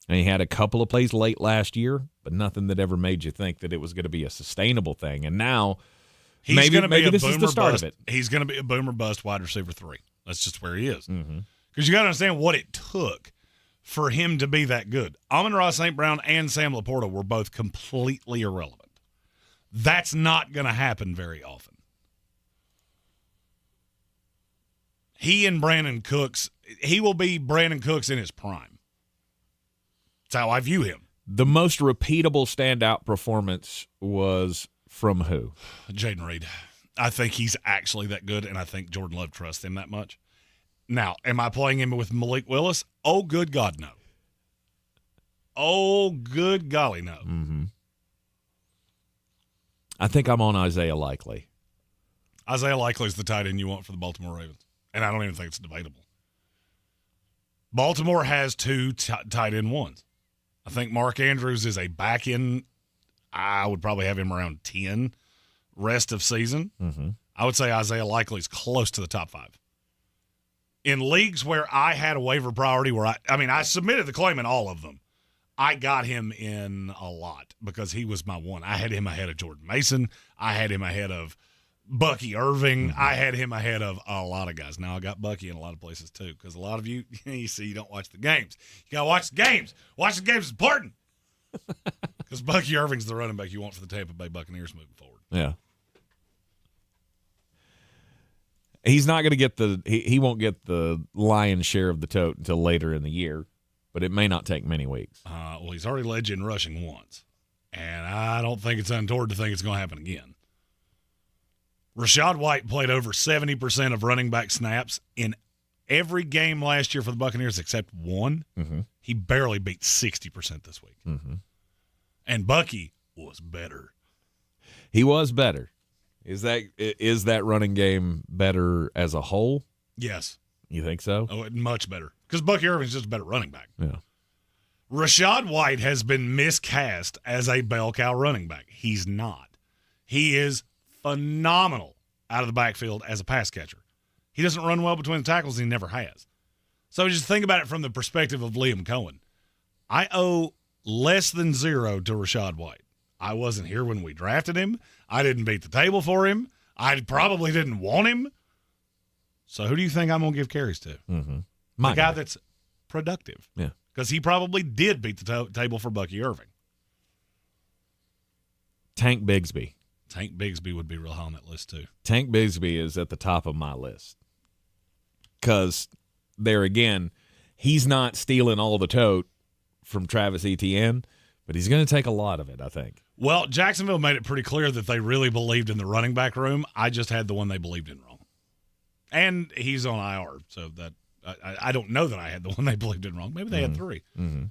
And he had a couple of plays late last year, but nothing that ever made you think that it was going to be a sustainable thing. And now, maybe this is the start of it. He's going to be a boomer bust wide receiver 3. That's just where he is. Mm-hmm. Because you got to understand what it took for him to be that good. Amon-Ra St. Brown and Sam Laporta were both completely irrelevant. That's not going to happen very often. He and Brandon Cooks, he will be Brandon Cooks in his prime. That's how I view him. The most repeatable standout performance was from who? Jaden Reed. I think he's actually that good, and I think Jordan Love trusts him that much. Now, am I playing him with Malik Willis? Oh, good God, no. Oh, good golly, no. Mm-hmm. I think I'm on Isaiah Likely. Isaiah Likely is the tight end you want for the Baltimore Ravens, and I don't even think it's debatable. Baltimore has two tight end ones. I think Mark Andrews is a back end. I would probably have him around 10 rest of season. Mm-hmm. I would say Isaiah Likely is close to the top 5. In leagues where I had a waiver priority, where I submitted the claim in all of them. I got him in a lot because he was my one. I had him ahead of Jordan Mason. I had him ahead of Bucky Irving. Mm-hmm. I had him ahead of a lot of guys. Now I got Bucky in a lot of places too, because a lot of you see, you don't watch the games. You got to watch the games. Watch the games is important. Because Bucky Irving's the running back you want for the Tampa Bay Buccaneers moving forward. Yeah. He's not going to get he won't get the lion's share of the tote until later in the year, but it may not take many weeks. Well, he's already led you in rushing once, and I don't think it's untoward to think it's going to happen again. Rachaad White played over 70% of running back snaps in every game last year for the Buccaneers except one. Mm-hmm. He barely beat 60% this week. Mm-hmm. And Bucky was better. He was better. Is that running game better as a whole? Yes. You think so? Oh, much better. Because Bucky Irving's just a better running back. Yeah. Rachaad White has been miscast as a bell cow running back. He's not. He is phenomenal out of the backfield as a pass catcher. He doesn't run well between the tackles. He never has. So just think about it from the perspective of Liam Cohen. I owe less than 0 to Rachaad White. I wasn't here when we drafted him. I didn't beat the table for him. I probably didn't want him. So who do you think I'm going to give carries to? Mm-hmm. The guy that's productive. Yeah. Because he probably did beat the table for Bucky Irving. Tank Bigsby. Tank Bigsby would be real high on that list too. Tank Bigsby is at the top of my list. Because there again, he's not stealing all the tote from Travis Etienne, but he's going to take a lot of it, I think. Well, Jacksonville made it pretty clear that they really believed in the running back room. I just had the one they believed in wrong. And he's on IR, so that I don't know that I had the one they believed in wrong. Maybe they had 3. Mm-hmm.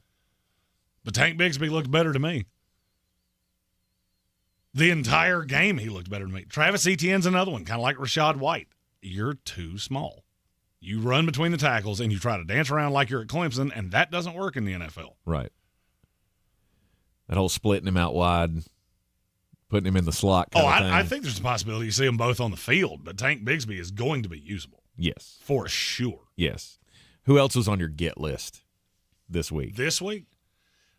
But Tank Bigsby looked better to me. The entire game, he looked better to me. Travis Etienne's another one, kind of like Rachaad White. You're too small. You run between the tackles, and you try to dance around like you're at Clemson, and that doesn't work in the NFL. Right. That whole splitting him out wide, putting him in the slot kind of thing. I think there's a possibility you see them both on the field, but Tank Bigsby is going to be usable. Yes. For sure. Yes. Who else was on your get list this week? This week?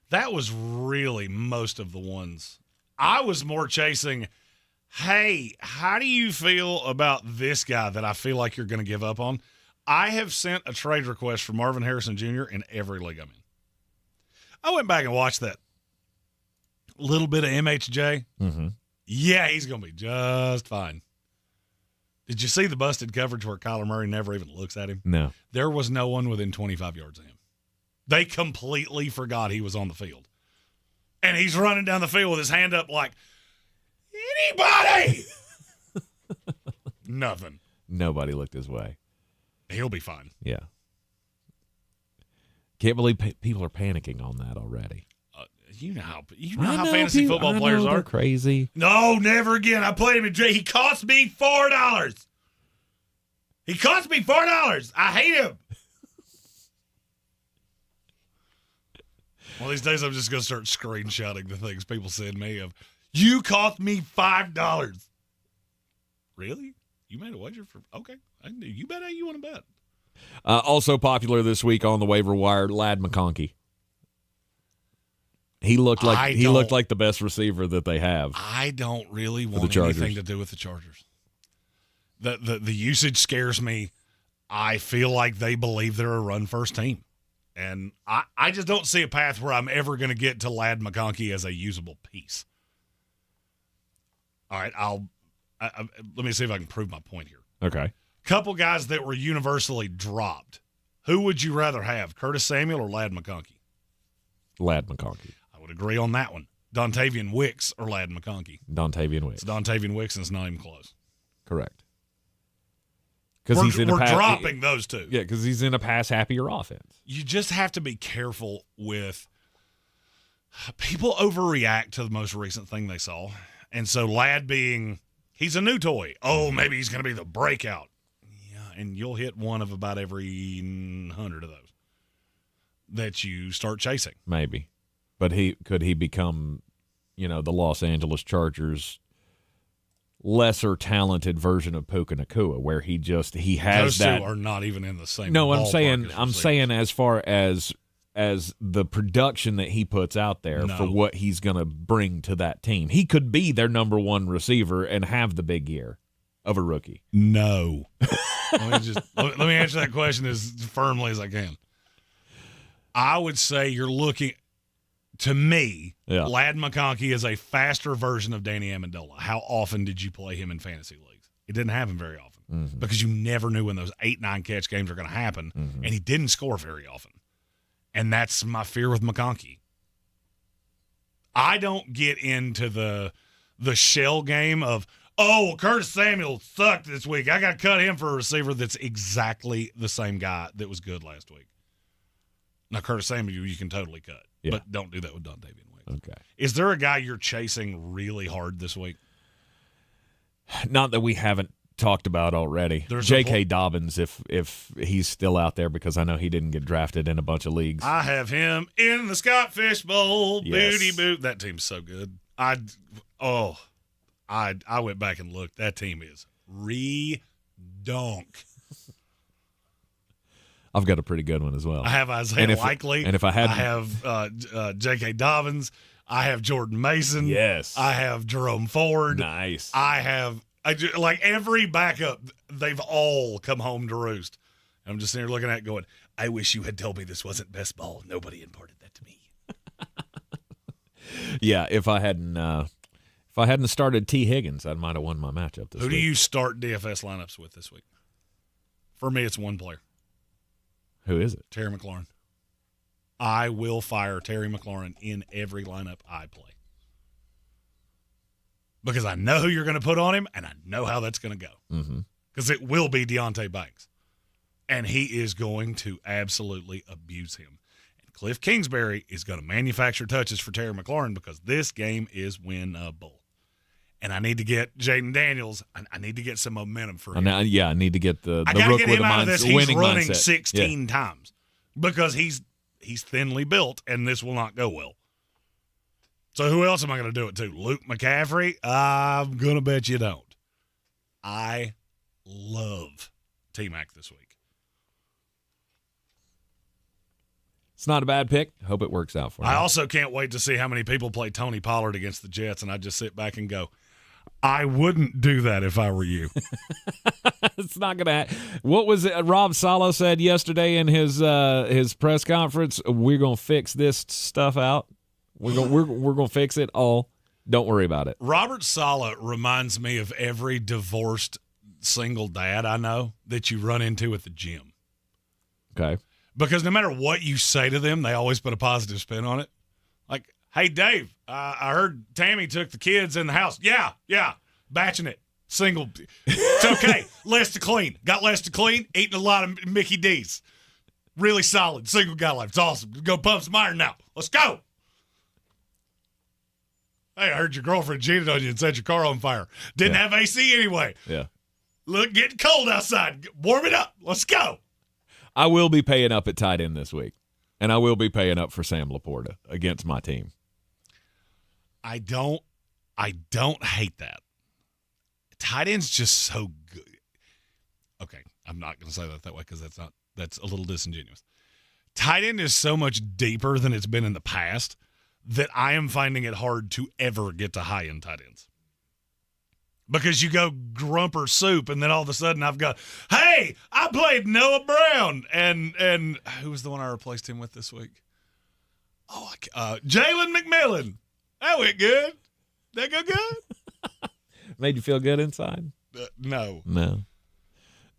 That was really most of the ones. I was more chasing, hey, how do you feel about this guy that I feel like you're going to give up on? I have sent a trade request for Marvin Harrison Jr. in every league I'm in. I went back and watched that little bit of MHJ. Mm-hmm. Yeah, he's going to be just fine. Did you see the busted coverage where Kyler Murray never even looks at him? No. There was no one within 25 yards of him. They completely forgot he was on the field. And he's running down the field with his hand up like, anybody! Nothing. Nobody looked his way. He'll be fine. Yeah. Can't believe people are panicking on that already. You know how fantasy football players are. They're crazy. No, never again. I played him in J. He cost me $4. He cost me $4. I hate him. One of these days, I'm just going to start screenshotting the things people send me of, you cost me $5. Really? You made a wager for, okay. You bet how you want to bet. Also popular this week on the waiver wire, Ladd McConkey. He looked like the best receiver that they have. I don't really want anything to do with the Chargers. The usage scares me. I feel like they believe they're a run-first team. And I just don't see a path where I'm ever going to get to Ladd McConkey as a usable piece. All right, let me see if I can prove my point here. Okay. Couple guys that were universally dropped. Who would you rather have, Curtis Samuel or Ladd McConkey? Ladd McConkey. I would agree on that one. Dontavian Wicks or Ladd McConkey? Dontavian Wicks. It's Dontavian Wicks, and it's not even close. Correct. We're dropping those two. Yeah, because he's in a pass-happier offense. You just have to be careful with people overreact to the most recent thing they saw. And so Ladd he's a new toy. Oh, maybe he's going to be the breakout. Yeah, and you'll hit one of about every 100 of those that you start chasing. Maybe. But could he become, the Los Angeles Chargers' lesser talented version of Puka Nacua, where he has those that. Two are not even in the same. No, I'm ballpark saying as far as the production that he puts out there for what he's going to bring to that team, he could be their number one receiver and have the big year of a rookie. No. let me answer that question as firmly as I can. I would say you're looking. To me, Ladd McConkey is a faster version of Danny Amendola. How often did you play him in fantasy leagues? It didn't happen very often because you never knew when those 8-9 catch games are going to happen, and he didn't score very often. And that's my fear with McConkey. I don't get into the shell game of, Curtis Samuel sucked this week. I got to cut him for a receiver that's exactly the same guy that was good last week. Now, Curtis Samuel, you can totally cut. Yeah. But don't do that with Dontavian Wicks. Okay. Is there a guy you're chasing really hard this week? Not that we haven't talked about already. J.K. Dobbins, if he's still out there, because I know he didn't get drafted in a bunch of leagues. I have him in the Scott Fish Bowl. Yes. Booty boot. That team's so good. I went back and looked. That team is redonk. I've got a pretty good one as well. I have Isaiah Likely. And if I have J.K. Dobbins. I have Jordan Mason. Yes. I have Jerome Ford. Nice. Like every backup, they've all come home to roost. I'm just sitting here looking at it going, I wish you had told me this wasn't best ball. Nobody imparted that to me. Yeah, if I hadn't started T. Higgins, I might have won my matchup this week. Who do you start DFS lineups with this week? For me, it's one player. Who is it? Terry McLaurin. I will fire Terry McLaurin in every lineup I play. Because I know who you're going to put on him, and I know how that's going to go. Because it will be Deonte Banks. And he is going to absolutely abuse him. And Cliff Kingsbury is going to manufacture touches for Terry McLaurin because this game is winnable. And I need to get Jaden Daniels. I need to get some momentum for him. I need to get the I got to rook get with him out of this. He's winning running mindset. 16 times because he's thinly built, and this will not go well. So who else am I going to do it to? Luke McCaffrey? I'm going to bet you don't. I love T-Mac this week. It's not a bad pick. Hope it works out for you. I also can't wait to see how many people play Tony Pollard against the Jets, and I just sit back and go, I wouldn't do that if I were you. It's not going to. What was it? Rob Saleh said yesterday in his press conference. We're going to fix this stuff out. We're going to fix it all. Don't worry about it. Robert Saleh reminds me of every divorced single dad I know that you run into at the gym. Okay. Because no matter what you say to them, they always put a positive spin on it. Like, hey, Dave, I heard Tammy took the kids in the house. Yeah, batching it. Single. It's okay. Less to clean. Got less to clean. Eating a lot of Mickey D's. Really solid. Single guy life. It's awesome. Go pump some iron now. Let's go. Hey, I heard your girlfriend cheated on you and set your car on fire. Didn't have AC anyway. Yeah. Look, getting cold outside. Warm it up. Let's go. I will be paying up at tight end this week, and I will be paying up for Sam Laporta against my team. I don't hate that. Tight end's just so good. Okay, I'm not going to say that way because that's a little disingenuous. Tight end is so much deeper than it's been in the past that I am finding it hard to ever get to high-end tight ends. because you go grumper soup, and then all of a sudden I've got, hey, I played Noah Brown, and who was the one I replaced him with this week? Jalen McMillan. That went good. That go good? Made you feel good inside? No,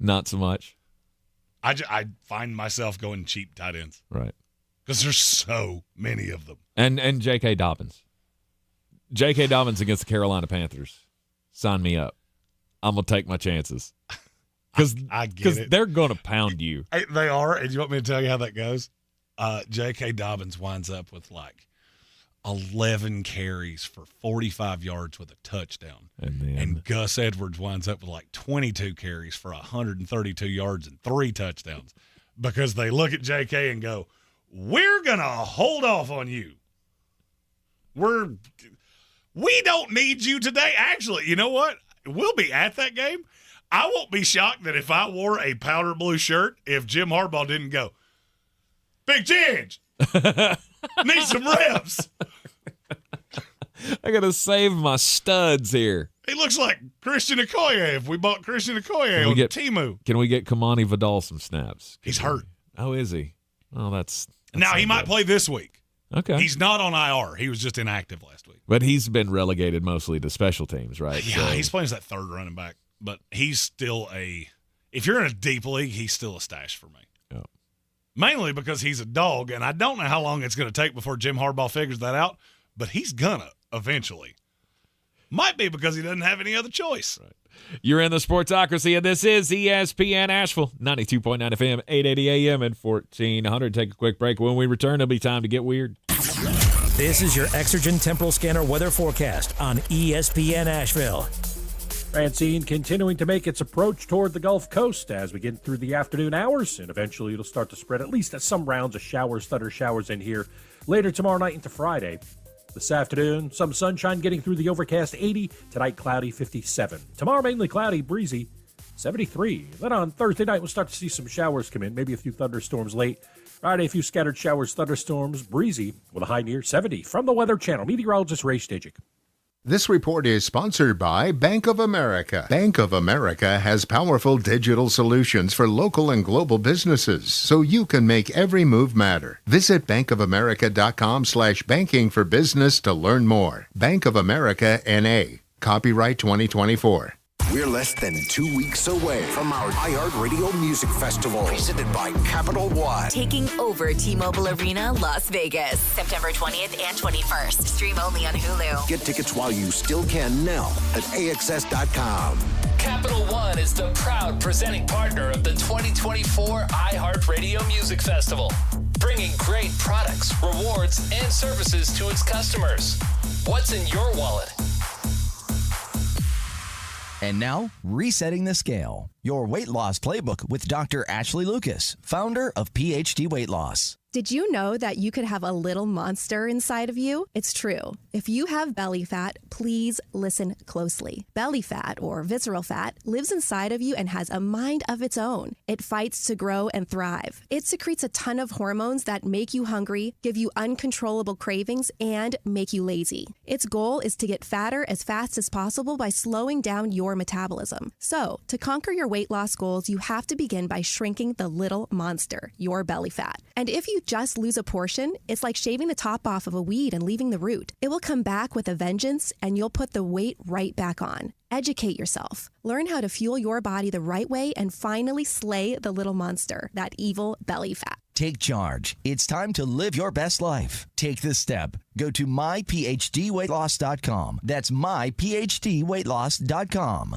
not so much. I find myself going cheap tight ends, right? Because there's so many of them. And J.K. Dobbins. J.K. Dobbins against the Carolina Panthers. Sign me up. I'm going to take my chances. Because they're going to pound you. They are. And you want me to tell you how that goes? J.K. Dobbins winds up with like 11 carries for 45 yards with a touchdown. And Gus Edwards winds up with like 22 carries for 132 yards and 3 touchdowns. Because they look at J.K. and go, we're going to hold off on you. We don't need you today. Actually, you know what? We'll be at that game. I won't be shocked that if I wore a powder blue shirt, if Jim Harbaugh didn't go, Big Change, need some reps. I got to save my studs here. He looks like Christian Okoye if we bought Christian Okoye on Temu. Can we get Kamani Vidal some snaps? He's hurt. Oh, is he? Oh, that's now he might play this week. Okay. He's not on IR. He was just inactive last week. But he's been relegated mostly to special teams, right? Yeah, he's playing as that third running back. But he's still if you're in a deep league, he's still a stash for me. Yeah. Mainly because he's a dog, and I don't know how long it's going to take before Jim Harbaugh figures that out, but he's gonna eventually. Might be because he doesn't have any other choice. Right. You're in the Sportsocracy, and this is ESPN Asheville, 92.9 FM, 880 AM, and 1400. Take a quick break. When we return, it'll be time to get weird. This is your Exergen Temporal Scanner weather forecast on ESPN Asheville. Francine continuing to make its approach toward the Gulf Coast as we get through the afternoon hours, and eventually it'll start to spread at least some rounds of showers, thunder showers in here later tomorrow night into Friday. This afternoon, some sunshine getting through the overcast 80. Tonight, cloudy 57. Tomorrow, mainly cloudy, breezy 73. Then on Thursday night, we'll start to see some showers come in, maybe a few thunderstorms late. Friday, a few scattered showers, thunderstorms, breezy with a high near 70. From the Weather Channel, meteorologist Ray Stajic. This report is sponsored by Bank of America. Bank of America has powerful digital solutions for local and global businesses, so you can make every move matter. Visit bankofamerica.com/banking for business to learn more. Bank of America, N.A. Copyright 2024. We're less than 2 weeks away from our iHeartRadio Music Festival, presented by Capital One. Taking over T-Mobile Arena, Las Vegas, September 20th and 21st. Stream only on Hulu. Get tickets while you still can now at AXS.com. Capital One is the proud presenting partner of the 2024 iHeartRadio Music Festival, bringing great products, rewards, and services to its customers. What's in your wallet? And now, Resetting the Scale, your weight loss playbook with Dr. Ashley Lucas, founder of PhD Weight Loss. Did you know that you could have a little monster inside of you? It's true. If you have belly fat, please listen closely. Belly fat, or visceral fat, lives inside of you and has a mind of its own. It fights to grow and thrive. It secretes a ton of hormones that make you hungry, give you uncontrollable cravings, and make you lazy. Its goal is to get fatter as fast as possible by slowing down your metabolism. So, to conquer your weight loss goals, you have to begin by shrinking the little monster, your belly fat. And if you just lose a portion, it's like shaving the top off of a weed and leaving the root. It will come back with a vengeance, and you'll put the weight right back on. Educate yourself. Learn how to fuel your body the right way and finally slay the little monster, that evil belly fat. Take charge. It's time to live your best life. Take this step. Go to myphdweightloss.com. That's myphdweightloss.com.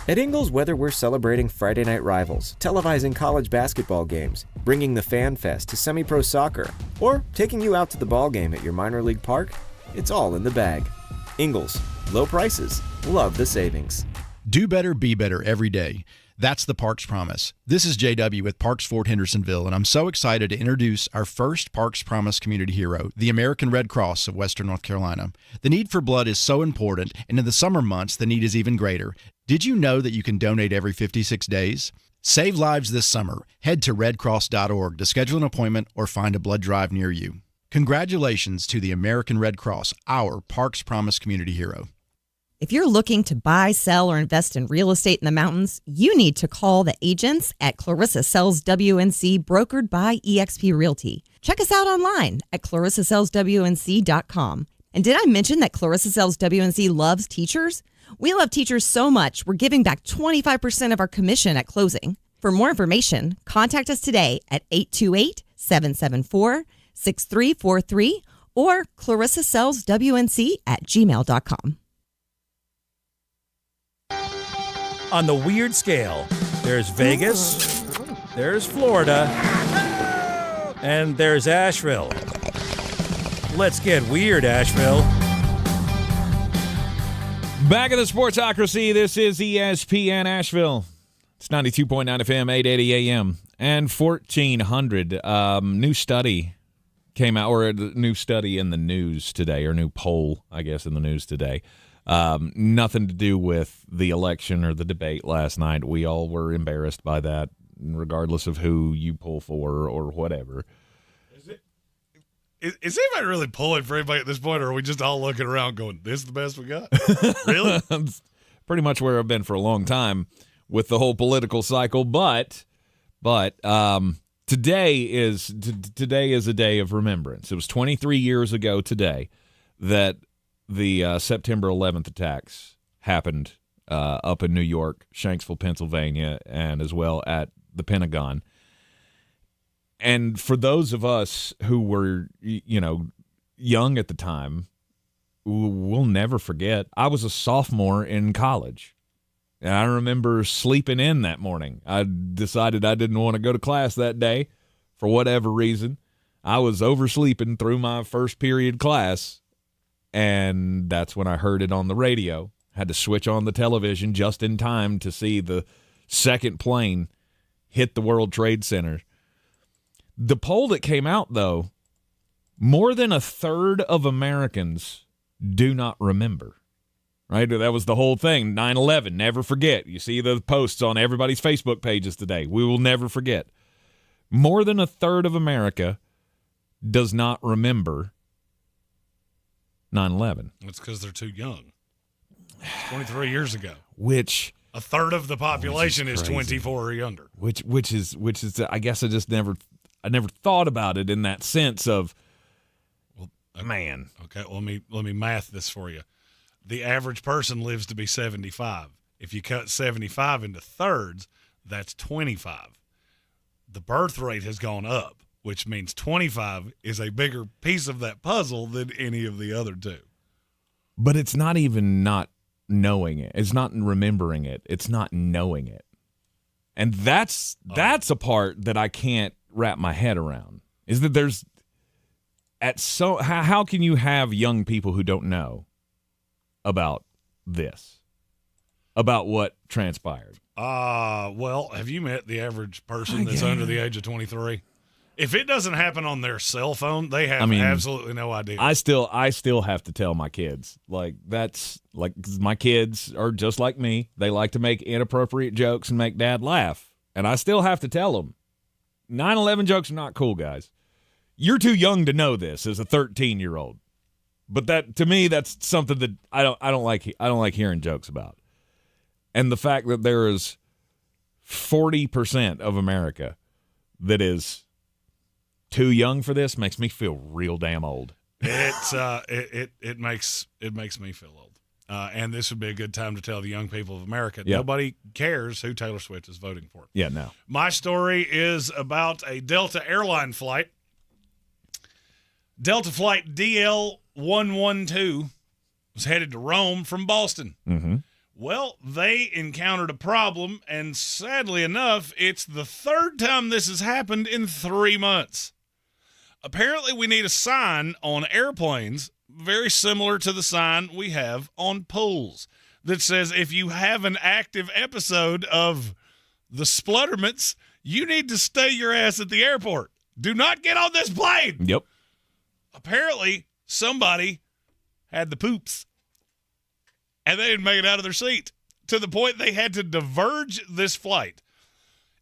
At Ingles Weather, we're celebrating Friday night rivals, televising college basketball games, bringing the Fan Fest to semi-pro soccer, or taking you out to the ball game at your minor league park. It's all in the bag. Ingles, low prices, love the savings. Do better, be better every day. That's the Parks Promise. This is JW with Parks Fort Hendersonville, and I'm so excited to introduce our first Parks Promise community hero, the American Red Cross of Western North Carolina. The need for blood is so important, and in the summer months, the need is even greater. Did you know that you can donate every 56 days? Save lives this summer. Head to redcross.org to schedule an appointment or find a blood drive near you. Congratulations to the American Red Cross, our Parks Promise community hero. If you're looking to buy, sell, or invest in real estate in the mountains, you need to call the agents at Clarissa Sells WNC, brokered by eXp Realty. Check us out online at clarissasellswnc.com. And did I mention that Clarissa Sells WNC loves teachers? We love teachers so much, we're giving back 25% of our commission at closing. For more information, contact us today at 828-774-6343 or clarissasellswnc@gmail.com. On the weird scale, there's Vegas, there's Florida, and there's Asheville. Let's get weird, Asheville. Back at the Sportsocracy, this is ESPN Asheville. It's 92.9 FM, 880 AM, and 1400. New study came out, or a new study in the news today, or new poll, I guess, in the news today. Nothing to do with the election or the debate last night. We all were embarrassed by that, regardless of who you pull for or whatever. Is anybody really pulling for anybody at this point, or are we just all looking around going, this is the best we got? Really? That's pretty much where I've been for a long time with the whole political cycle. But today is a day of remembrance. It was 23 years ago today that the September 11th attacks happened up in New York, Shanksville, Pennsylvania, and as well at the Pentagon. And for those of us who were, young at the time, we'll never forget. I was a sophomore in college, and I remember sleeping in that morning. I decided I didn't want to go to class that day for whatever reason. I was oversleeping through my first period class, and that's when I heard it on the radio. Had to switch on the television just in time to see the second plane hit the World Trade Center. The poll that came out, though, more than a third of Americans do not remember. Right? That was the whole thing. 9/11, never forget. You see the posts on everybody's Facebook pages today. We will never forget. More than a third of America does not remember 9/11. It's because they're too young. 23 years ago. Which a third of the population is 24 or younger. Which is I guess I just never thought about it in that sense of, man. Okay, let me math this for you. The average person lives to be 75. If you cut 75 into thirds, that's 25. The birth rate has gone up, which means 25 is a bigger piece of that puzzle than any of the other two. But it's not even not knowing it. It's not remembering it. It's not knowing it. And that's a part that I can't wrap my head around. Is that there's how can you have young people who don't know about this, about what transpired? Well, have you met the average person that's under the age of 23? If it doesn't happen on their cell phone, they have absolutely no idea. I still have to tell my kids, cause my kids are just like me. They like to make inappropriate jokes and make dad laugh. And I still have to tell them 9/11 jokes are not cool, guys. You're too young to know this as a 13-year-old. But that, to me, that's something that I don't like hearing jokes about. And the fact that there is 40% of America that is too young for this makes me feel real damn old. It makes me feel old. And this would be a good time to tell the young people of America, nobody cares who Taylor Swift is voting for. Yeah, no. My story is about a Delta airline flight. Delta flight DL112 was headed to Rome from Boston. Mm-hmm. Well, they encountered a problem, and sadly enough, it's the third time this has happened in 3 months. Apparently, we need a sign on airplanes very similar to the sign we have on pools that says if you have an active episode of the splutterments, you need to stay your ass at the airport. Do not get on this plane. Yep. Apparently, somebody had the poops, and they didn't make it out of their seat to the point they had to diverge this flight.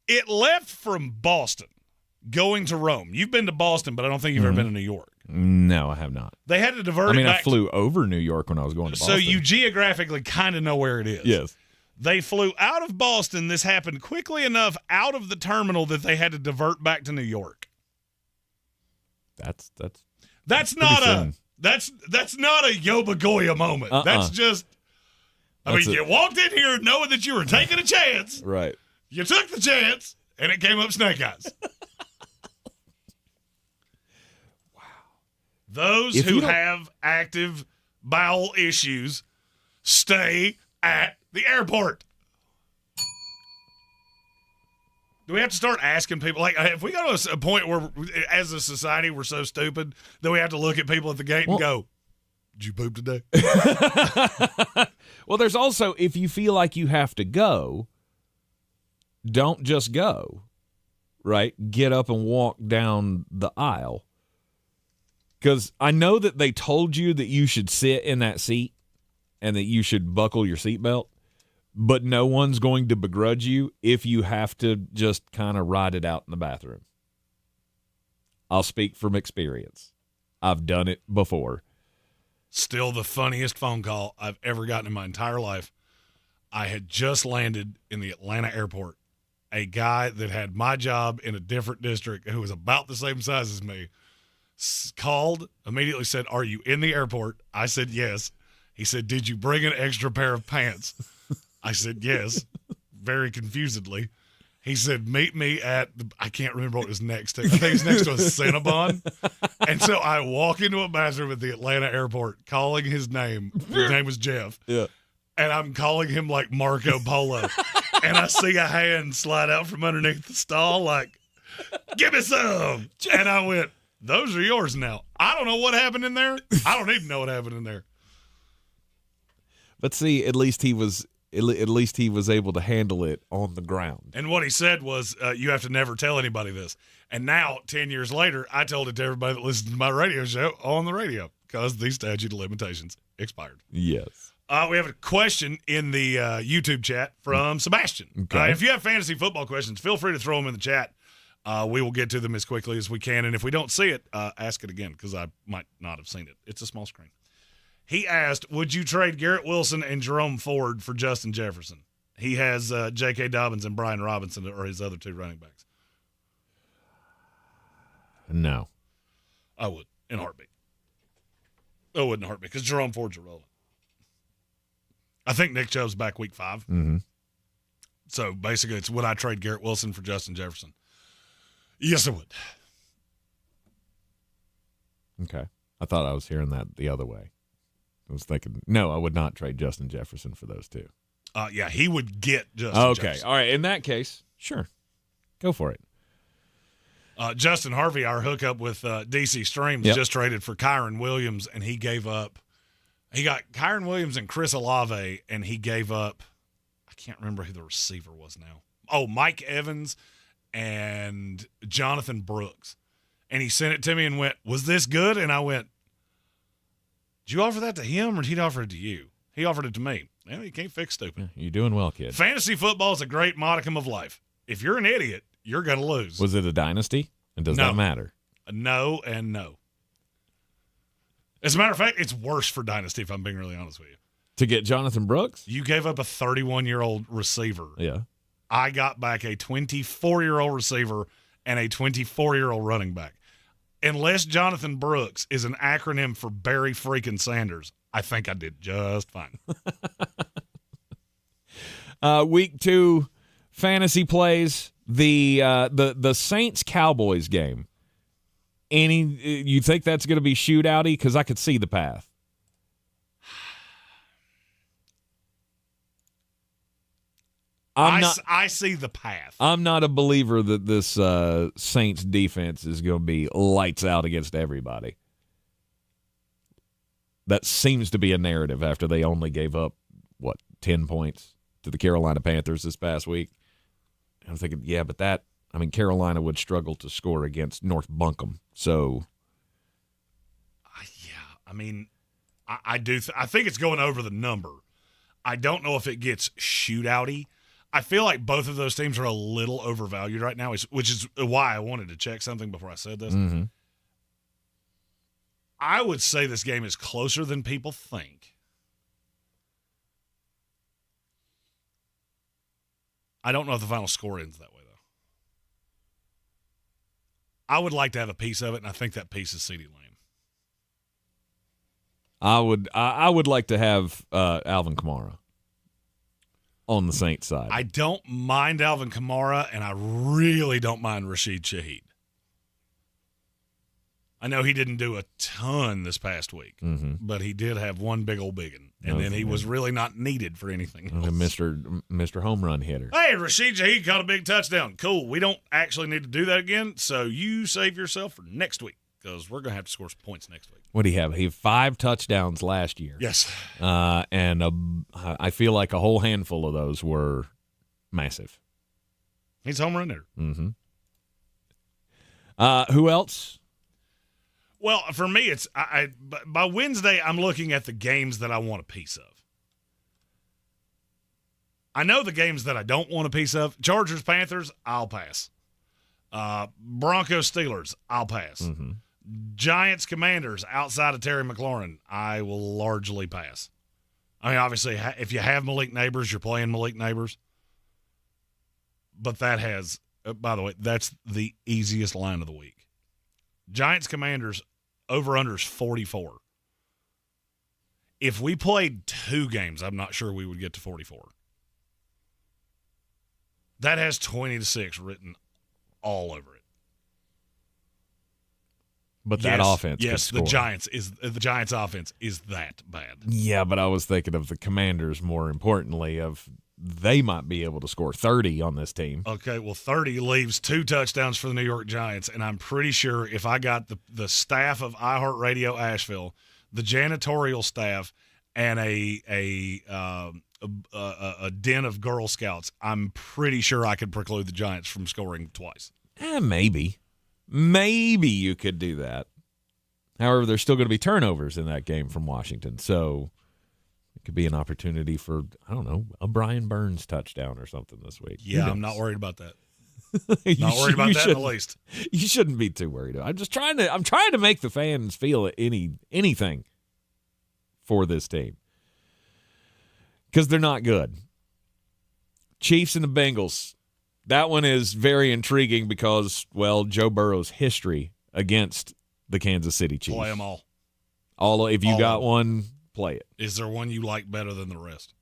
It left from Boston going to Rome. You've been to Boston, but I don't think you've ever been to New York. No, I have not. They had to divert I mean, it back. I flew over New York when I was going to Boston. So you geographically kind of know where it is. Yes. They flew out of Boston. This happened quickly enough out of the terminal that they had to divert back to New York. That's not a Yobagoya moment. That's just. You walked in here knowing that you were taking a chance. Right. You took the chance, and it came up snake eyes. Wow. Those who have active bowel issues stay at the airport. Do we have to start asking people? Like, if we go to a point where, as a society, we're so stupid that we have to look at people at the gate and go, "Did you poop today?" Well, there's also, if you feel like you have to go, don't just go, right? Get up and walk down the aisle. Because I know that they told you that you should sit in that seat and that you should buckle your seatbelt, but no one's going to begrudge you if you have to just kind of ride it out in the bathroom. I'll speak from experience. I've done it before. Still the funniest phone call I've ever gotten in my entire life. I had just landed in the Atlanta airport. A guy that had my job in a different district who was about the same size as me called, immediately said, "Are you in the airport?" I said, "Yes." He said, "Did you bring an extra pair of pants?" I said, "Yes," very confusedly. He said, "Meet me at," I can't remember what was next to. I think it was next to a Cinnabon. And so I walk into a bathroom at the Atlanta airport calling his name. His name was Jeff. Yeah. And I'm calling him like Marco Polo. And I see a hand slide out from underneath the stall like, "Give me some." And I went, "Those are yours now." I don't know what happened in there. I don't even know what happened in there. But see, at least he was able to handle it on the ground. And what he said was, "You have to never tell anybody this." And now, 10 years later, I told it to everybody that listens to my radio show on the radio because the statute of limitations expired. Yes. We have a question in the YouTube chat from Sebastian. Okay. If you have fantasy football questions, feel free to throw them in the chat. We will get to them as quickly as we can. And if we don't see it, ask it again because I might not have seen it. It's a small screen. He asked, would you trade Garrett Wilson and Jerome Ford for Justin Jefferson? He has J.K. Dobbins and Brian Robinson are his other two running backs. No. I would, in a heartbeat. I would in a heartbeat because Jerome Ford's irrelevant. I think Nick Chubb's back week 5. Mm-hmm. So basically it's, would I trade Garrett Wilson for Justin Jefferson? Yes, I would. Okay. I thought I was hearing that the other way. I was thinking, no, I would not trade Justin Jefferson for those two. Yeah, he would get Justin Jefferson. All right. In that case, sure. Go for it. Justin Harvey, our hookup with DC Streams, just traded for Kyron Williams, and he gave up. He got Kyron Williams and Chris Olave, and he gave up. I can't remember who the receiver was now. Oh, Mike Evans and Jonathan Brooks. And he sent it to me and went, was this good? And I went, did you offer that to him or did he offer it to you? He offered it to me. Well, you can't fix stupid. You're doing well, kid. Fantasy football is a great modicum of life. If you're an idiot, you're going to lose. Was it a dynasty? And does that matter? No and no. As a matter of fact, it's worse for dynasty, if I'm being really honest with you. To get Jonathan Brooks? You gave up a 31-year-old receiver. Yeah. I got back a 24-year-old receiver and a 24-year-old running back. Unless Jonathan Brooks is an acronym for Barry freaking Sanders, I think I did just fine. Week 2 fantasy plays, the Saints-Cowboys game. You think that's going to be shootouty? Because I could see the path. I see the path. I'm not a believer that this Saints defense is going to be lights out against everybody. That seems to be a narrative after they only gave up, 10 points to the Carolina Panthers this past week. I'm thinking, yeah, but Carolina would struggle to score against North Buncombe. So, I do. I think it's going over the number. I don't know if it gets shootouty. I feel like both of those teams are a little overvalued right now, which is why I wanted to check something before I said this. Mm-hmm. I would say this game is closer than people think. I don't know if the final score ends that way, though. I would like to have a piece of it, and I think that piece is CeeDee Lamb. I would like to have Alvin Kamara on the Saints side. I don't mind Alvin Kamara, and I really don't mind Rashid Shaheed. I know he didn't do a ton this past week, but he did have one big old biggin, and then he was really not needed for anything else. Mr. Home Run hitter. Hey, Rashid Shaheed caught a big touchdown. Cool. We don't actually need to do that again, so you save yourself for next week because we're going to have to score some points next week. What do you have? He had 5 touchdowns last year. Yes. And I feel like a whole handful of those were massive. He's a home run hitter. Who else? Well, for me, it's by Wednesday, I'm looking at the games that I want a piece of. I know the games that I don't want a piece of. Chargers, Panthers, I'll pass. Broncos, Steelers, I'll pass. Giants, Commanders, outside of Terry McLaurin, I will largely pass. I mean, obviously, if you have Malik Neighbors, you're playing Malik Neighbors. But that has, by the way, that's the easiest line of the week. Giants, Commanders, over-under is 44. If we played 2 games, I'm not sure we would get to 44. That has 20-6 written all over it. But that offense, yes, the Giants offense is that bad. Yeah, but I was thinking of the Commanders more importantly. Of they might be able to score 30 on this team. Okay, well, 30 leaves 2 touchdowns for the New York Giants, and I'm pretty sure if I got the staff of iHeartRadio Asheville, the janitorial staff, and a den of Girl Scouts, I'm pretty sure I could preclude the Giants from scoring twice. Maybe you could do that. However, there's still going to be turnovers in that game from Washington, so it could be an opportunity for, I don't know, a Brian Burns touchdown or something this week. Yeah, I'm not worried about that. Not worried about that in the least. You shouldn't be too worried. I'm trying to make the fans feel anything for this team because they're not good. Chiefs and the Bengals. That one is very intriguing because, well, Joe Burrow's history against the Kansas City Chiefs. Play them all. If you got one, play it. Is there one you like better than the rest?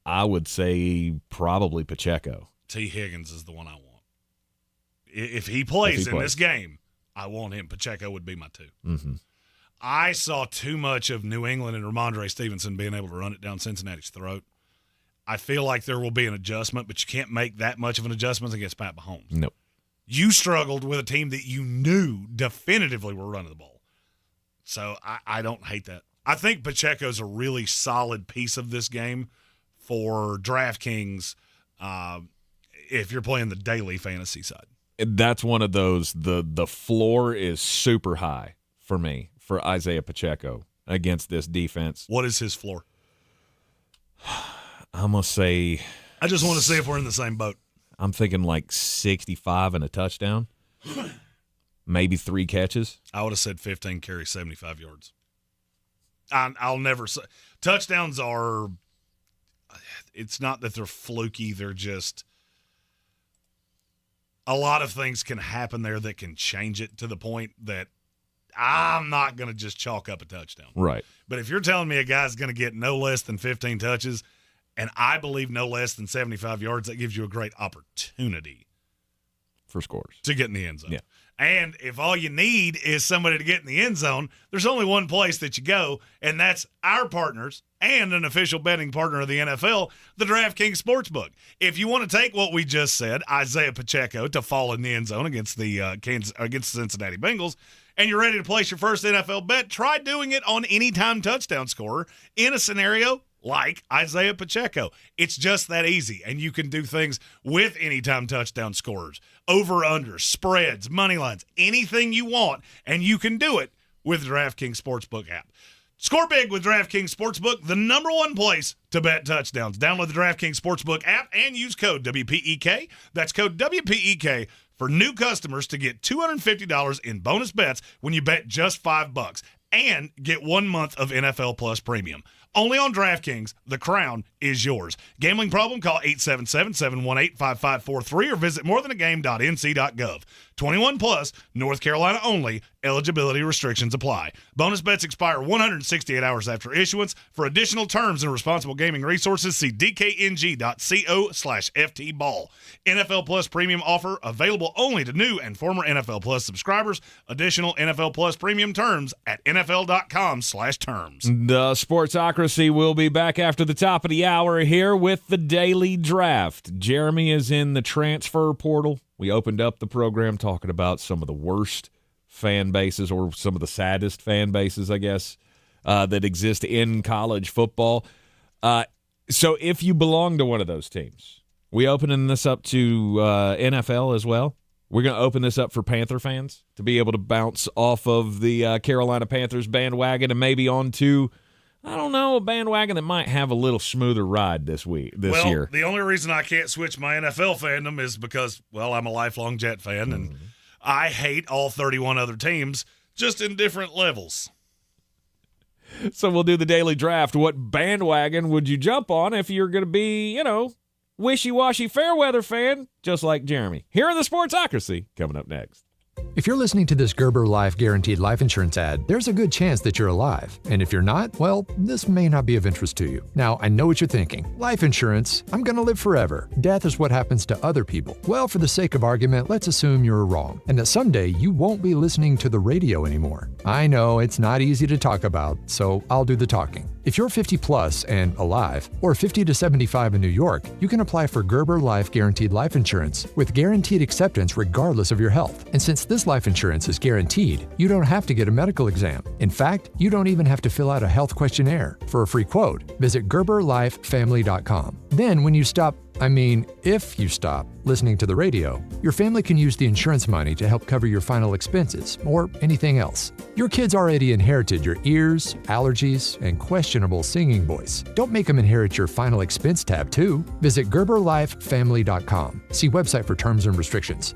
I would say probably Pacheco. T. Higgins is the one I want. If he plays in this game, I want him. Pacheco would be my 2. I saw too much of New England and Ramondre Stevenson being able to run it down Cincinnati's throat. I feel like there will be an adjustment, but you can't make that much of an adjustment against Pat Mahomes. Nope. You struggled with a team that you knew definitively were running the ball. So I don't hate that. I think Pacheco's a really solid piece of this game for DraftKings if you're playing the daily fantasy side. That's one of those, the floor is super high for me for Isaiah Pacheco against this defense. What is his floor? I'm going to say... I just want to see if we're in the same boat. I'm thinking like 65 and a touchdown. Maybe 3 catches. I would have said 15 carries, 75 yards. I'll never say... Touchdowns are... It's not that they're fluky. They're just... A lot of things can happen there that can change it to the point that I'm not going to just chalk up a touchdown. Right. But if you're telling me a guy's going to get no less than 15 touches, and I believe no less than 75 yards, that gives you a great opportunity for scores to get in the end zone. Yeah. And if all you need is somebody to get in the end zone, there's only one place that you go, and that's our partners and an official betting partner of the NFL, the DraftKings Sportsbook. If you want to take what we just said, Isaiah Pacheco to fall in the end zone against the Cincinnati Bengals, and you're ready to place your first NFL bet, try doing it on anytime touchdown scorer in a scenario like Isaiah Pacheco. It's just that easy, and you can do things with anytime touchdown scorers, over-unders, spreads, money lines, anything you want, and you can do it with the DraftKings Sportsbook app. Score big with DraftKings Sportsbook, the #1 place to bet touchdowns. Download the DraftKings Sportsbook app and use code WPEK. That's code WPEK for new customers to get $250 in bonus bets when you bet just $5 and get 1 month of NFL Plus Premium. Only on DraftKings, the crown is yours. Gambling problem? Call 877-718-5543 or visit morethanagame.nc.gov. 21 plus, North Carolina only. Eligibility restrictions apply. Bonus bets expire 168 hours after issuance. For additional terms and responsible gaming resources, see dkng.co/ftball. NFL Plus Premium offer available only to new and former NFL Plus subscribers. Additional NFL Plus Premium terms at nfl.com/terms. The Sportsocracy will be back after the top of the hour here with the Daily Draft. Jeremy is in the transfer portal. We opened up the program talking about some of the worst fan bases, or some of the saddest fan bases, I guess, that exist in college football. So if you belong to one of those teams, we opening this up to NFL as well. We're going to open this up for Panther fans to be able to bounce off of the Carolina Panthers bandwagon and maybe onto, I don't know, a bandwagon that might have a little smoother ride this year. The only reason I can't switch my NFL fandom is because, well, I'm a lifelong Jet fan, and I hate all 31 other teams, just in different levels. So we'll do the Daily Draft. What bandwagon would you jump on if you're going to be, wishy-washy fair-weather fan, just like Jeremy? Here in the Sportsocracy, coming up next. If you're listening to this Gerber Life Guaranteed Life Insurance ad, there's a good chance that you're alive. And if you're not, well, this may not be of interest to you. Now, I know what you're thinking. Life insurance, I'm going to live forever. Death is what happens to other people. Well, for the sake of argument, let's assume you're wrong, and that someday you won't be listening to the radio anymore. I know it's not easy to talk about, so I'll do the talking. If you're 50 plus and alive, or 50 to 75 in New York, you can apply for Gerber Life Guaranteed Life Insurance with guaranteed acceptance regardless of your health. And since this life insurance is guaranteed, you don't have to get a medical exam. In fact, you don't even have to fill out a health questionnaire. For a free quote, visit GerberLifeFamily.com. Then when you stop, if you stop listening to the radio, your family can use the insurance money to help cover your final expenses or anything else. Your kids already inherited your ears, allergies, and questionable singing voice. Don't make them inherit your final expense tab too. Visit GerberLifeFamily.com. See website for terms and restrictions.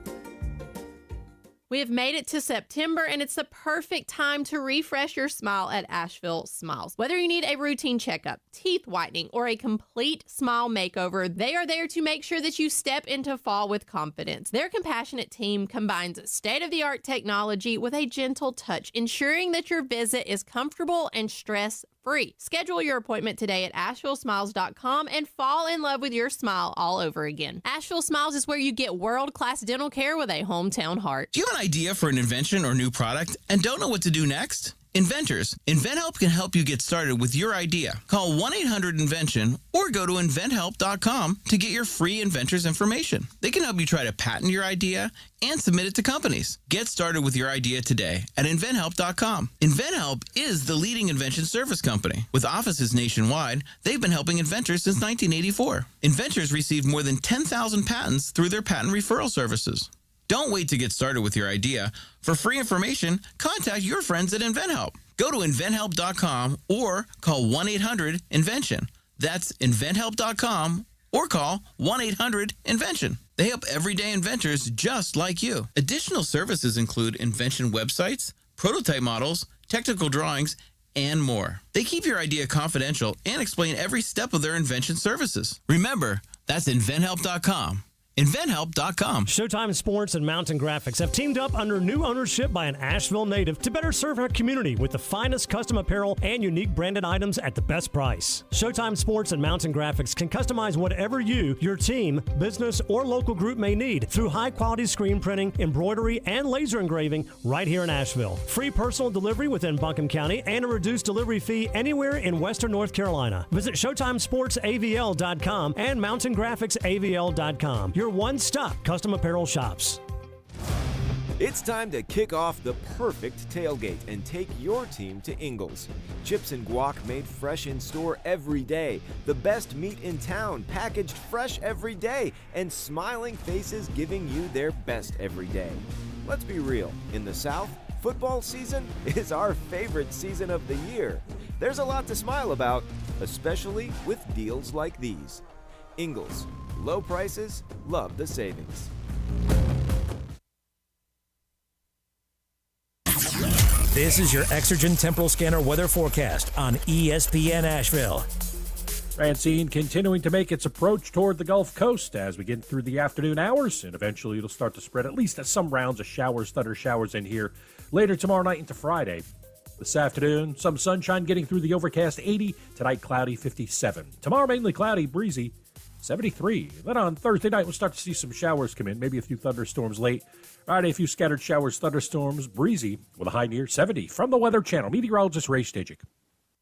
We have made it to September, and it's the perfect time to refresh your smile at Asheville Smiles. Whether you need a routine checkup, teeth whitening, or a complete smile makeover, they are there to make sure that you step into fall with confidence. Their compassionate team combines state-of-the-art technology with a gentle touch, ensuring that your visit is comfortable and stress-free. Schedule your appointment today at AshevilleSmiles.com and fall in love with your smile all over again. Asheville Smiles is where you get world-class dental care with a hometown heart. Do you have an idea for an invention or new product and don't know what to do next? Inventors, InventHelp can help you get started with your idea. Call 1-800-INVENTION or go to InventHelp.com to get your free inventor's information. They can help you try to patent your idea and submit it to companies. Get started with your idea today at InventHelp.com. InventHelp is the leading invention service company. With offices nationwide, they've been helping inventors since 1984. Inventors received more than 10,000 patents through their patent referral services. Don't wait to get started with your idea. For free information, contact your friends at InventHelp. Go to InventHelp.com or call 1-800-INVENTION. That's InventHelp.com or call 1-800-INVENTION. They help everyday inventors just like you. Additional services include invention websites, prototype models, technical drawings, and more. They keep your idea confidential and explain every step of their invention services. Remember, that's InventHelp.com. InventHelp.com. Showtime Sports and Mountain Graphics have teamed up under new ownership by an Asheville native to better serve our community with the finest custom apparel and unique branded items at the best price. Showtime Sports and Mountain Graphics can customize whatever you, your team, business, or local group may need through high-quality screen printing, embroidery, and laser engraving right here in Asheville. Free personal delivery within Buncombe County and a reduced delivery fee anywhere in Western North Carolina. Visit ShowtimeSportsAVL.com and MountainGraphicsAVL.com. Your one-stop custom apparel shops. It's time to kick off the perfect tailgate and take your team to Ingles. Chips and guac made fresh in store every day. The best meat in town packaged fresh every day. And smiling faces giving you their best every day. Let's be real. In the South, football season is our favorite season of the year. There's a lot to smile about, especially with deals like these. Ingles. Low prices, love the savings. This is your Exergen Temporal Scanner weather forecast on ESPN Asheville. Francine continuing to make its approach toward the Gulf Coast as we get through the afternoon hours, and eventually it'll start to spread at least at some rounds of showers, thunder showers in here later tomorrow night into Friday. This afternoon, some sunshine getting through the overcast 80, tonight cloudy 57. Tomorrow mainly cloudy, breezy 73. Then on Thursday night, we'll start to see some showers come in, maybe a few thunderstorms late. Friday, a few scattered showers, thunderstorms, breezy with a high near 70. From the Weather Channel, meteorologist Ray Stajic.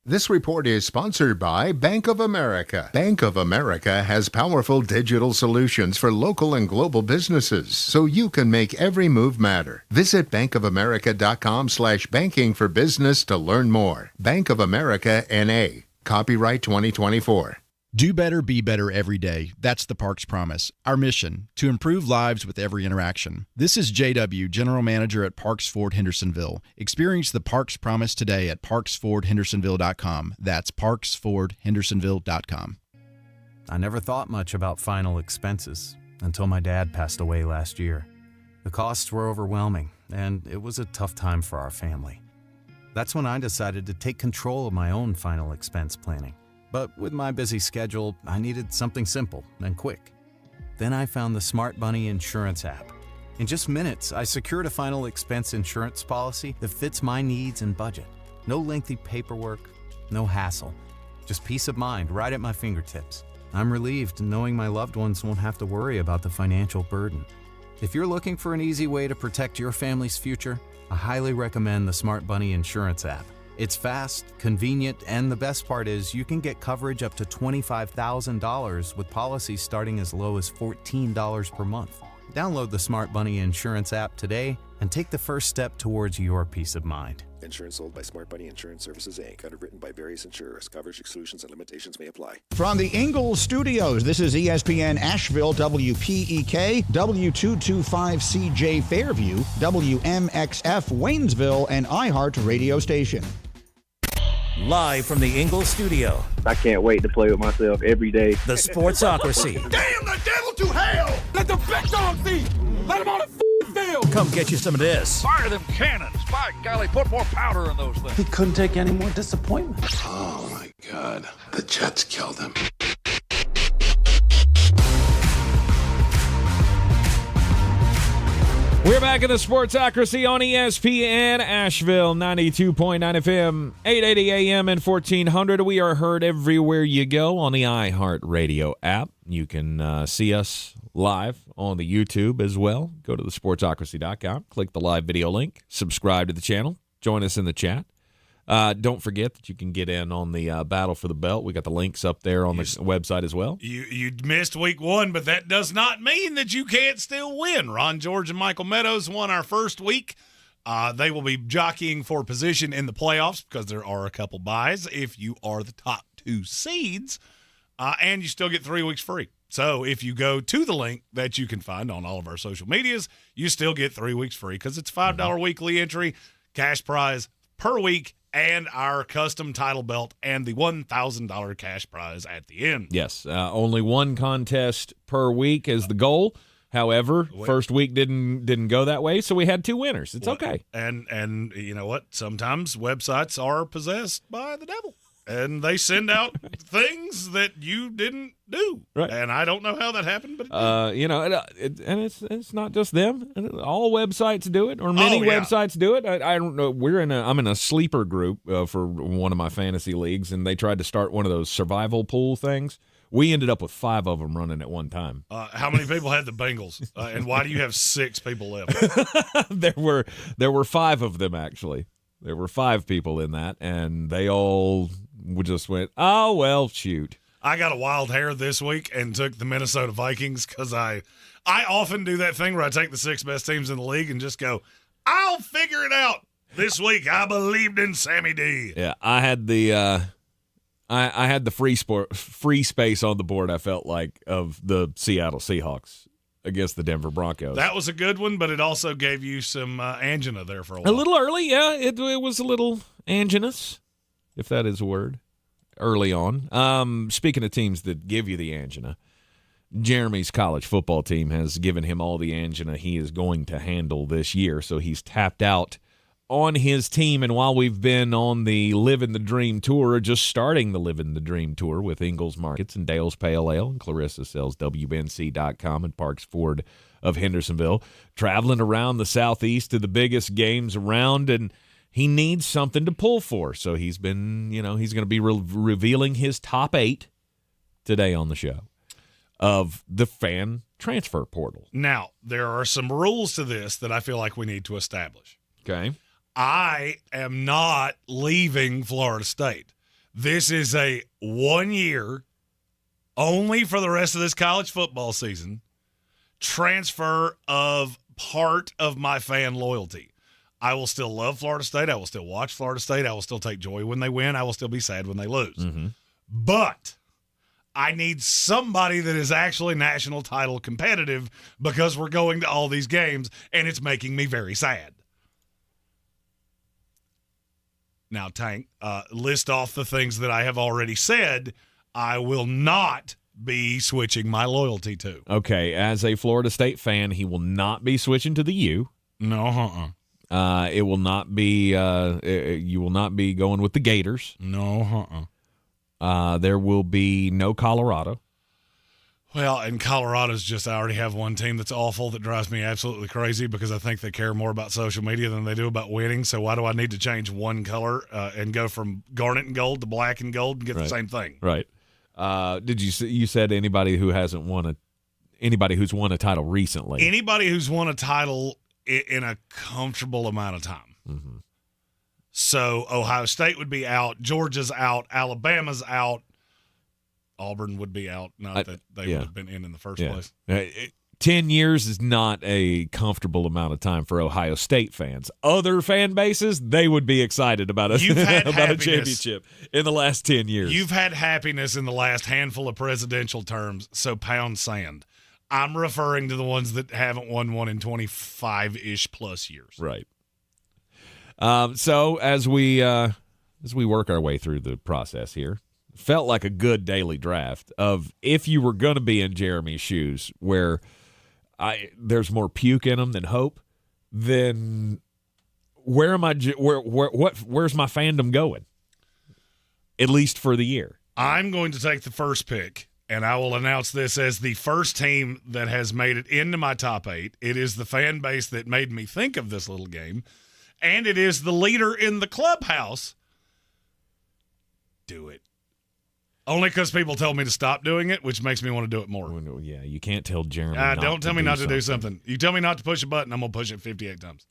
This report is sponsored by Bank of America. Bank of America has powerful digital solutions for local and global businesses, so you can make every move matter. Visit bankofamerica.com/banking for business to learn more. Bank of America, N.A. Copyright 2024. Do better, be better every day. That's the Parks Promise. Our mission, to improve lives with every interaction. This is JW, General Manager at Parks Ford Hendersonville. Experience the Parks Promise today at parksfordhendersonville.com. That's parksfordhendersonville.com. I never thought much about final expenses until my dad passed away last year. The costs were overwhelming, and it was a tough time for our family. That's when I decided to take control of my own final expense planning. But with my busy schedule, I needed something simple and quick. Then I found the Smart Bunny Insurance app. In just minutes, I secured a final expense insurance policy that fits my needs and budget. No lengthy paperwork, no hassle. Just peace of mind right at my fingertips. I'm relieved knowing my loved ones won't have to worry about the financial burden. If you're looking for an easy way to protect your family's future, I highly recommend the Smart Bunny Insurance app. It's fast, convenient, and the best part is you can get coverage up to $25,000 with policies starting as low as $14 per month. Download the Smart Bunny Insurance app today and take the first step towards your peace of mind. Insurance sold by Smart Bunny Insurance Services, Inc. Underwritten by various insurers. Coverage exclusions and limitations may apply. From the Ingalls Studios, this is ESPN Asheville, WPEK, W225CJ Fairview, WMXF Waynesville, and iHeart Radio Station. Live from the Ingalls Studio. I can't wait to play with myself every day. The Sportsocracy. Damn the devil to hell! Let the big dog see! Let him on the field! Come get you some of this. Fire them cannons! By golly, put more powder in those things. He couldn't take any more disappointment. Oh my God. The Jets killed him. We're back in the Sportsocracy on ESPN Asheville, 92.9 FM, 880 AM and 1400. We are heard everywhere you go on the iHeart Radio app. You can see us live on the YouTube as well. Go to thesportsocracy.com, click the live video link, subscribe to the channel, join us in the chat. Don't forget that you can get in on the Battle for the Belt. We got the links up there on the website as well. You missed week one, but that does not mean that you can't still win. Ron George and Michael Meadows won our first week. They will be jockeying for position in the playoffs because there are a couple buys if you are the top two seeds, and you still get 3 weeks free. So if you go to the link that you can find on all of our social medias, you still get 3 weeks free because it's $5 weekly entry, cash prize per week, and our custom title belt and the $1,000 cash prize at the end. Yes, only one contest per week is the goal. However, first week didn't go that way, so we had 2 winners. It's okay. And you know what? Sometimes websites are possessed by the devil, and they send out things that you didn't do. Right. And I don't know how that happened, but it did. And it's not just them. All websites do it, or many websites do it. I don't know. I'm in a sleeper group for one of my fantasy leagues, and they tried to start one of those survival pool things. We ended up with 5 of them running at one time. How many people had the Bengals, and why do you have 6 people left? There were 5 of them actually. There were 5 people in that, and they all just went, oh well, shoot. I got a wild hair this week and took the Minnesota Vikings because I often do that thing where I take the 6 best teams in the league and just go, I'll figure it out. This week I believed in Sammy D. Yeah, I had the I had the free space on the board, I felt like, of the Seattle Seahawks against the Denver Broncos. That was a good one, but it also gave you some angina there for a while. A little early, yeah. It was a little anginous, if that is a word, early on. Speaking of teams that give you the angina, Jeremy's college football team has given him all the angina he is going to handle this year, so he's tapped out on his team, and while we've been on the Living the Dream tour, or just starting the Living the Dream tour with Ingles Markets and Dale's Pale Ale, and Clarissa sells WNC.com and Parks Ford of Hendersonville, traveling around the Southeast to the biggest games around, and he needs something to pull for. So he's been, he's going to be revealing his top 8 today on the show of the fan transfer portal. Now, there are some rules to this that I feel like we need to establish. Okay. I am not leaving Florida State. This is a 1 year, only for the rest of this college football season, transfer of part of my fan loyalty. I will still love Florida State. I will still watch Florida State. I will still take joy when they win. I will still be sad when they lose. Mm-hmm. But I need somebody that is actually national title competitive, because we're going to all these games, and it's making me very sad. Now, Tank, list off the things that I have already said I will not be switching my loyalty to. Okay, as a Florida State fan, he will not be switching to the U. No, it will not be. You will not be going with the Gators. No, there will be no Colorado. Well, and Colorado's just, I already have one team that's awful that drives me absolutely crazy, because I think they care more about social media than they do about winning. So why do I need to change one color and go from garnet and gold to black and gold and get the same thing? Right. You said anybody who hasn't won anybody who's won a title recently? Anybody who's won a title in a comfortable amount of time. Mm-hmm. So Ohio State would be out, Georgia's out, Alabama's out, Auburn would be out. Not that they would have been in the first place. 10 years is not a comfortable amount of time for Ohio State fans. Other fan bases, they would be excited about a championship in the last 10 years. You've had happiness in the last handful of presidential terms, so pound sand. I'm referring to the ones that haven't won one in 25-ish plus years. Right. So as we work our way through the process here, felt like a good daily draft of, if you were going to be in Jeremy's shoes, where there's more puke in them than hope, then where's my fandom going? At least for the year. I'm going to take the first pick, and I will announce this as the first team that has made it into my top 8. It is the fan base that made me think of this little game, and it is the leader in the clubhouse. Do it. Only because people told me to stop doing it, which makes me want to do it more. Yeah, you can't tell Jeremy don't tell me not to do something. You tell me not to push a button, I'm going to push it 58 times.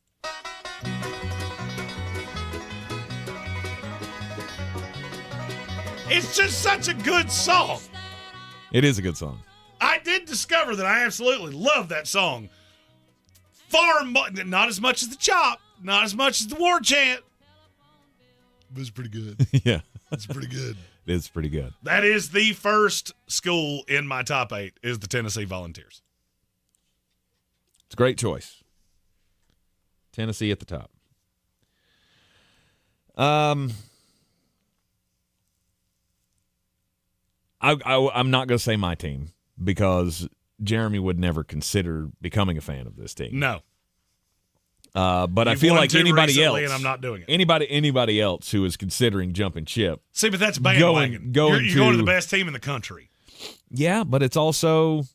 It's just such a good song. It is a good song. I did discover that I absolutely love that song. Not as much as the Chop, not as much as the War Chant. But it's pretty good. Yeah. It's pretty good. It's pretty good. That is the first school in my top 8 is the Tennessee Volunteers. It's a great choice. Tennessee at the top. I'm not going to say my team, because Jeremy would never consider becoming a fan of this team. No. But I feel like anybody else, and I'm not doing it. Anybody else who is considering jumping ship. See, but that's bandwagon. You're going to the best team in the country. Yeah, but it's also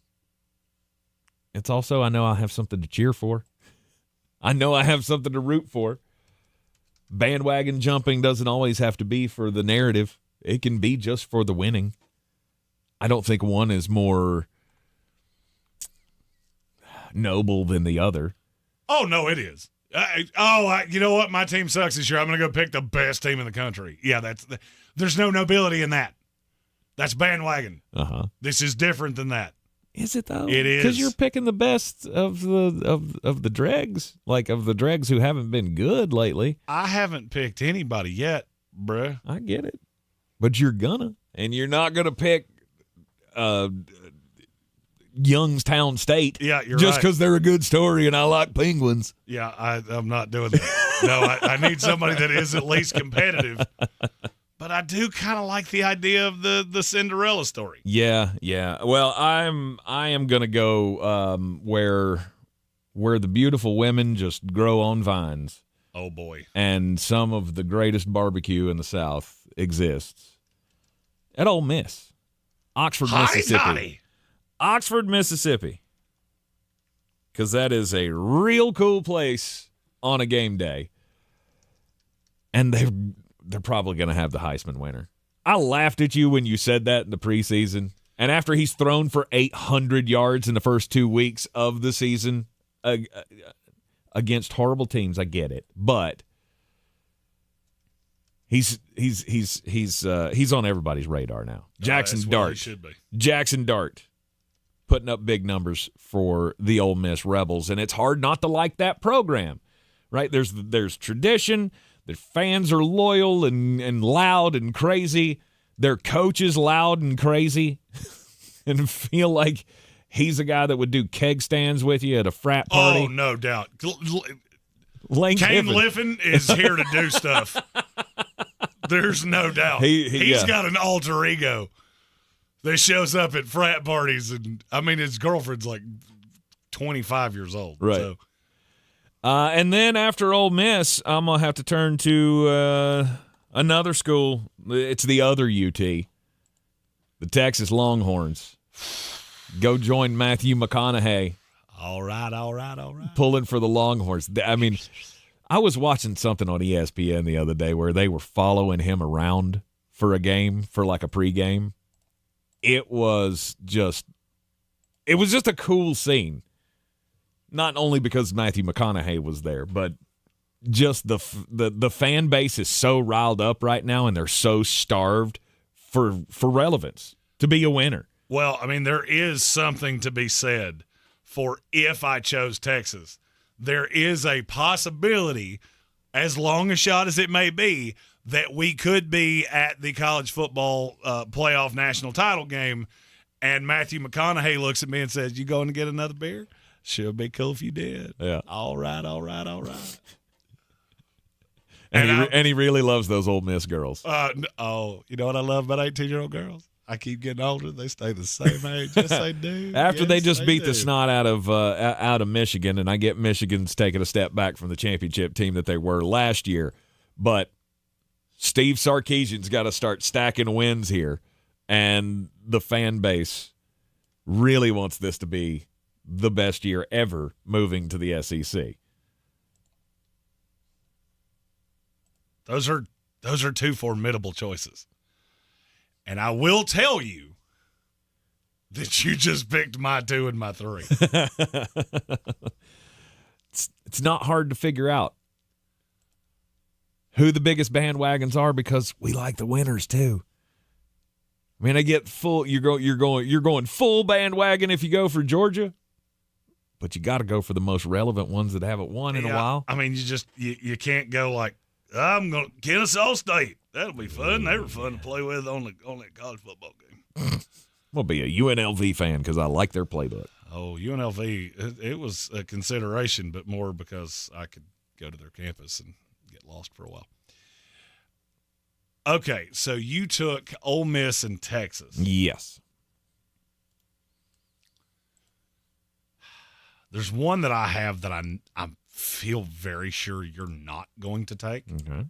I know I have something to cheer for. I know I have something to root for. Bandwagon jumping doesn't always have to be for the narrative. It can be just for the winning. I don't think one is more noble than the other. Oh, no, it is. You know what? My team sucks this year. I'm going to go pick the best team in the country. Yeah, there's no nobility in that. That's bandwagon. Uh-huh. This is different than that. Is it, though? It is. Because you're picking the best of the dregs, like of the dregs who haven't been good lately. I haven't picked anybody yet, bruh. I get it. But you're gonna. And you're not going to pick Youngstown State. Yeah, you're just right. because they're a good story and I like Penguins. Yeah, I'm not doing that. No, I need somebody that is at least competitive. But I do kind of like the idea of the Cinderella story. Yeah. Well, I am gonna go where the beautiful women just grow on vines. Oh, boy. And some of the greatest barbecue in the South exists at Ole Miss. Oxford, Mississippi. Toddy. Oxford, Mississippi. Because that is a real cool place on a game day. And they're probably going to have the Heisman winner. I laughed at you when you said that in the preseason. And after he's thrown for 800 yards in the first 2 weeks of the season against horrible teams, I get it. But he's on everybody's radar now. Jackson Dart. Should be. Jackson Dart putting up big numbers for the Ole Miss Rebels. And it's hard not to like that program, right? There's tradition. The fans are loyal and loud and crazy. Their coach is loud and crazy and feel like he's a guy that would do keg stands with you at a frat party. Oh, no doubt. Lane Kane Kiffin. Liffin is here to do stuff. There's no doubt. He's got an alter ego that shows up at frat parties. And I mean, his girlfriend's like 25 years old. Right. So. And then after Ole Miss, I'm going to have to turn to another school. It's the other UT, the Texas Longhorns. Go join Matthew McConaughey. All right. Pulling for the Longhorns. I mean, I was watching something on ESPN the other day where they were following him around for a game, for like a pregame. It was just a cool scene. Not only because Matthew McConaughey was there, but just the fan base is so riled up right now, and they're so starved for relevance to be a winner. Well, I mean, there is something to be said for if I chose Texas. There is a possibility, as long a shot as it may be, that we could be at the college football playoff national title game, and Matthew McConaughey looks at me and says, "You going to get another beer? Sure be cool if you did." Yeah. All right. And he really loves those Ole Miss girls. You know what I love about 18-year-old girls? I keep getting older. They stay the same age. Yes, they do. After yes, they just beat do. the snot out of Michigan, and I get Michigan's taking a step back from the championship team that they were last year, but Steve Sarkisian's got to start stacking wins here, and the fan base really wants this to be the best year ever moving to the SEC. Those are two formidable choices. And I will tell you that you just picked my 2 and my 3. It's not hard to figure out who the biggest bandwagons are because we like the winners too. I mean, I get full. You're going full bandwagon if you go for Georgia, but you got to go for the most relevant ones that haven't won in a while. I mean, you can't go like, I'm going to Kennesaw State. That'll be fun. They were fun to play with on a college football game. I'll be a UNLV fan because I like their playbook. Oh, UNLV, it was a consideration, but more because I could go to their campus and get lost for a while. Okay, so you took Ole Miss and Texas. Yes. There's one that I have that I feel very sure you're not going to take. Okay.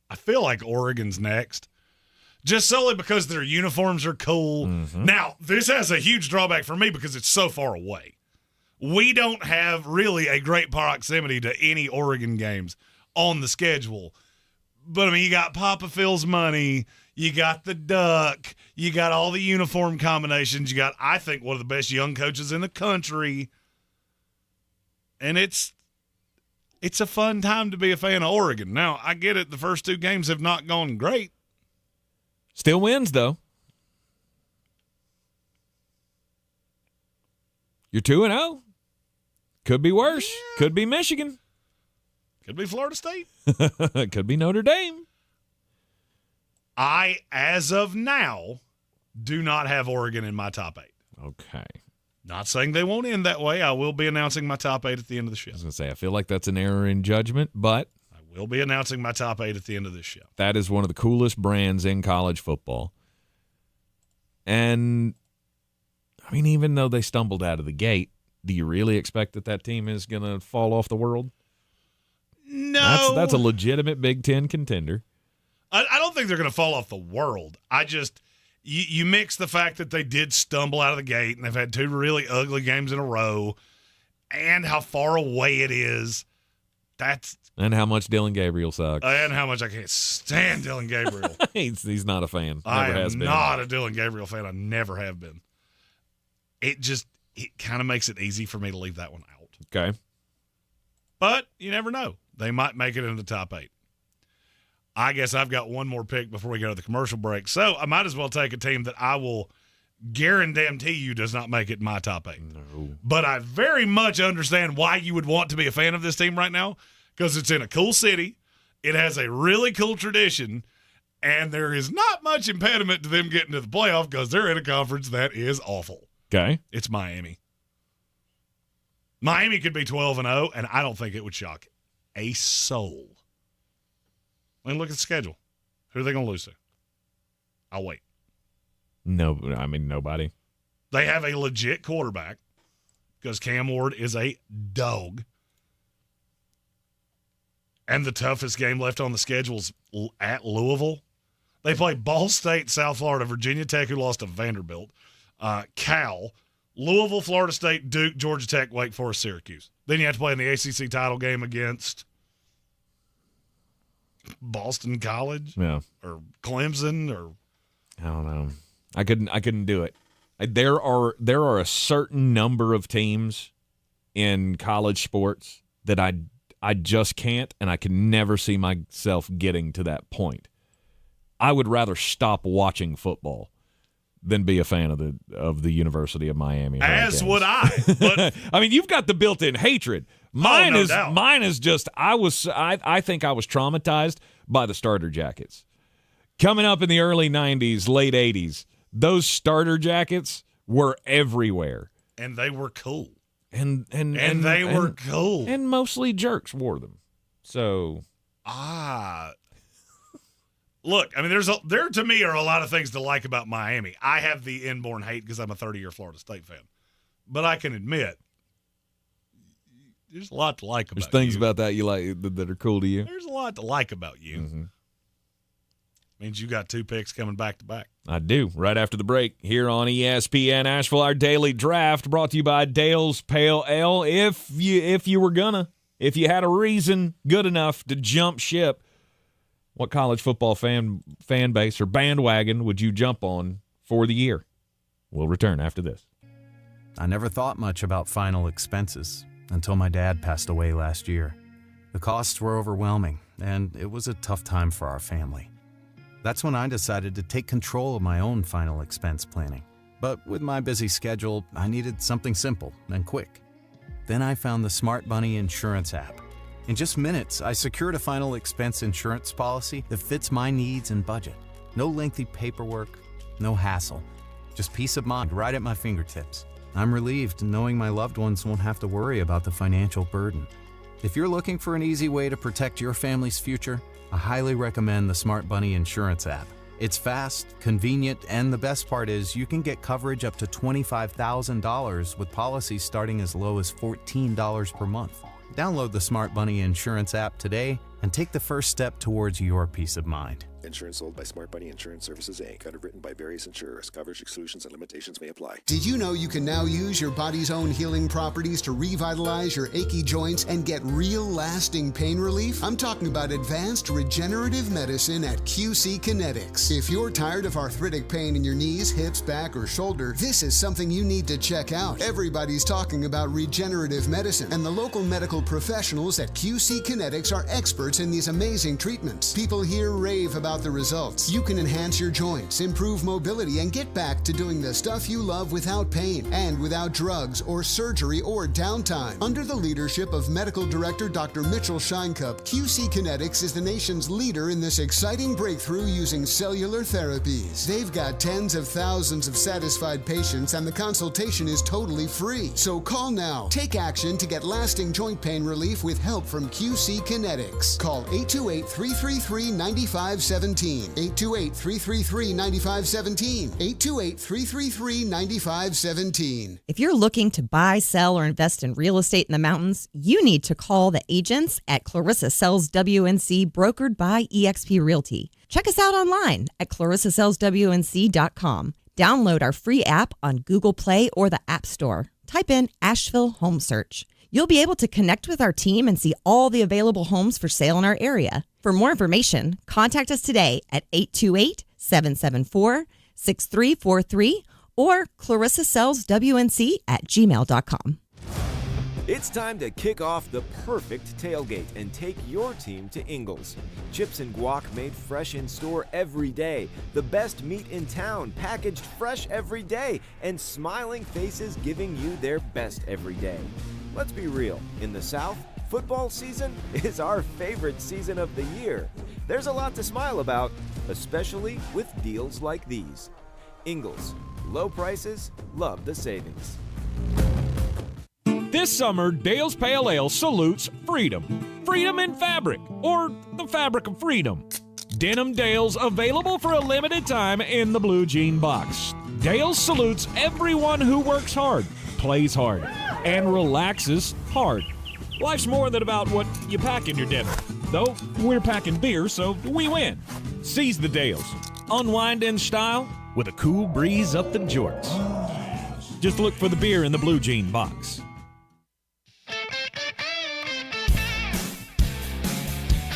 I feel like Oregon's next, just solely because their uniforms are cool. Mm-hmm. Now, this has a huge drawback for me because it's so far away. We don't have really a great proximity to any Oregon games on the schedule. But, I mean, you got Papa Phil's money. You got the Duck. You got all the uniform combinations. You got, I think, one of the best young coaches in the country. And it's a fun time to be a fan of Oregon. Now, I get it. The first 2 games have not gone great. Still wins, though. You're 2-0. Could be worse. Yeah. Could be Michigan. Could be Florida State. Could be Notre Dame. I, as of now, do not have Oregon in my top 8. Okay. Not saying they won't end that way. I will be announcing my top 8 at the end of the show. I was going to say, I feel like that's an error in judgment, but I will be announcing my top 8 at the end of this show. That is one of the coolest brands in college football. And I mean, even though they stumbled out of the gate, do you really expect that team is going to fall off the world? No. That's a legitimate Big Ten contender. I don't think they're going to fall off the world. I just you mix the fact that they did stumble out of the gate and they've had 2 really ugly games in a row and how far away it is. And how much Dylan Gabriel sucks. And how much I can't stand Dylan Gabriel. He's not a fan. I Never has am been. not a Dylan Gabriel fan. I never have been. It kind of makes it easy for me to leave that one out. Okay. But you never know. They might make it into the top 8. I guess I've got one more pick before we go to the commercial break. So I might as well take a team that I will guarantee you does not make it in my top 8. No. But I very much understand why you would want to be a fan of this team right now, because it's in a cool city. It has a really cool tradition, and there is not much impediment to them getting to the playoff because they're in a conference that is awful. Okay. It's Miami. Miami could be 12-0, and I don't think it would shock a soul. I mean, look at the schedule. Who are they going to lose to? I'll wait. No, I mean, nobody. They have a legit quarterback because Cam Ward is a dog. And the toughest game left on the schedule is at Louisville. They play Ball State, South Florida, Virginia Tech, who lost to Vanderbilt, Cal, Louisville, Florida State, Duke, Georgia Tech, Wake Forest, Syracuse. Then you have to play in the ACC title game against Boston College, or Clemson, or I don't know. I couldn't do it. There are a certain number of teams in college sports that I just can't, and I can never see myself getting to that point. I would rather stop watching football than be a fan of the University of Miami. As would I. But I mean, you've got the built-in hatred. Mine is just I think I was traumatized by the starter jackets. Coming up in the early 90s, late 80s, those starter jackets were everywhere. And they were cool. And they were cool. And mostly jerks wore them. So look, I mean, there to me are a lot of things to like about Miami. I have the inborn hate because I'm a 30-year Florida State fan. But I can admit, there's a lot to like about you. There's things about that you like that are cool to you. There's a lot to like about you. Mm-hmm. Means you got 2 picks coming back to back. I do. Right after the break here on ESPN Asheville, our daily draft brought to you by Dale's Pale Ale. If you had a reason good enough to jump ship, what college football fan base or bandwagon would you jump on for the year? We'll return after this. I never thought much about final expenses until my dad passed away last year. The costs were overwhelming, and it was a tough time for our family. That's when I decided to take control of my own final expense planning. But with my busy schedule, I needed something simple and quick. Then I found the Smart Bunny Insurance app. In just minutes, I secured a final expense insurance policy that fits my needs and budget. No lengthy paperwork, no hassle, just peace of mind right at my fingertips. I'm relieved knowing my loved ones won't have to worry about the financial burden. If you're looking for an easy way to protect your family's future, I highly recommend the Smart Bunny Insurance app. It's fast, convenient, and the best part is you can get coverage up to $25,000 with policies starting as low as $14 per month. Download the Smart Bunny Insurance app today and take the first step towards your peace of mind. Insurance sold by Smart Bunny Insurance Services, Inc. Underwritten by various insurers. Coverage exclusions and limitations may apply. Did you know you can now use your body's own healing properties to revitalize your achy joints and get real lasting pain relief? I'm talking about advanced regenerative medicine at QC Kinetics. If you're tired of arthritic pain in your knees, hips, back, or shoulder, this is something you need to check out. Everybody's talking about regenerative medicine, and the local medical professionals at QC Kinetics are experts in these amazing treatments. People here rave about the results. You can enhance your joints, improve mobility, and get back to doing the stuff you love without pain and without drugs or surgery or downtime. Under the leadership of Medical Director Dr. Mitchell Scheinkup, QC Kinetics is the nation's leader in this exciting breakthrough using cellular therapies. They've got tens of thousands of satisfied patients, and the consultation is totally free. So call now. Take action to get lasting joint pain relief with help from QC Kinetics. Call 828-333-9570 9517. 828-333-9517. 828-333-9517. If you're looking to buy, sell, or invest in real estate in the mountains, you need to call the agents at Clarissa Sells WNC, brokered by eXp Realty. Check us out online at clarissasellswnc.com. Download our free app on Google Play or the App Store. Type in Asheville Home Search. You'll be able to connect with our team and see all the available homes for sale in our area. For more information, contact us today at 828-774-6343 or clarissasellswnc@gmail.com. It's time to kick off the perfect tailgate and take your team to Ingles. Chips and guac made fresh in store every day. The best meat in town, packaged fresh every day, and smiling faces giving you their best every day. Let's be real, in the South, football season is our favorite season of the year. There's a lot to smile about, especially with deals like these. Ingles, low prices, love the savings. This summer, Dale's Pale Ale salutes freedom. Freedom in fabric, or the fabric of freedom. Denim Dale's available for a limited time in the blue jean box. Dale's salutes everyone who works hard, plays hard, and relaxes hard. Life's more than about what you pack in your denim. Though, we're packing beer, so we win. Seize the Dales. Unwind in style with a cool breeze up the jorts. Just look for the beer in the blue jean box.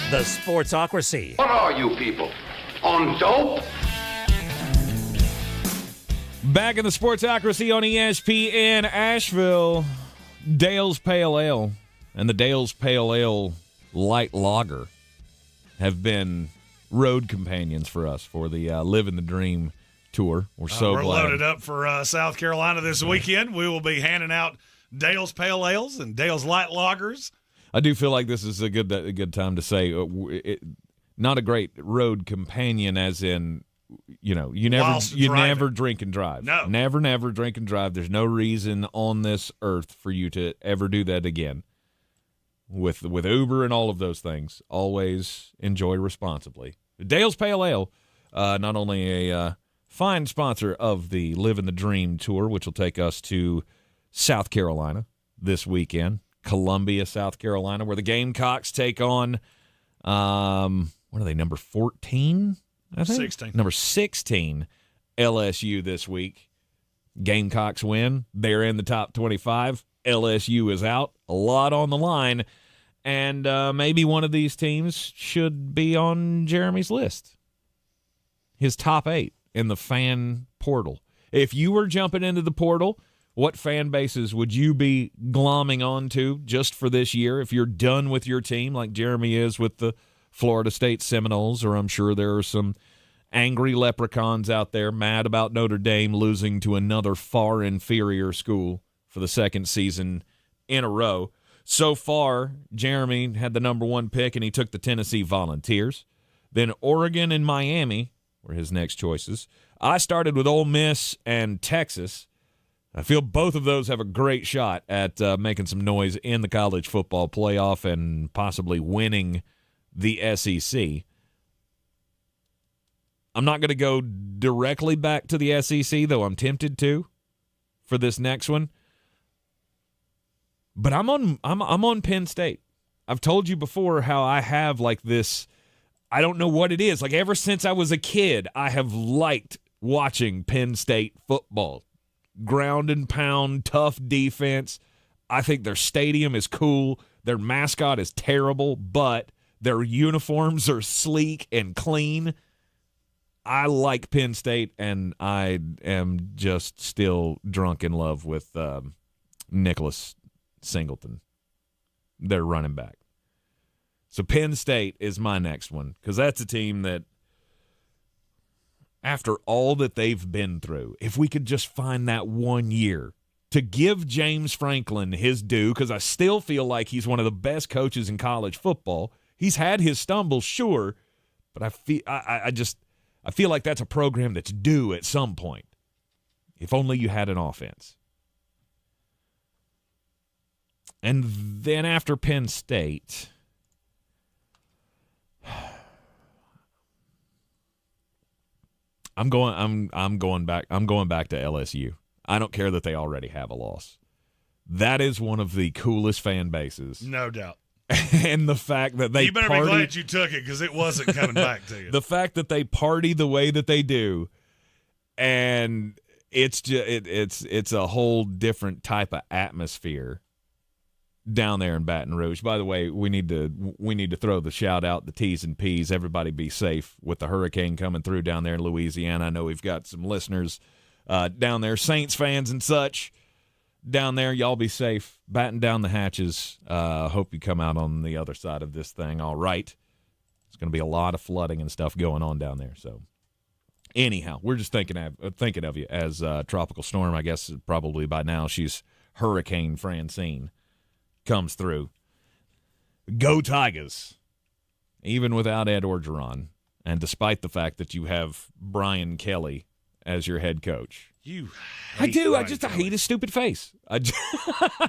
The Sportsocracy. What are you people? On dope? Back in the Sportsocracy on ESPN Asheville, Dale's Pale Ale and the Dale's Pale Ale Light Lager have been road companions for us for the Living the Dream tour. We're glad. Loaded up for South Carolina this weekend. We will be handing out Dale's Pale Ales and Dale's Light Lagers. I do feel like this is a good time to say not a great road companion, as in, you never drink and drive. No, never drink and drive. There's no reason on this earth for you to ever do that again. With Uber and all of those things, always enjoy responsibly. Dale's Pale Ale, not only a fine sponsor of the Living the Dream tour, which will take us to South Carolina this weekend. Columbia, South Carolina, where the Gamecocks take on, what are they, number 14? I think? 16. Number 16, LSU this week. Gamecocks win. They're in the top 25. LSU is out. A lot on the line. And maybe one of these teams should be on Jeremy's list. His top 8 in the fan portal. If you were jumping into the portal, what fan bases would you be glomming onto just for this year if you're done with your team like Jeremy is with the Florida State Seminoles? Or I'm sure there are some angry leprechauns out there mad about Notre Dame losing to another far inferior school for the second season in a row. So far, Jeremy had the number 1 pick, and he took the Tennessee Volunteers. Then Oregon and Miami were his next choices. I started with Ole Miss and Texas. I feel both of those have a great shot at making some noise in the college football playoff and possibly winning the SEC. I'm not going to go directly back to the SEC, though I'm tempted to for this next one. But I'm on Penn State. I've told you before how I have like this, I don't know what it is. Like ever since I was a kid, I have liked watching Penn State football. Ground and pound, tough defense. I think their stadium is cool. Their mascot is terrible, but their uniforms are sleek and clean. I like Penn State, and I am just still drunk in love with Nicholas Singleton, their running back. So Penn State is my next one because that's a team that, after all that they've been through, if we could just find that 1 year to give James Franklin his due, because I still feel like he's one of the best coaches in college football. He's had his stumbles, sure, but I feel like that's a program that's due at some point. If only you had an offense. And then after Penn State, I'm going back to LSU. I don't care that they already have a loss. That is one of the coolest fan bases. No doubt. And the fact that they You better be glad you took it because it wasn't coming back to you. The fact that they party the way that they do, and it's just it's a whole different type of atmosphere down there in Baton Rouge. By the way, we need to throw the shout out, the T's and P's. Everybody be safe with the hurricane coming through down there in Louisiana. I know we've got some listeners down there, Saints fans and such. Down there, y'all be safe. Batten down the hatches. Hope you come out on the other side of this thing all right. It's going to be a lot of flooding and stuff going on down there. So, anyhow, we're just thinking of you as Tropical Storm. I guess probably by now she's Hurricane Francine comes through. Go Tigers, even without Ed Orgeron, and despite the fact that you have Brian Kelly as your head coach. I do. I hate his stupid face.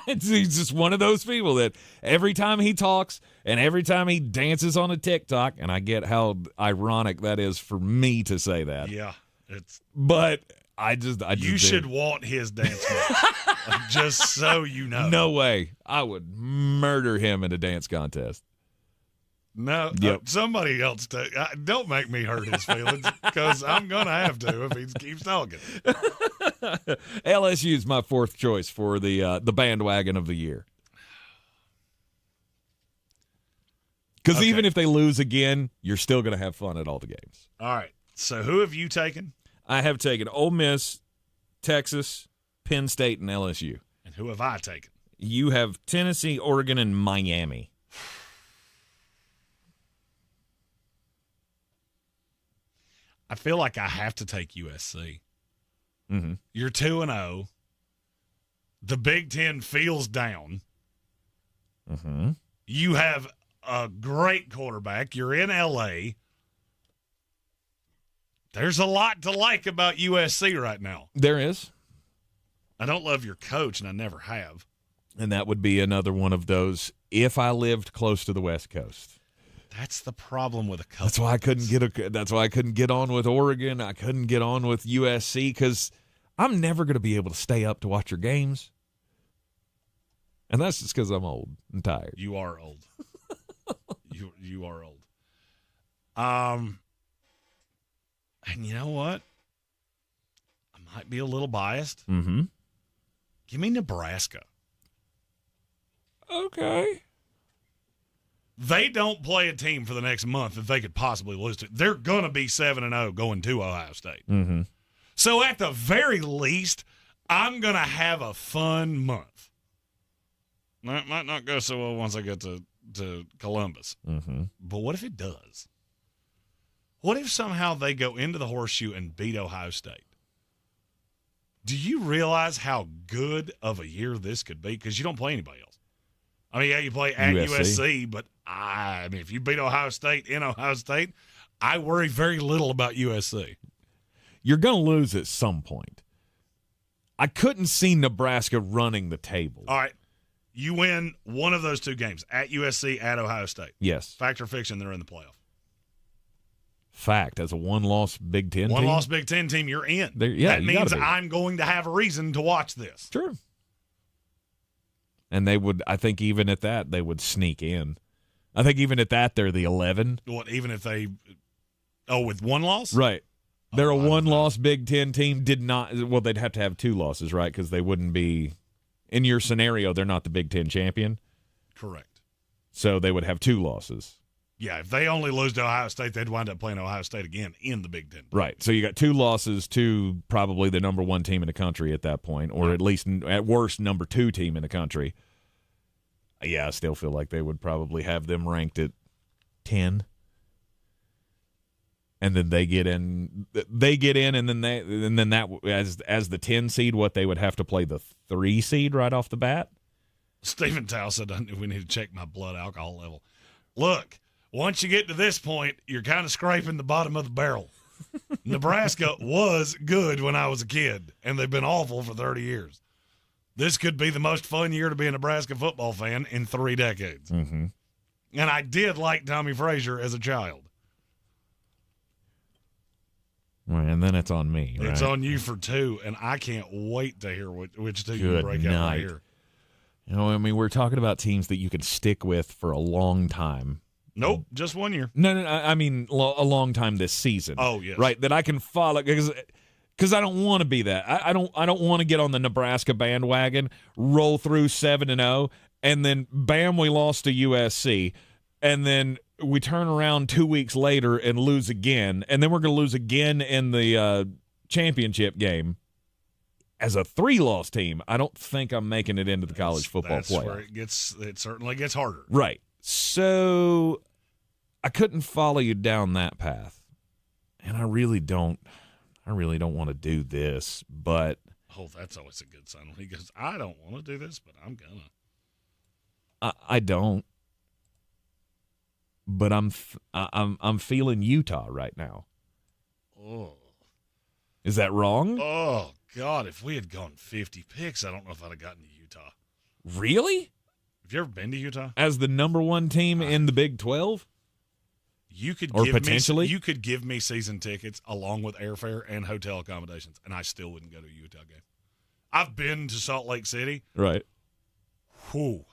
He's just one of those people that every time he talks and every time he dances on a TikTok, and I get how ironic that is for me to say that. Yeah, but I just you should want his dance moves, just so you know. No way. I would murder him in a dance contest. No, somebody else take. Don't make me hurt his feelings because I'm going to have to if he keeps talking. LSU is my fourth choice for the bandwagon of the year. Because even if they lose again, you're still going to have fun at all the games. All right. So who have you taken? I have taken Ole Miss, Texas, Penn State, and LSU. And who have I taken? You have Tennessee, Oregon, and Miami. I feel like I have to take USC. Mm-hmm. You're 2-0. The Big Ten feels down. Mm-hmm. You have a great quarterback. You're in L.A. There's a lot to like about USC right now. There is. I don't love your coach, and I never have. And that would be another one of those, if I lived close to the West Coast. That's the problem with a couple. That's why I couldn't get on with Oregon. I couldn't get on with USC because I'm never going to be able to stay up to watch your games. And that's just because I'm old and tired. You are old. you are old. And you know what? I might be a little biased. Mm-hmm. Give me Nebraska. Okay. They don't play a team for the next month that they could possibly lose to. They're going to be 7-0 going to Ohio State. Mm-hmm. So at the very least, I'm going to have a fun month. That might not go so well once I get to Columbus. Mm-hmm. But what if it does? What if somehow they go into the Horseshoe and beat Ohio State? Do you realize how good of a year this could be? Because you don't play anybody else. I mean, yeah, you play at USC, but I mean, if you beat Ohio State in Ohio State, I worry very little about USC. You're going to lose at some point. I couldn't see Nebraska running the table. All right. You win one of those two games, at USC, at Ohio State. Yes. Fact or fiction, they're in the playoff. Fact. As a one-loss Big Ten team. One-loss Big Ten team, you're in. That means I'm going to have a reason to watch this. Sure. And they would, I think even at that, they would sneak in. I think even at that, they're the 11. What, even if they, with one loss? Right. They're a one-loss Big Ten team. They'd have to have two losses, right? Because they wouldn't be, in your scenario, they're not the Big Ten champion. Correct. So they would have two losses. Yeah, if they only lose to Ohio State, they'd wind up playing Ohio State again in the Big Ten. Right. So you got two losses to probably the number one team in the country at that point, or at least, at worst, number two team in the country. Yeah, I still feel like they would probably have them ranked at 10. And then they get in, and then that as the 10 seed, what they would have to play the 3 seed right off the bat. Stephen Tao said, we need to check my blood alcohol level. Look, once you get to this point, you're kind of scraping the bottom of the barrel. Nebraska was good when I was a kid, and they've been awful for 30 years. This could be the most fun year to be a Nebraska football fan in 3 decades. Mm-hmm. And I did like Tommy Frazier as a child. And then it's on me, right? It's on you for 2, and I can't wait to hear which 2 you Good break out night. right here. You know, I mean, we're talking about teams that you can stick with for a long time. Nope, just 1 year. No, I mean a long time this season. Oh, yes. Right, that I can follow because I don't want to be that. I don't want to get on the Nebraska bandwagon, roll through 7-0, and then bam, we lost to USC, and then we turn around 2 weeks later and lose again, and then we're going to lose again in the championship game. As a 3-loss team, I don't think I'm making it into the college football playoff. That's where it certainly gets harder. Right. So I couldn't follow you down that path, and I really don't want to do this, but Oh, that's always a good sign when he goes, I don't want to do this, but I'm gonna. I don't. But I'm feeling Utah right now. Oh. Is that wrong? Oh, God, if we had gone 50 picks, I don't know if I'd have gotten to Utah. Really? Have you ever been to Utah? As the number 1 team in the Big 12? You could potentially? give me season tickets along with airfare and hotel accommodations, and I still wouldn't go to a Utah game. I've been to Salt Lake City. Right. Whew.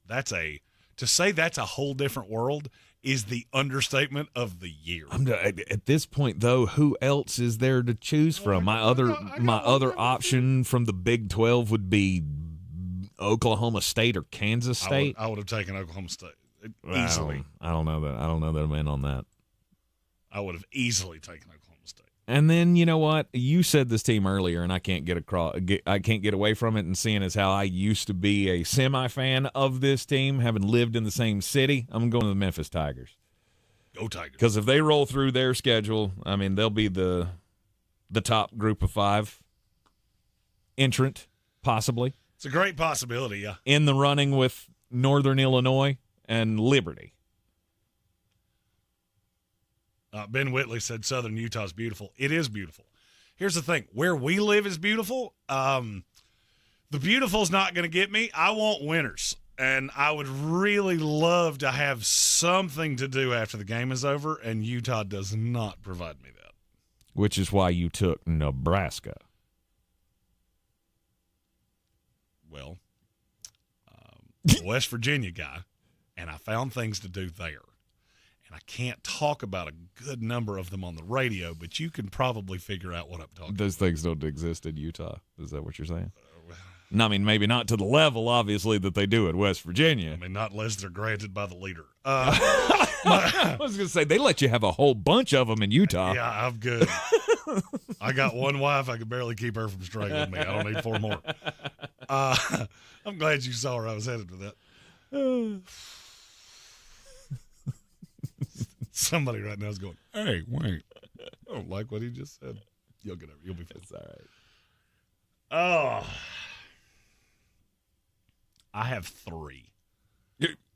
To say that's a whole different world is the understatement of the year. At this point, though, who else is there to choose from? My other option from the Big 12 would be Oklahoma State or Kansas State. I would have taken Oklahoma State easily. I don't know that I'm in on that. I would have easily taken Oklahoma State. And then you know what? You said this team earlier, and I can't get away from it. And seeing as how I used to be a semi-fan of this team, having lived in the same city, I'm going to the Memphis Tigers. Go Tigers! Because if they roll through their schedule, I mean, they'll be the top group of 5 entrant, possibly. It's a great possibility, yeah. In the running with Northern Illinois and Liberty. Ben Whitley said Southern Utah's beautiful. It is beautiful. Here's the thing. Where we live is beautiful. The beautiful's not going to get me. I want winners. And I would really love to have something to do after the game is over, and Utah does not provide me that. Which is why you took Nebraska. Well, West Virginia guy, and I found things to do there. And I can't talk about a good number of them on the radio, but you can probably figure out what I'm talking about. Those things don't exist in Utah. Is that what you're saying? No, I mean, maybe not to the level, obviously, that they do at West Virginia. I mean, not unless they're granted by the leader. I was going to say, they let you have a whole bunch of them in Utah. Yeah, I'm good. I got one wife. I can barely keep her from strangling me. I don't need 4 more. I'm glad you saw where I was headed with that. Somebody right now is going, hey, wait. I don't like what he just said. You'll get over. You'll be fine. It's all right. Oh. I have 3.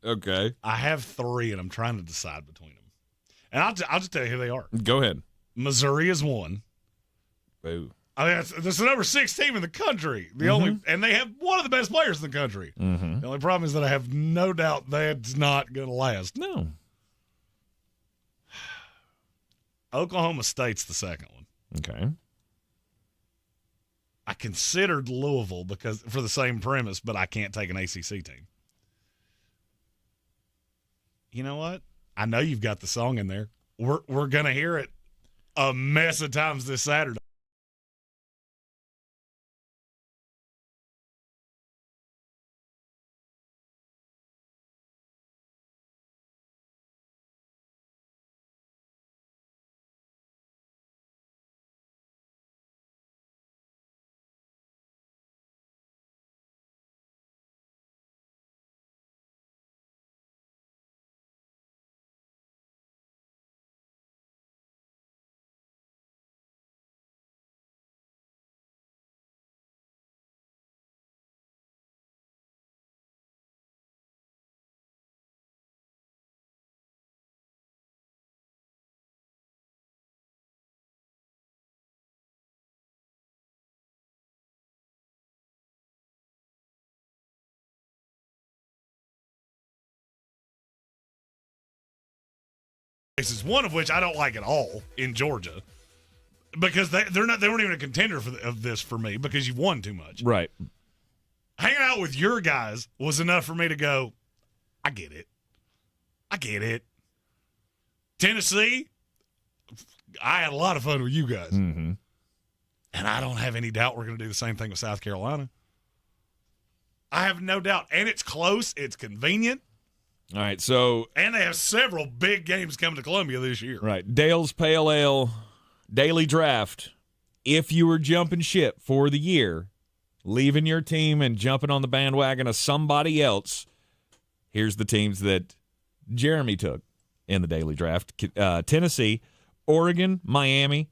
Okay. I have 3, and I'm trying to decide between them. And I'll just tell you who they are. Go ahead. Missouri is 1. Boo. I mean, that's the number 6 team in the country. And they have one of the best players in the country. Mm-hmm. The only problem is that I have no doubt that's not going to last. No. Oklahoma State's the second one. Okay. I considered Louisville because for the same premise, but I can't take an ACC team. You know what? I know you've got the song in there. We're going to hear it a mess of times this Saturday. One of which I don't like at all in Georgia. because they weren't even a contender of this for me because you've won too much. Right. Hanging out with your guys was enough for me to go, I get it. Tennessee, I had a lot of fun with you guys. Mm-hmm. And I don't have any doubt we're going to do the same thing with South Carolina. I have no doubt. And it's close. It's convenient. All right, so. And they have several big games coming to Columbia this year. Right. Dale's Pale Ale Daily Draft. If you were jumping ship for the year, leaving your team and jumping on the bandwagon of somebody else, here's the teams that Jeremy took in the Daily Draft. Tennessee, Oregon, Miami,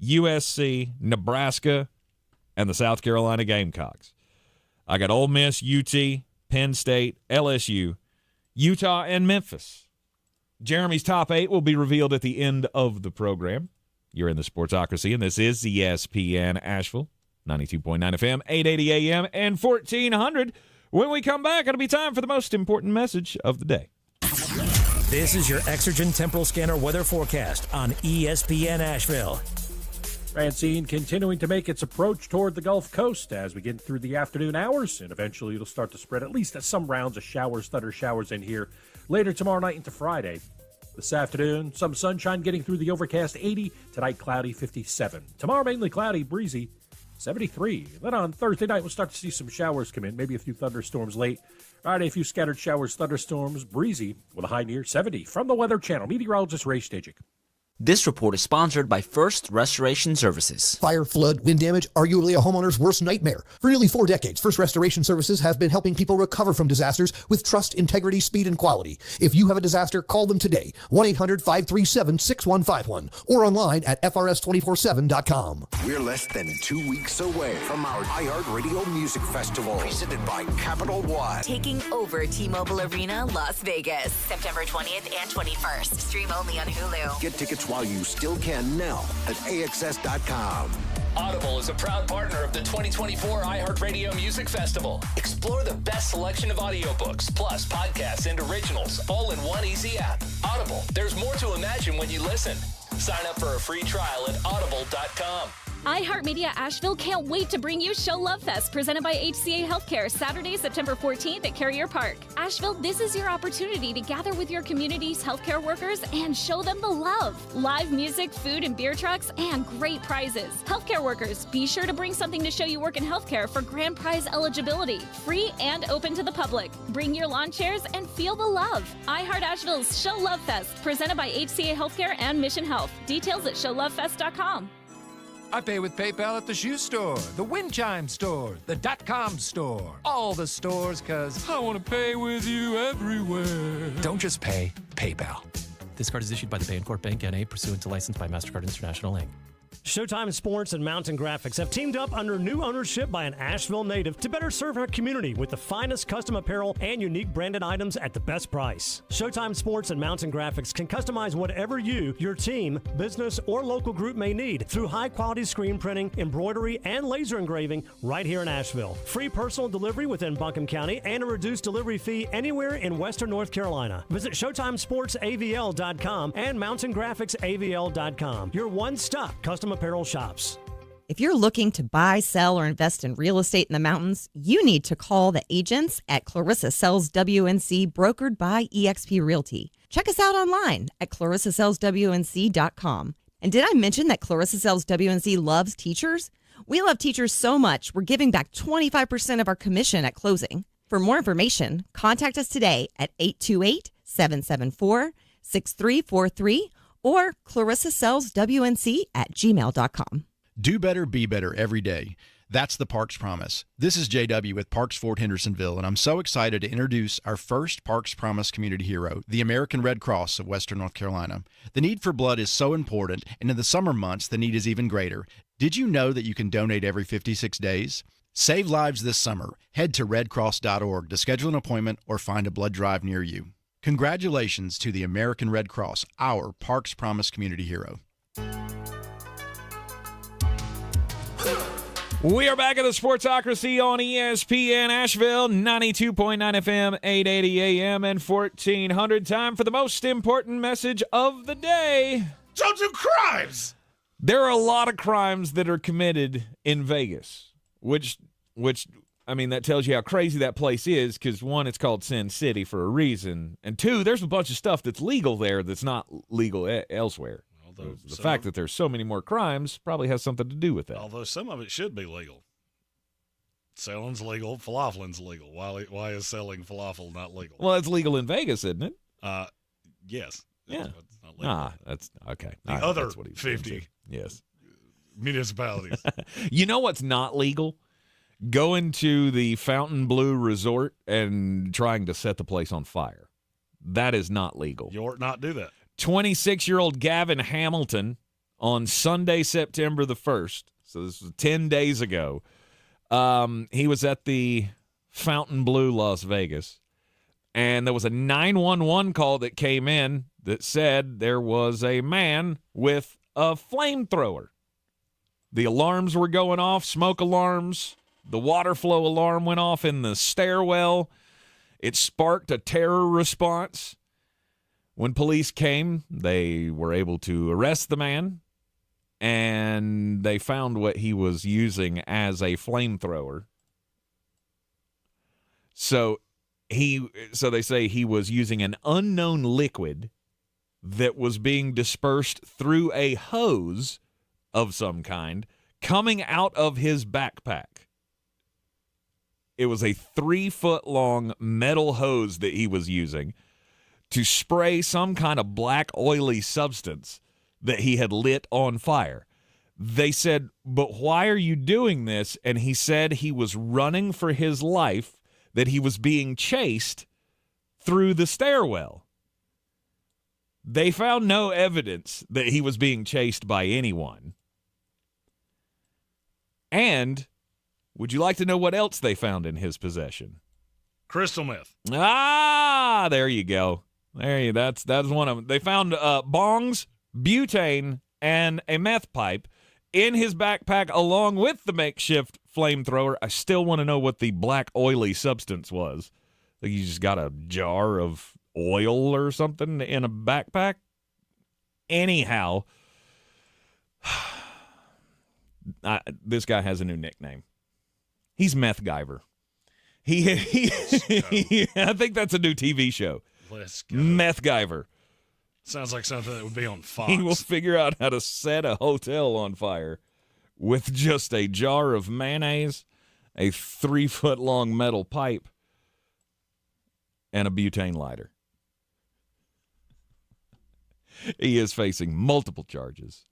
USC, Nebraska, and the South Carolina Gamecocks. I got Ole Miss, UT, Penn State, LSU, Utah, and Memphis. Jeremy's top 8 will be revealed at the end of the program. You're in the Sportsocracy, and this is ESPN Asheville, 92.9 FM, 880 AM, and 1400. When we come back, it'll be time for the most important message of the day. This is your Exergen Temporal Scanner weather forecast on ESPN Asheville. Francine continuing to make its approach toward the Gulf Coast as we get through the afternoon hours, and eventually it'll start to spread at least at some rounds of showers, thunder showers in here later tomorrow night into Friday. This afternoon, some sunshine getting through the overcast 80, tonight cloudy 57. Tomorrow mainly cloudy, breezy 73. Then on Thursday night, we'll start to see some showers come in, maybe a few thunderstorms late. Friday, a few scattered showers, thunderstorms, breezy with a high near 70. From the Weather Channel, meteorologist Ray Stajic. This report is sponsored by First Restoration Services. Fire, flood, wind damage, arguably a homeowner's worst nightmare. For nearly 4 decades, First Restoration Services have been helping people recover from disasters with trust, integrity, speed, and quality. If you have a disaster, call them today, 1-800-537-6151, or online at frs247.com. We're less than 2 weeks away from our iHeartRadio Music Festival, presented by Capital One. Taking over T-Mobile Arena, Las Vegas, September 20th and 21st. Stream only on Hulu. Get tickets while you still can now at AXS.com. Audible is a proud partner of the 2024 iHeartRadio Music Festival. Explore the best selection of audiobooks, plus podcasts and originals, all in one easy app. Audible, there's more to imagine when you listen. Sign up for a free trial at audible.com. iHeartMedia Asheville can't wait to bring you Show Love Fest, presented by HCA Healthcare, Saturday, September 14th at Carrier Park. Asheville, this is your opportunity to gather with your community's healthcare workers and show them the love. Live music, food, and beer trucks, and great prizes. Healthcare workers, be sure to bring something to show you work in healthcare for grand prize eligibility. Free and open to the public. Bring your lawn chairs and feel the love. iHeart Asheville's Show Love Fest, presented by HCA Healthcare and Mission Health. Details at showlovefest.com. I pay with PayPal at the shoe store, the Wind Chime store, the .com store, all the stores, because I want to pay with you everywhere. Don't just pay, PayPal. This card is issued by the Bancorp Bank N.A. pursuant to license by MasterCard International, Inc. Showtime Sports and Mountain Graphics have teamed up under new ownership by an Asheville native to better serve our community with the finest custom apparel and unique branded items at the best price. Showtime Sports and Mountain Graphics can customize whatever you, your team, business, or local group may need through high-quality screen printing, embroidery, and laser engraving right here in Asheville. Free personal delivery within Buncombe County and a reduced delivery fee anywhere in Western North Carolina. Visit ShowtimeSportsAVL.com and MountainGraphicsAVL.com. Your one-stop custom apparel shops. If you're looking to buy, sell, or invest in real estate in the mountains, you need to call the agents at Clarissa Sells WNC, brokered by eXp Realty. Check us out online at ClarissaSellsWNC.com. And did I mention that Clarissa Sells WNC loves teachers? We love teachers so much, we're giving back 25% of our commission at closing. For more information, contact us today at 828-774-6343 or ClarissaSellsWNC@gmail.com. Do better, be better every day. That's the Parks Promise. This is JW with Parks Fort Hendersonville, and I'm so excited to introduce our first Parks Promise community hero, the American Red Cross of Western North Carolina. The need for blood is so important, and in the summer months, the need is even greater. Did you know that you can donate every 56 days? Save lives this summer. Head to redcross.org to schedule an appointment or find a blood drive near you. Congratulations to the American Red Cross, our Parks Promise community hero. We are back at the Sportsocracy on ESPN Asheville, 92.9 FM, 880 AM, and 1400. Time for the most important message of the day. Don't do crimes! There are a lot of crimes that are committed in Vegas, which I mean, that tells you how crazy that place is because, one, it's called Sin City for a reason, and two, there's a bunch of stuff that's legal there that's not legal elsewhere. Although the fact that there's so many more crimes probably has something to do with that. Although some of it should be legal. Selling's legal, falafeling's legal. Why is selling falafel not legal? Well, it's legal in Vegas, isn't it? Yes. Yeah. It's not legal. That's okay. The Right, other that's what he was 50 yes. municipalities. You know what's not legal? Going to the Fontainebleau Resort and trying to set the place on fire. That is not legal. You ought not do that. 26-year-old Gavin Hamilton on Sunday, September the 1st, so this was 10 days ago, he was at the Fontainebleau, Las Vegas, and there was a 911 call that came in that said there was a man with a flamethrower. The alarms were going off, smoke alarms. The water flow alarm went off in the stairwell. It sparked a terror response. When police came, they were able to arrest the man, and they found what he was using as a flamethrower. So they say he was using an unknown liquid that was being dispersed through a hose of some kind coming out of his backpack. It was a 3-foot-long metal hose that he was using to spray some kind of black, oily substance that he had lit on fire. They said, "But why are you doing this?" And he said he was running for his life, that he was being chased through the stairwell. They found no evidence that he was being chased by anyone. And would you like to know what else they found in his possession? Crystal meth. Ah, there you go. That's one of them. They found bongs, butane, and a meth pipe in his backpack along with the makeshift flamethrower. I still want to know what the black oily substance was. Like you just got a jar of oil or something in a backpack? Anyhow, this guy has a new nickname. He's Meth Guyver. I think that's a new TV show. Let's go. Meth Guyver. Sounds like something that would be on Fox. He will figure out how to set a hotel on fire with just a jar of mayonnaise, a 3-foot-long metal pipe, and a butane lighter. He is facing multiple charges,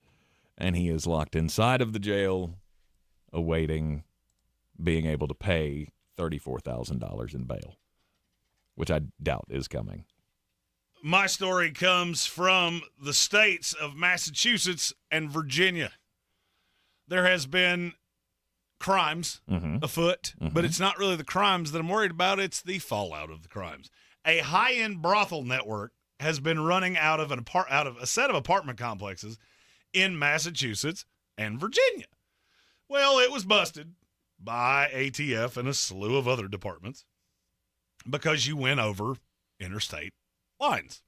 and he is locked inside of the jail awaiting being able to pay $34,000 in bail, which I doubt is coming. My story comes from the states of Massachusetts and Virginia. There has been crimes afoot, but it's not really the crimes that I'm worried about. It's the fallout of the crimes. A high-end brothel network has been running out of a set of apartment complexes in Massachusetts and Virginia. Well, it was busted by ATF and a slew of other departments because you went over interstate lines.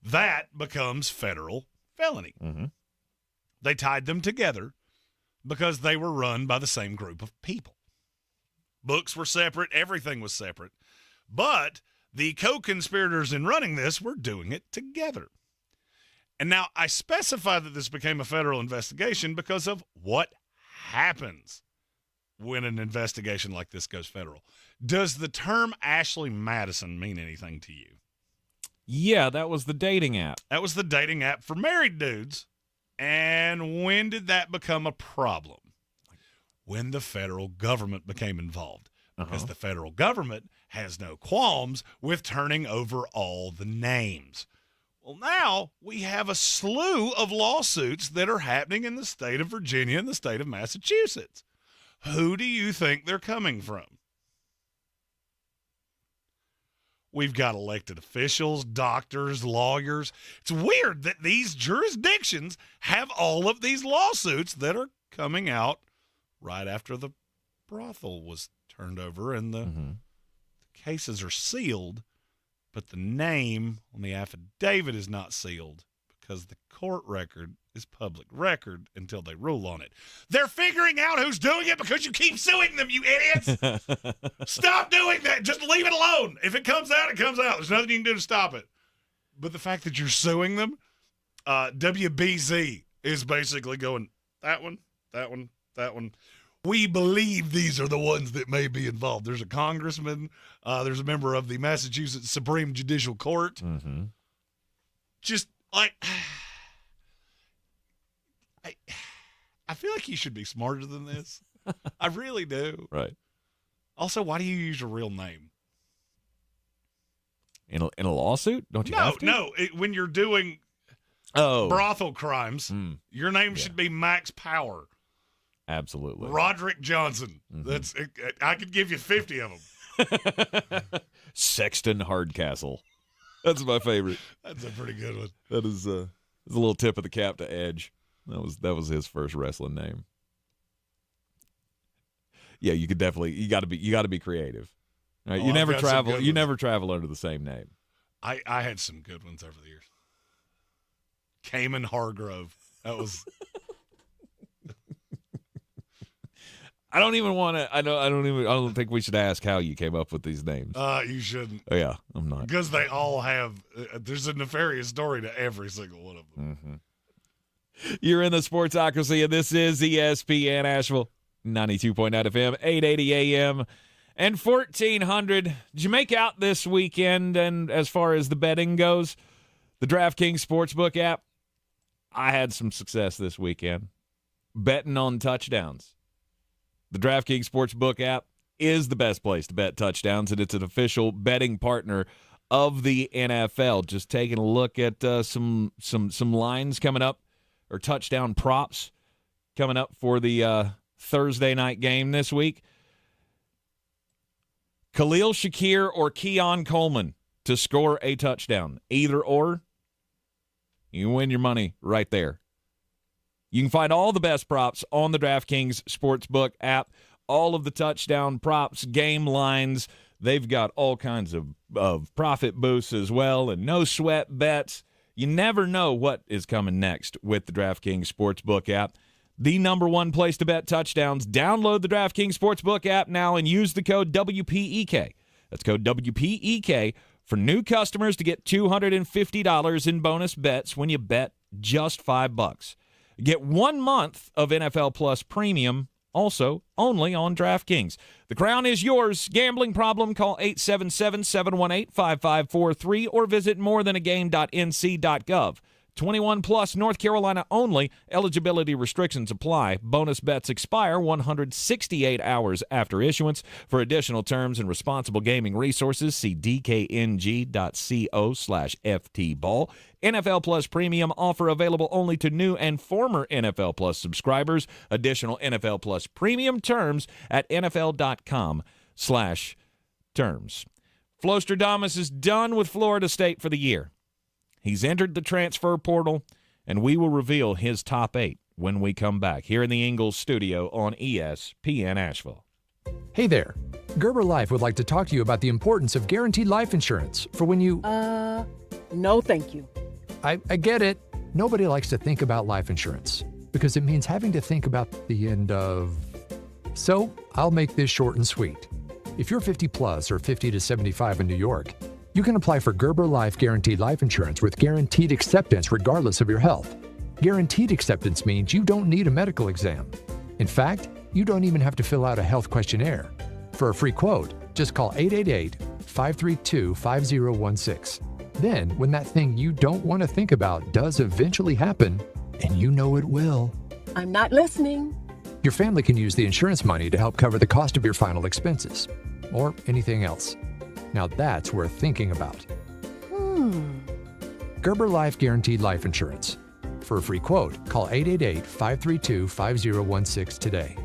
That becomes federal felony. They tied them together because they were run by the same group of people. Books were separate. Everything was separate. But the co-conspirators in running this were doing it together. And now I specify that this became a federal investigation because of what happens when an investigation like this goes federal. Does the term Ashley Madison mean anything to you? Yeah, that was the dating app. That was the dating app for married dudes. And when did that become a problem? When the federal government became involved. Because the federal government has no qualms with turning over all the names. Well, now we have a slew of lawsuits that are happening in the state of Virginia and the state of Massachusetts. Who do you think they're coming from? We've got elected officials, doctors, lawyers. It's weird that these jurisdictions have all of these lawsuits that are coming out right after the brothel was turned over and the cases are sealed, but the name on the affidavit is not sealed because the court record is public record until they rule on it. They're figuring out who's doing it because you keep suing them, you idiots. Stop doing that. Just leave it alone. If it comes out, it comes out. There's nothing you can do to stop it. But the fact that you're suing them, WBZ is basically going, that one, that one, that one. We believe these are the ones that may be involved. There's a congressman. There's a member of the Massachusetts Supreme Judicial Court. Mm-hmm. Just like, I feel like you should be smarter than this. I really do. Right. Also, why do you use your real name? In a lawsuit? Don't you have to? No. When you're doing brothel crimes, your name should be Max Power. Absolutely. Roderick Johnson. Mm-hmm. I could give you 50 of them. Sexton Hardcastle. That's my favorite. That's a pretty good one. That is a little tip of the cap to Edge. That was his first wrestling name. Yeah, you could definitely you got to be creative. Right? You never travel under the same name. I had some good ones over the years. Cayman Hargrove. That was I don't even want to. I don't think we should ask how you came up with these names. You shouldn't. Oh yeah, I'm not. Because they all have. There's a nefarious story to every single one of them. Mm-hmm. You're in the Sportsocracy, and this is ESPN Asheville, 92.9 FM, 880 AM, and 1400. Did you make out this weekend? And as far as the betting goes, the DraftKings Sportsbook app. I had some success this weekend betting on touchdowns. The DraftKings Sportsbook app is the best place to bet touchdowns, and it's an official betting partner of the NFL. Just taking a look at some lines coming up, or touchdown props coming up for the Thursday night game this week. Khalil Shakir or Keon Coleman to score a touchdown. Either or, you win your money right there. You can find all the best props on the DraftKings Sportsbook app, all of the touchdown props, game lines. They've got all kinds of profit boosts as well, and no sweat bets. You never know what is coming next with the DraftKings Sportsbook app. The number one place to bet touchdowns. Download the DraftKings Sportsbook app now and use the code WPEK. That's code WPEK for new customers to get $250 in bonus bets when you bet just $5. Get 1 month of NFL Plus Premium, also only on DraftKings. The crown is yours. Gambling problem? Call 877-718-5543 or visit morethanagame.nc.gov. 21 plus, North Carolina only. Eligibility restrictions apply. Bonus bets expire 168 hours after issuance. For additional terms and responsible gaming resources, see dkng.co/ftball. NFL Plus Premium offer available only to new and former NFL Plus subscribers. Additional NFL Plus Premium terms at nfl.com/terms. Flostradamus is done with Florida State for the year. He's entered the transfer portal, and we will reveal his top 8 when we come back here in the Ingles studio on ESPN Asheville. Hey there. Gerber Life would like to talk to you about the importance of guaranteed life insurance for when you... No, thank you. I get it. Nobody likes to think about life insurance because it means having to think about the end of... So I'll make this short and sweet. If you're 50 plus or 50 to 75 in New York, you can apply for Gerber Life Guaranteed Life Insurance with guaranteed acceptance regardless of your health. Guaranteed acceptance means you don't need a medical exam. In fact, you don't even have to fill out a health questionnaire. For a free quote, just call 888-532-5016. Then, when that thing you don't want to think about does eventually happen, and you know it will, I'm not listening. Your family can use the insurance money to help cover the cost of your final expenses, or anything else. Now that's worth thinking about. Gerber Life Guaranteed Life Insurance. For a free quote, call 888-532-5016 today.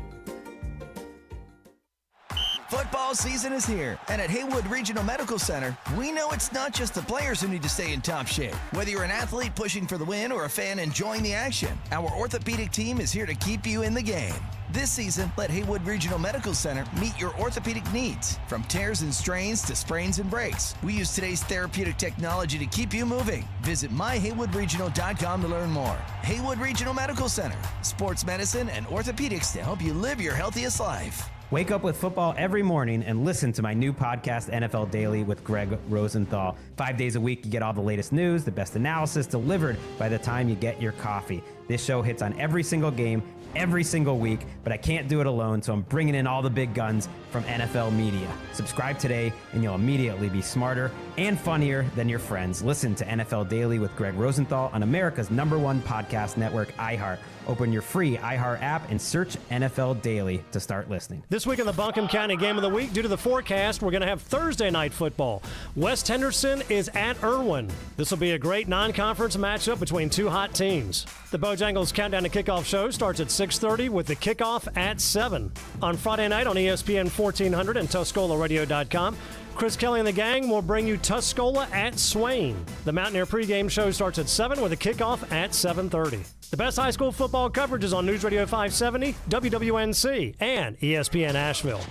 Football season is here, and at Haywood Regional Medical Center, we know it's not just the players who need to stay in top shape. Whether you're an athlete pushing for the win or a fan enjoying the action, our orthopedic team is here to keep you in the game. This season, let Haywood Regional Medical Center meet your orthopedic needs. From tears and strains to sprains and breaks, we use today's therapeutic technology to keep you moving. Visit myhaywoodregional.com to learn more. Haywood Regional Medical Center, sports medicine and orthopedics to help you live your healthiest life. Wake up with football every morning and listen to my new podcast, NFL Daily, with Greg Rosenthal. 5 days a week, you get all the latest news, the best analysis delivered by the time you get your coffee. This show hits on every single game, every single week, but I can't do it alone, so I'm bringing in all the big guns from NFL media. Subscribe today, and you'll immediately be smarter and funnier than your friends. Listen to NFL Daily with Greg Rosenthal on America's #1 podcast network, iHeart. Open your free iHeart app and search NFL Daily to start listening. This week in the Buncombe County Game of the Week, due to the forecast, we're going to have Thursday night football. West Henderson is at Irwin. This will be a great non-conference matchup between two hot teams. The Bojangles Countdown to Kickoff show starts at 6:30 with the kickoff at 7. On Friday night on ESPN 1400 and TuscolaRadio.com, Chris Kelly and the gang will bring you Tuscola at Swain. The Mountaineer pregame show starts at 7 with a kickoff at 7:30. The best high school football coverage is on News Radio 570, WWNC, and ESPN Asheville.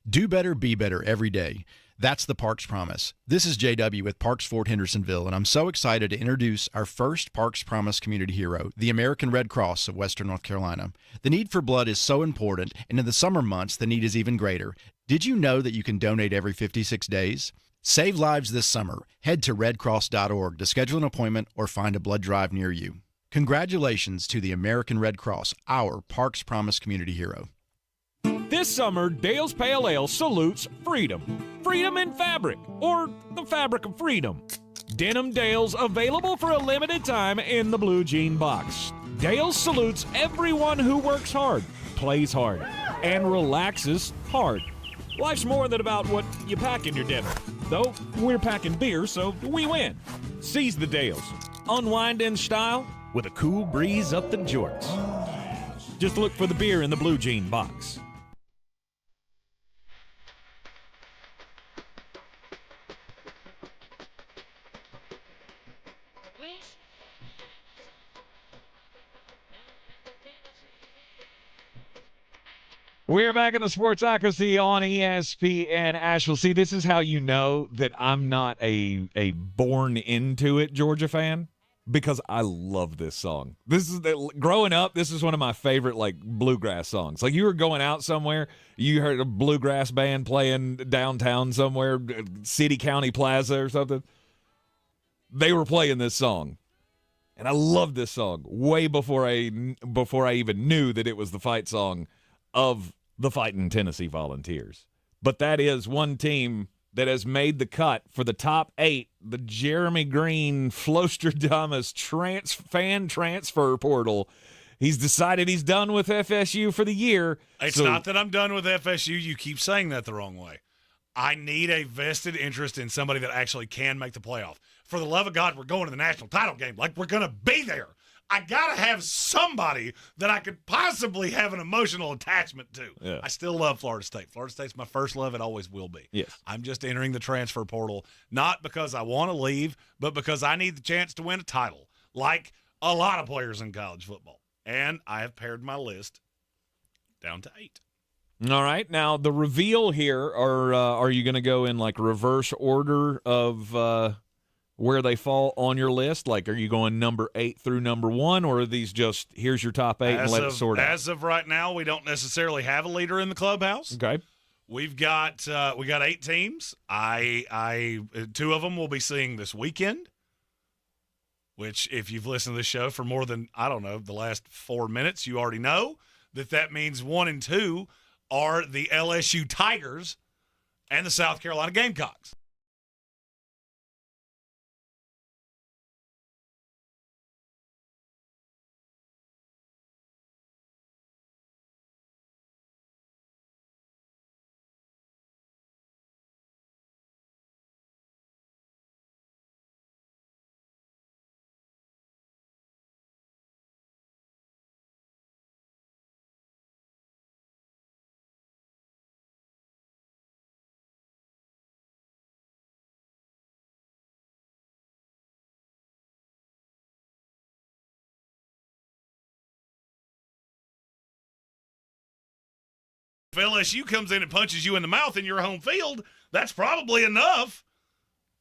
Do better, be better every day. That's the Parks Promise. This is JW with Parks Fort Hendersonville, and I'm so excited to introduce our first Parks Promise community hero, the American Red Cross of Western North Carolina. The need for blood is so important, and in the summer months, the need is even greater. Did you know that you can donate every 56 days? Save lives this summer. Head to redcross.org to schedule an appointment or find a blood drive near you. Congratulations to the American Red Cross, our Parks Promise community hero. This summer, Dale's Pale Ale salutes freedom. Freedom in fabric, or the fabric of freedom. Denim Dale's available for a limited time in the blue jean box. Dale's salutes everyone who works hard, plays hard, and relaxes hard. Life's more than about what you pack in your denim. Though we're packing beer, so we win. Seize the Dales. Unwind in style with a cool breeze up the jorts. Just look for the beer in the blue jean box. We're back in the Sportsocracy on ESPN Asheville. See, this is how you know that I'm not a born into it Georgia fan, because I love this song. Growing up, this is one of my favorite bluegrass songs. Like, you were going out somewhere, you heard a bluegrass band playing downtown somewhere, City County Plaza or something. They were playing this song. And I loved this song way before I even knew that it was the fight song of the Fighting Tennessee Volunteers. But that is one team that has made the cut for the top 8, the Jeremy Greene Flostradamus fan transfer portal. He's decided he's done with FSU for the year. It's not that I'm done with FSU. You keep saying that the wrong way. I need a vested interest in somebody that actually can make the playoff. For the love of God, we're going to the national title game. We're going to be there. I got to have somebody that I could possibly have an emotional attachment to. Yeah. I still love Florida State. Florida State's my first love. It always will be. Yes. I'm just entering the transfer portal, not because I want to leave, but because I need the chance to win a title, like a lot of players in college football. And I have pared my list down to 8. All right. Now, the reveal here, are you going to go in reverse order of where they fall on your list? Are you going number 8 through number 1, or are these just, here's your top 8 and let it sort out? As of right now, we don't necessarily have a leader in the clubhouse. Okay. We got 8 teams. I 2 of them we'll be seeing this weekend, which if you've listened to this show for more than, the last 4 minutes, you already know that means 1 and 2 are the LSU Tigers and the South Carolina Gamecocks. If LSU comes in and punches you in the mouth in your home field, that's probably enough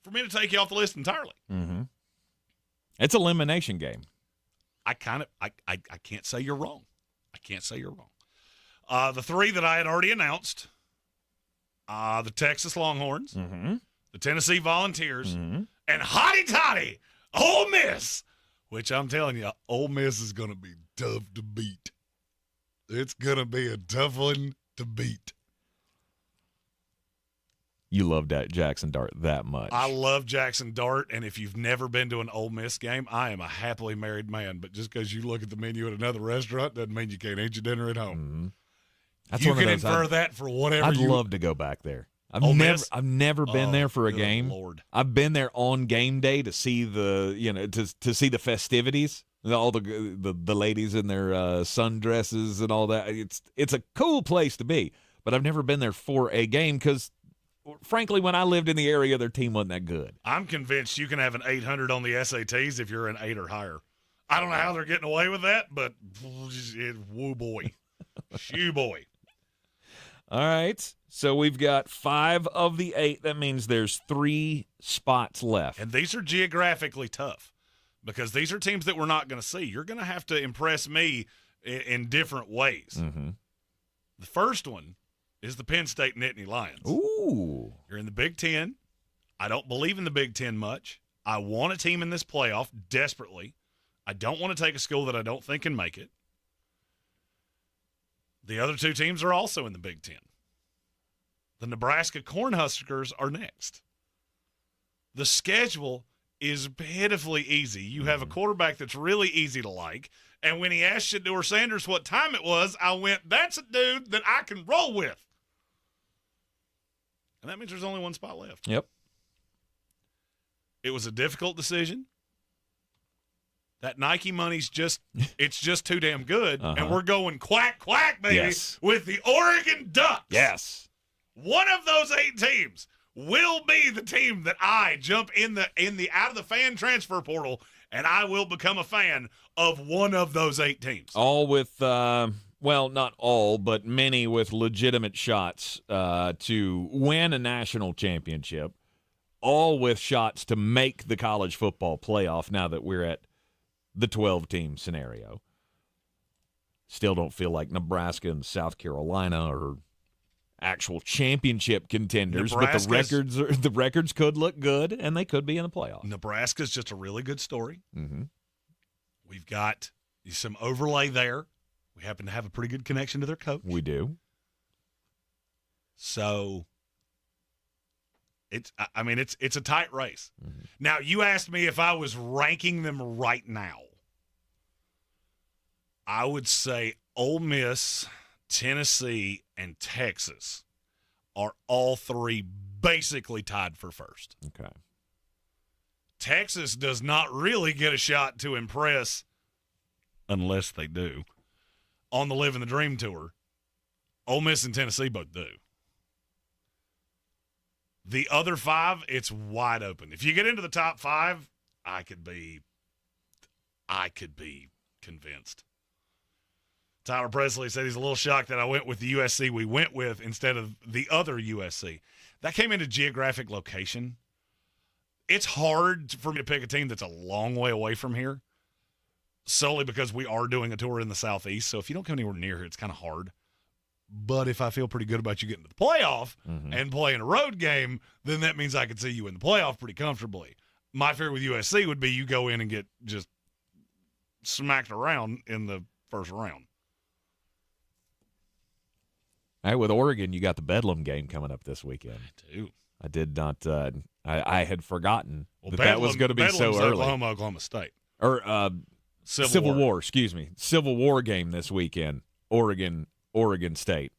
for me to take you off the list entirely. Mm-hmm. It's an elimination game. I can't say you're wrong. I can't say you're wrong. The three that I had already announced, the Texas Longhorns, the Tennessee Volunteers, and hotty toddy Ole Miss, which I'm telling you, Ole Miss is going to be tough to beat. It's going to be a tough one to beat. You love that Jackson Dart that much. I love Jackson Dart, and if you've never been to an Ole Miss game, I am a happily married man. But just because you look at the menu at another restaurant doesn't mean you can't eat your dinner at home. That's you one of can those infer that for whatever I'd you love to go back there. I've never been there for a good game. Lord. I've been there on game day to see to see the festivities, all the ladies in their sundresses and all that. It's a cool place to be, but I've never been there for a game because, frankly, when I lived in the area, their team wasn't that good. I'm convinced you can have an 800 on the SATs if you're an 8 or higher. I don't know how they're getting away with that, but woo boy, shoo boy. All right, so we've got 5 of the 8. That means there's 3 spots left. And these are geographically tough because these are teams that we're not going to see. You're going to have to impress me in different ways. The first one is the Penn State Nittany Lions. Ooh. You're in the Big Ten. I don't believe in the Big Ten much. I want a team in this playoff desperately. I don't want to take a school that I don't think can make it. The other 2 teams are also in the Big Ten. The Nebraska Cornhuskers are next. The schedule is pitifully easy. You have a quarterback that's really easy to like, and when he asked Shedeur Sanders what time it was, I went, that's a dude that I can roll with. And that means there's only one spot left. Yep. It was a difficult decision. That Nike money's it's just too damn good. And we're going quack, quack, baby, with the Oregon Ducks. Yes. One of those 8 teams will be the team that I jump in the out of the fan transfer portal, and I will become a fan of one of those 8 teams. All with, well, not all, but many with legitimate shots to win a national championship. All with shots to make the college football playoff now that we're at the 12-team scenario. Still don't feel like Nebraska and South Carolina are actual championship contenders, but the records could look good, and they could be in the playoff. Nebraska's just a really good story. We've got some overlay there. We happen to have a pretty good connection to their coach. We do. So it's a tight race. Now, you asked me if I was ranking them right now. I would say Ole Miss, Tennessee, and Texas are all 3 basically tied for first. Okay. Texas does not really get a shot to impress, unless they do, on the Living the Dream tour. Ole Miss and Tennessee both do. The other 5, it's wide open. If you get into the top 5, I could be convinced. Tyler Presley said he's a little shocked that I went with the USC we went with instead of the other USC. That came into geographic location. It's hard for me to pick a team that's a long way away from here, solely because we are doing a tour in the Southeast. So if you don't come anywhere near here, it's kind of hard. But if I feel pretty good about you getting to the playoff and playing a road game, then that means I could see you in the playoff pretty comfortably. My fear with USC would be you go in and get just smacked around in the first round. All right, with Oregon, you got the Bedlam game coming up this weekend. I do. I did not. I had forgotten that was going to be so early. Oklahoma State. Or Civil War. Excuse me. Civil War game this weekend. Oregon State,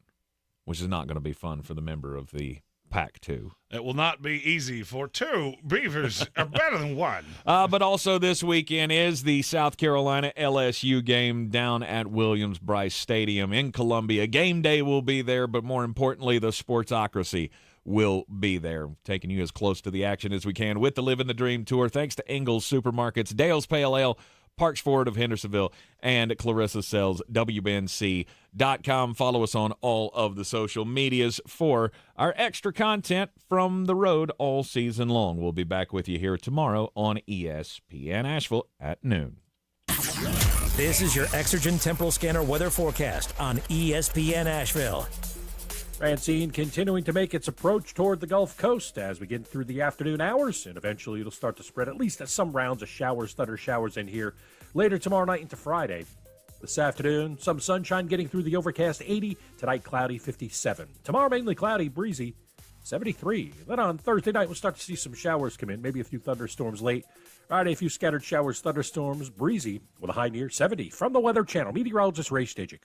which is not going to be fun for the member of the Pac-2. It will not be easy for 2 Beavers are better than 1. But also this weekend is the South Carolina LSU game down at Williams-Brice Stadium in Columbia. Game day will be there, but more importantly, the Sportsocracy will be there, taking you as close to the action as we can with the Living the Dream Tour. Thanks to Ingles Supermarkets, Dale's Pale Ale, Parks Ford of Hendersonville, and Clarissa sells WBNC.com. Follow us on all of the social medias for our extra content from the road all season long. We'll be back with you here tomorrow on ESPN Asheville at noon. This is your Exergen Temporal Scanner weather forecast on ESPN Asheville. Francine continuing to make its approach toward the Gulf Coast as we get through the afternoon hours, and eventually it'll start to spread at least some rounds of showers, thunder showers in here later tomorrow night into Friday. This afternoon, some sunshine getting through the overcast 80, tonight cloudy 57. Tomorrow mainly cloudy, breezy 73. Then on Thursday night we'll start to see some showers come in, maybe a few thunderstorms late. Friday, a few scattered showers, thunderstorms, breezy with a high near 70. From the Weather Channel, meteorologist Ray Stajic.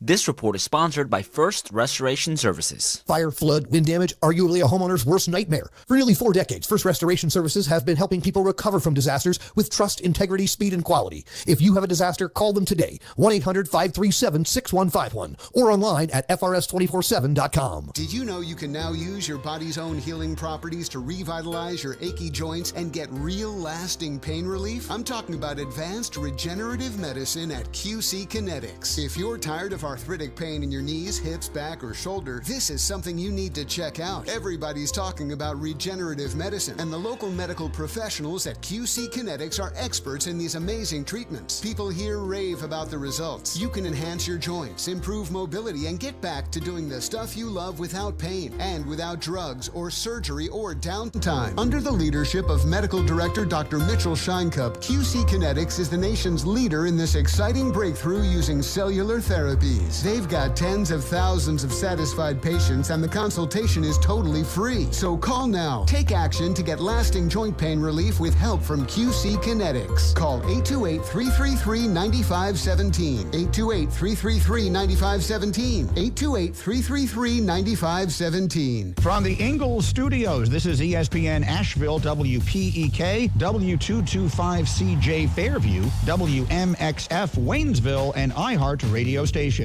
This report is sponsored by First Restoration Services. Fire, flood, wind damage, arguably a homeowner's worst nightmare. For nearly 4 decades, First Restoration Services have been helping people recover from disasters with trust, integrity, speed, and quality. If you have a disaster, call them today, 1-800-537-6151, or online at FRS247.com. Did you know you can now use your body's own healing properties to revitalize your achy joints and get real lasting pain relief? I'm talking about advanced regenerative medicine at QC Kinetics. If you're tired of arthritic pain in your knees, hips, back, or shoulder, this is something you need to check out. Everybody's talking about regenerative medicine, and the local medical professionals at QC Kinetics are experts in these amazing treatments. People here rave about the results. You can enhance your joints, improve mobility, and get back to doing the stuff you love without pain and without drugs or surgery or downtime. Under the leadership of Medical Director Dr. Mitchell Scheinkup, QC Kinetics is the nation's leader in this exciting breakthrough using cellular therapies. They've got tens of thousands of satisfied patients, and the consultation is totally free. So call now. Take action to get lasting joint pain relief with help from QC Kinetics. Call 828-333-9517. 828-333-9517. 828-333-9517. From the Ingalls Studios, this is ESPN Asheville, WPEK, W225CJ Fairview, WMXF Waynesville, and iHeart radio station.